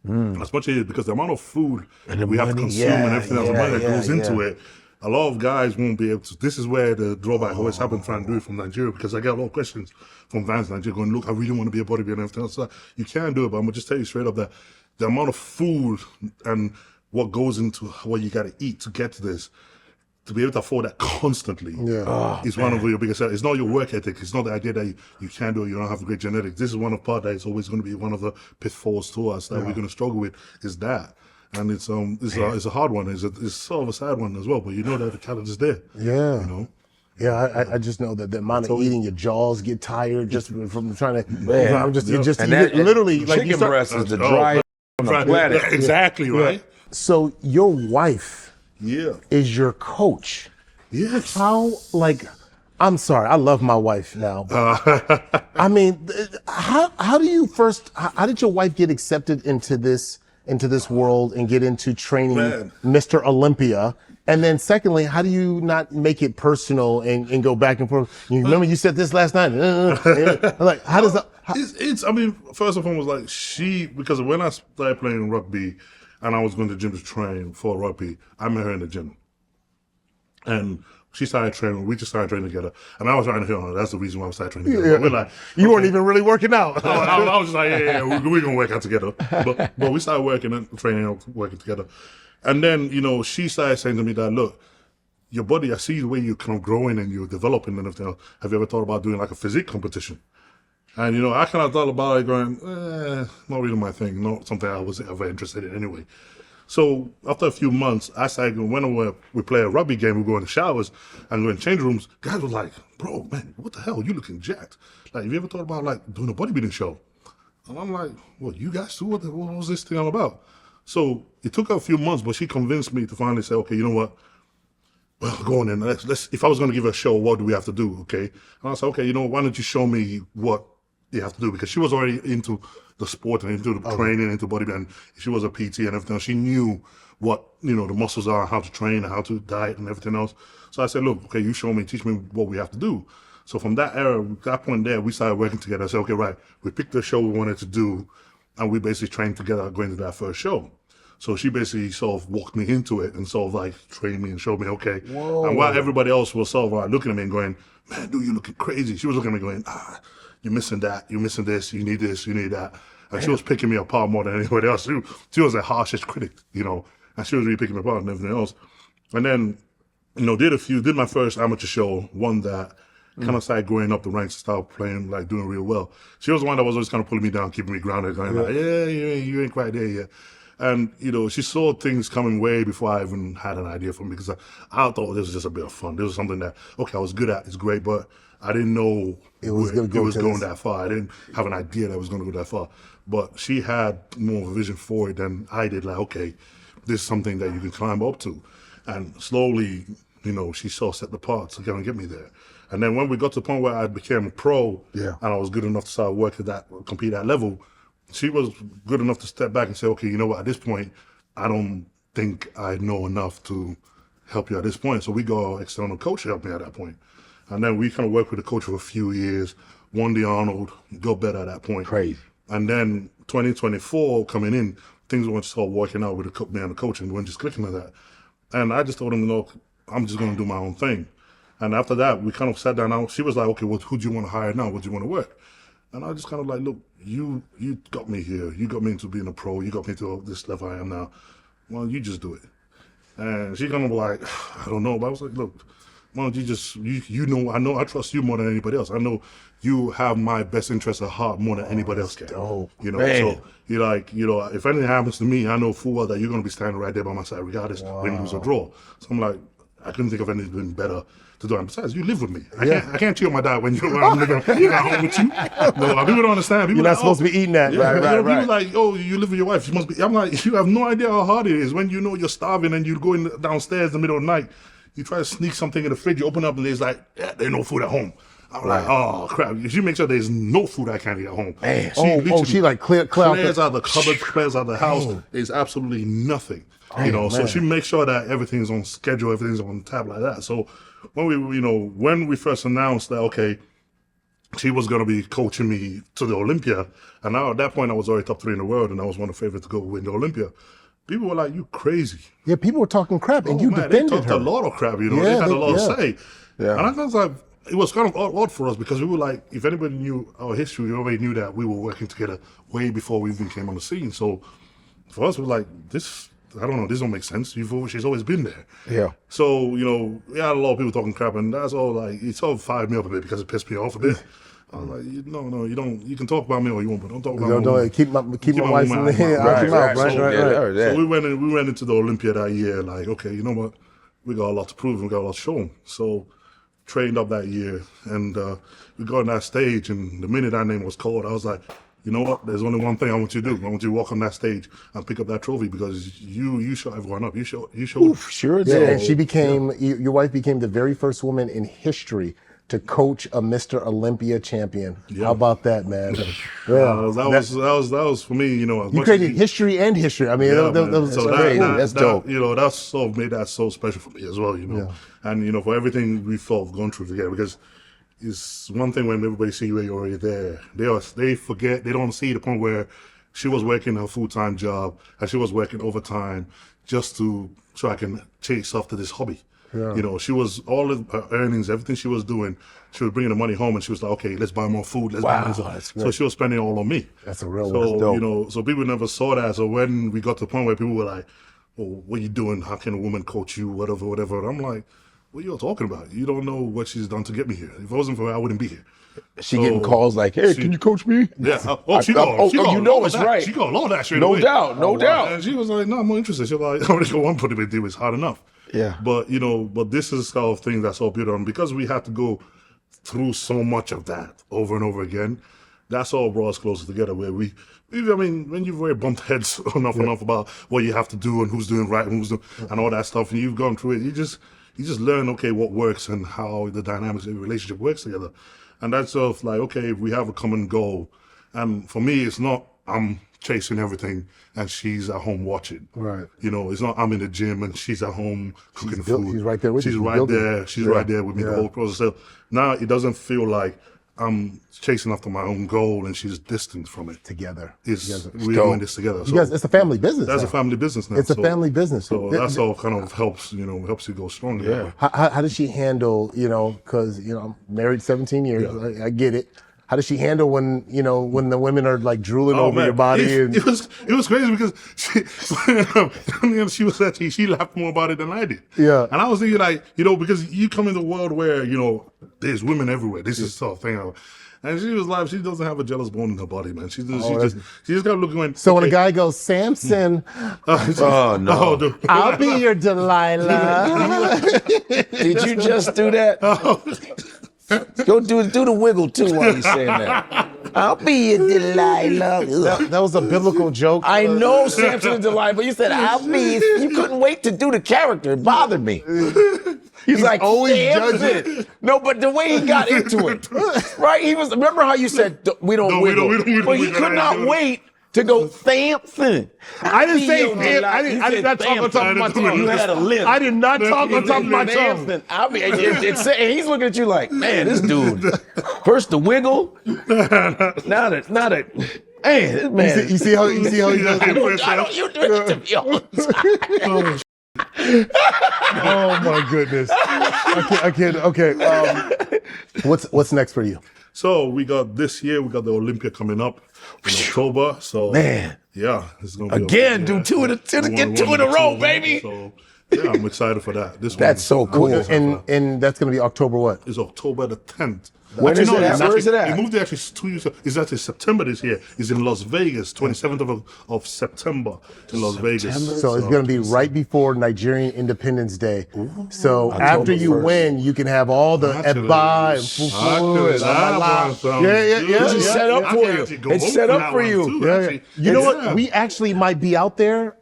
As much as it is, because the amount of food we have to consume and everything else, the money that goes into it, a lot of guys won't be able to. This is where the drawback always happens trying to do it from Nigeria, because I get a lot of questions from fans in Nigeria going, look, I really want to be a bodybuilder and everything else. So you can do it, but I'm going to just tell you straight up that the amount of food and what goes into what you got to eat to get to this, to be able to afford that constantly is one of your biggest. It's not your work ethic. It's not the idea that you can't do it, you don't have great genetics. This is one of part that is always going to be one of the pitfalls to us that we're going to struggle with, is that. And it's a hard one. It's sort of a sad one as well, but you know that the talent is there. Yeah. Yeah, I just know that the amount of eating, your jaws get tired just from trying to. I'm just literally like chicken breast is the driest on the planet. Exactly right. So your wife is your coach. Yes. How I'm sorry, I love my wife now. But, I mean, how do you how did your wife get accepted into this world and get into training Mr. Olympia? And then secondly, how do you not make it personal and go back and forth? You remember you said this last night. Like, how does that? I mean, first and foremost, like because when I started playing rugby and I was going to the gym to train for rugby, I met her in the gym. And She started training. We just started training together. And I was trying to hear her. That's the reason why we started training together. We're like, You weren't even really working out. I was just like, yeah, we're going to work out together. But we started working and training, working together. And then, you know, she started saying to me that, look, your body, I see the way you're kind of growing and you're developing and everything. Have you ever thought about doing like a physique competition? And, you know, I kind of thought about it going, not really my thing, not something I was ever interested in anyway. So after a few months, I started, when we play a rugby game, we go in the showers and go in change rooms, guys were like, bro, man, what the hell? You looking jacked. Like, have you ever thought about like doing a bodybuilding show? And I'm like, well, you guys too? What was this thing all about? So it took a few months, but she convinced me to finally say, okay, you know what? Well, go on then. Let's. If I was going to give her a show, what do we have to do? Okay. And I said, okay, you know, why don't you show me what you have to do? Because she was already into the sport and into the training, into bodybuilding. She was a PT and everything. She knew what, you know, the muscles are, how to train, how to diet and everything else. So I said, look, okay, you show me, teach me what we have to do. So from that era, that point there, we started working together. I said, okay, right, we picked the show we wanted to do, and we basically trained together going to that first show. So she basically sort of walked me into it and sort of like trained me and showed me, okay. Whoa. And while everybody else was sort of like looking at me and going, man, dude, you're looking crazy. She was looking at me going, you're missing that, you're missing this, you need that. And she was picking me apart more than anybody else. She was the harshest critic, you know, and she was really picking me apart and everything else. And then, you know, did my first amateur show, won that, kind of started going up the ranks, started playing, like doing real well. She was the one that was always kind of pulling me down, keeping me grounded, going like, yeah, you ain't quite there yet. And, you know, she saw things coming way before I even had an idea for me, because I thought this was just a bit of fun. This was something that, okay, I was good at, it's great, but I didn't know it was going that far. I didn't have an idea that it was going to go that far. But she had more of a vision for it than I did. Like, okay, this is something that you can climb up to. And slowly, you know, she set the parts to go and get me there. And then when we got to the point where I became a pro, and I was good enough to start working compete at that level, she was good enough to step back and say, okay, you know what, at this point, I don't think I know enough to help you at this point. So we got an external coach to help me at that point. And then we kind of worked with the coach for a few years, won the Arnold, got better at that point. Crazy. And then 2024 coming in, things weren't start working out with me and the coach, and we weren't just clicking like that. And I just told him, look, I'm just going to do my own thing. And after that, we kind of sat down. She was like, okay, well, who do you want to hire now? What do you want to work? And I just kind of like, look, you got me here. You got me into being a pro. You got me to this level I am now. Well, you just do it. And she kind of like, I don't know. But I was like, look, why don't you just, you know, I trust you more than anybody else. I know you have my best interest at heart more than anybody else can. Dope. You know, Man. so you're like, you know, if anything happens to me, I know full well that you're going to be standing right there by my side, regardless win, lose, or draw. So I'm like, I couldn't think of anything better to do. And besides, you live with me. I can't chew my dad when I'm living at home with you. No, people don't understand. People You're not supposed to be eating that. Yeah, Right. People like, oh, you live with your wife. She must be. I'm like, you have no idea how hard it is when you know you're starving and you go downstairs in the middle of the night. You try to sneak something in the fridge, you open up and there's like, there's no food at home. I'm like, oh crap! She makes sure there's no food I can't eat at home. Man. She like clears out the cupboard, clears out the house. There's absolutely nothing. You know, so she makes sure that everything's on schedule, everything's on tap like that. So when we first announced that, okay, she was going to be coaching me to the Olympia, and now at that point I was already top 3 in the world, and I was one of the favorites to go win the Olympia. People were like, you crazy. Yeah, people were talking crap, and you defended they talked her. a lot of crap, you know. They had a lot to say. Yeah. And I was like, it was kind of odd for us because we were like, if anybody knew our history, we already knew that we were working together way before we even came on the scene. So for us, we were like, this, I don't know, this don't make sense. She's always been there. Yeah. So, you know, we had a lot of people talking crap, and that's all like, it sort of fired me up a bit because it pissed me off a bit. I was like, no, you don't. You can talk about me all you want, but don't talk about me. Keep my wife in the head out your mouth. Right. So we went into the Olympia that year, like, okay, you know what? We got a lot to prove, we got a lot to show them. So trained up that year, and we got on that stage, and the minute our name was called, I was like, you know what? There's only one thing I want you to do. I want you to walk on that stage and pick up that trophy because you show everyone up. You show. Oof, sure did. Yeah, and she became your wife became the very first woman in history to coach a Mr. Olympia champion. Yeah. How about that, man? That was for me, you know. You created history and history. I mean, that's dope. You know, that's sort of made that so special for me as well, you know. Yeah. And, you know, for everything we've sort of gone through together, because it's one thing when everybody see you, you're already there. They forget, they don't see the point where she was working her full-time job and she was working overtime just so I can chase after this hobby. You know, she was all of her earnings, everything she was doing, she was bringing the money home, and she was like, okay, let's buy more food, let's buy more stuff. That's So she was spending it all on me. That's a real So, one. you know, so people never saw that. So when we got to the point where people were like, oh, what are you doing? How can a woman coach you? Whatever, whatever. And I'm like, what are you all talking about? You don't know what she's done to get me here. If it wasn't for her, I wouldn't be here. She getting calls like, hey, can you coach me? Yeah. She you got know it's that. right. She got all that straight No away. doubt, no doubt. And she was like, no, I'm more interested. She was like, I already got one bodybuilding deal. It's hard enough. Yeah. But, you know, this is the kind of thing that's all beautiful. And because we had to go through so much of that over and over again, that's all brought us closer together where I mean, when you've already bumped heads enough about what you have to do and who's doing right and who's doing, and all that stuff, and you've gone through it, you just learn, okay, what works and how the dynamics of the relationship works together. And that's sort of like, okay, if we have a common goal, and for me, it's not I'm chasing everything and she's at home watching. Right. You know, it's not I'm in the gym and she's at home cooking food. She's right there with you. She's She's right building. there. She's right there with me the whole process. So now it doesn't feel like I'm chasing after my own goal and she's distant from it. Together. We're doing this together. So You guys, it's a family business. that's now. a family business now. It's a family business. So that's all kind of helps you go stronger. Yeah. How does she handle, because, I'm married 17 years. Yeah. I get it. How does she handle when the women are like drooling over man. your body? It was crazy because she laughed more about it than I did. Yeah. And I was thinking like, because you come in the world where, there's women everywhere. This is the sort of thing. And she was like, she doesn't have a jealous bone in her body, man. She just got looking when. So when a guy goes, Samson, Oh, no. dude. I'll be your Delilah. Did you just do that? Go do the wiggle too while you're saying that. I'll be your Delilah. That was a biblical joke. I know Samson and Delilah, but you said I'll be. You couldn't wait to do the character. It bothered me. He's like, always Samson. No, but the way he got into it, right? Remember how you said we don't wiggle, but he could not wait to go Samson. I didn't say Samson. Sam. I did not talk on top of my tongue. You had a lisp. I did not talk on top of my tongue. Samson. I mean, and he's looking at you like, man, this dude. First the wiggle, now that, man, this man. You see how he does it? I don't you do it to me all the time. Oh my goodness. I can't. Okay. What's next for you? So we got this year, we got the Olympia coming up in October. So Man. yeah, it's gonna be Again, do two in a row, baby. So yeah, I'm excited for that. That's so cool. And that's gonna be October what? It's October the 10th. When is it at? Where is it at? It moved actually 2 years ago. It's actually September this year. It's in Las Vegas, 27th of September in Las Vegas. So it's going to be right before Nigerian Independence Day. So after you 1st. win, you can have all the eba and fufu and amala. Yeah. This is set up for you. It's set up for you. Yeah. You know what? We actually might be out there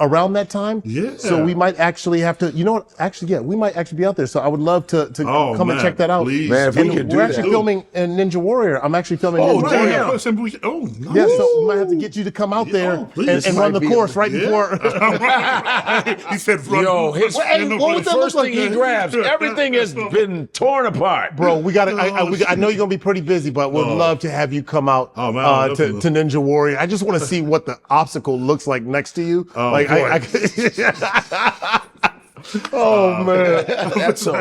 around that time. Yeah. So we might actually have to, actually, we might actually be out there. So I would love to come and check that out. Please. Man, if we And could do we're that. actually filming Ninja Warrior. I'm actually filming Ninja Warrior. damn. Nice. Yeah, so we might have to get you to come out there please. and run the Might be course right Yeah. before. He said, run. Yo, his what would that first look thing like? he grabs, everything has been torn apart. Bro, we got to. I know you're gonna be pretty busy, but we'd love to have you come out Oh, man, I'd love to to. Ninja Warrior. I just want to see what the obstacle looks like next to you. Oh, like, boy. oh man. That's so.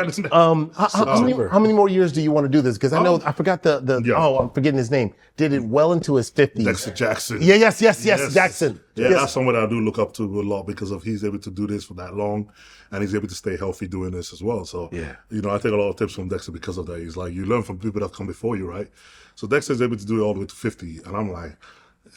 How many more years do you want to do this? Because I know I forgot I'm forgetting his name. Did it well into his 50s. Dexter Jackson. Yes, Jackson. Yeah, Yes. that's someone I do look up to a lot because of he's able to do this for that long and he's able to stay healthy doing this as well. So, Yeah. I take a lot of tips from Dexter because of that. He's like, you learn from people that come before you, right? So Dexter's able to do it all the way to 50. And I'm like,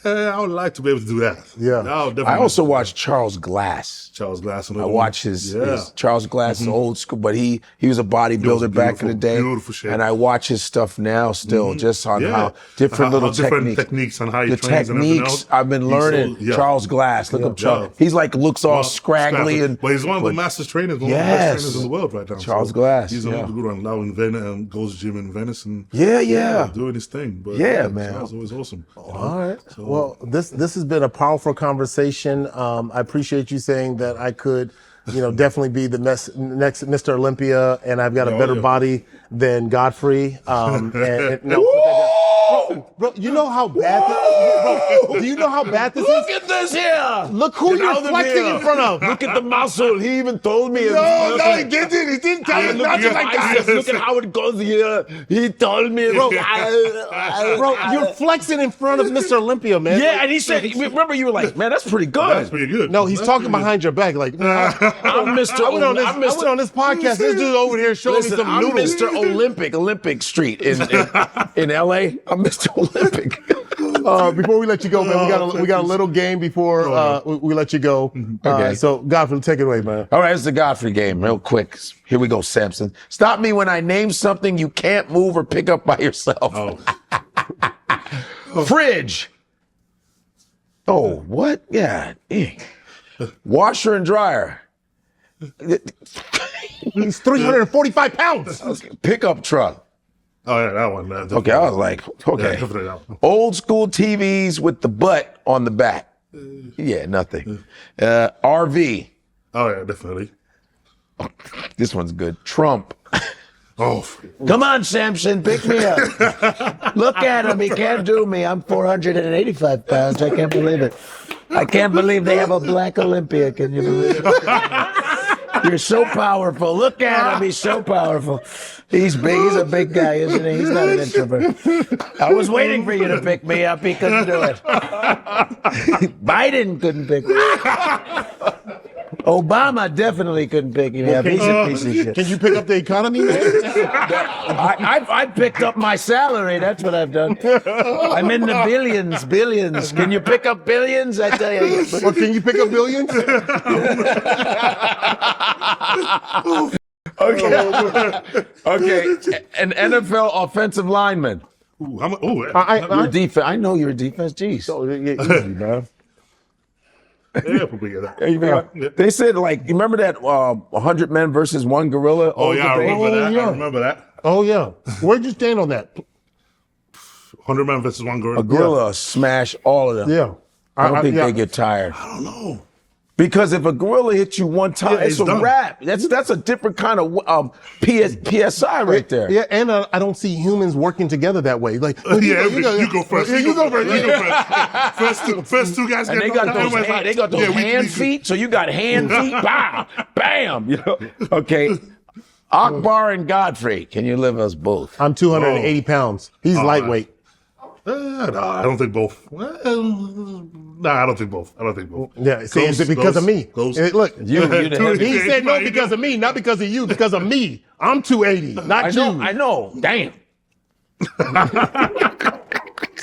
I would like to be able to do that. Yeah. I also watched Charles Glass. Charles Glass. I watched his Charles Glass old school, but he was a bodybuilder back in the day. Beautiful shape. And I watch his stuff now still, just on how different little different techniques. techniques on how he The trains and everything else. techniques I've been learning. Charles Glass, look up Charles. He's like looks all scraggly and. But he's one of the masters trainers, one of the best trainers in the world right now. Charles Glass. He's a good one now in Venice and goes gym in Venice and Yeah. doing his thing. But man. Charles is always awesome. All right. Well, this has been a powerful conversation. I appreciate you saying that I could definitely be the next Mr. Olympia, and I've got a better body than Godfrey. Bro, you know how bad do you know how bad this is? Look at this here. Look who Get you're out of flexing here. in front of. Look at the muscle. He even told me. No, he didn't. He didn't tell me nothing like that. Look at how it goes here. He told me. Bro, you're flexing in front of Mr. Olympia, man. Yeah, and he said, remember you were like, man, that's pretty good. That's pretty good. No, he's talking behind your back. Like, I'm Mr. I went on this podcast. This dude over here showing Listen, me some I'm noodles. Mr. Olympic Street in LA. I'm Mr. Olympic. Before we let you go, man, we got a little game before we let you go. Okay. So Godfrey, take it away, man. All right, it's the Godfrey game, real quick. Here we go, Samson. Stop me when I name something you can't move or pick up by yourself. Fridge. Oh, what? Yeah. Washer and dryer. He's 345 pounds. Pickup truck. Oh yeah, that one. Okay, I was like, okay. Yeah, definitely that one. Old school TVs with the butt on the back. Yeah, nothing. RV. Oh yeah, definitely. This one's good. Trump. Oh, Come on, Samson, pick me up. Look at him. He can't do me. I'm 485 pounds. I can't believe it. I can't believe they have a black Olympia. Can you believe it? You're so powerful. Look at him. He's so powerful. He's big. He's a big guy, isn't he? He's not an introvert. I was waiting for you to pick me up. He couldn't do it. Biden couldn't pick me up. Obama definitely couldn't pick me up. He's a piece of shit. Can you pick up the economy, man? I picked up my salary. That's what I've done. I'm in the billions. Can you pick up billions? I tell you. Or can you pick up billions? Okay. An NFL offensive lineman. You're Defense. I know you're a defense. Jeez. Easy, man. Yeah, probably get that. They said, like, you remember that 100 men versus one gorilla? Oh yeah, I debate? remember that. yeah. I remember that. Oh yeah. Where'd you stand on that? 100 men versus one gorilla. A gorilla smash all of them. Yeah. I don't think they get tired. I don't know. Because if a gorilla hits you one time, Yeah, it's a it's done. wrap. That's a different kind of PSI right there. Yeah, and I don't see humans working together that way. Like, You go first. You go first. First two guys And get they got those hand feet. So you got hand feet. Bam, bam. You know? Okay. Akbar and Godfrey. Can you live us both? I'm 280 pounds. He's lightweight. No, I don't think both. No, I don't think both. Yeah, see, it's because of me. Ghost. Look, You the heavy- he said no because of me, not because of you, because of me. I'm 280, not you. I know. Damn.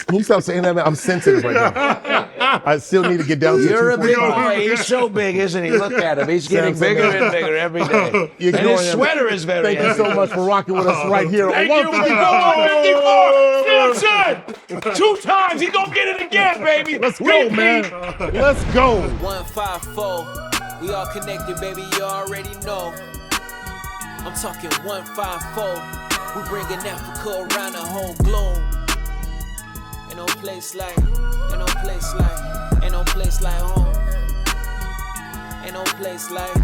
Can you stop saying that, man? I'm sensitive right now. I still need to get down to You're a big 245. boy. He's so big, isn't he? Look at him. He's getting Samson, bigger man. and bigger every day. You're And ignoring his him. sweater is very Thank you heavy. so much for rocking with us right here on Thank you. 154. Samson! 2 times. He gonna get it again, baby. Let's go, man. Let's go. 154, we all connected, baby, you already know. I'm talking 154, we bringing Africa around the whole globe. Ain't no place like home. Ain't no place like home. Ain't no place like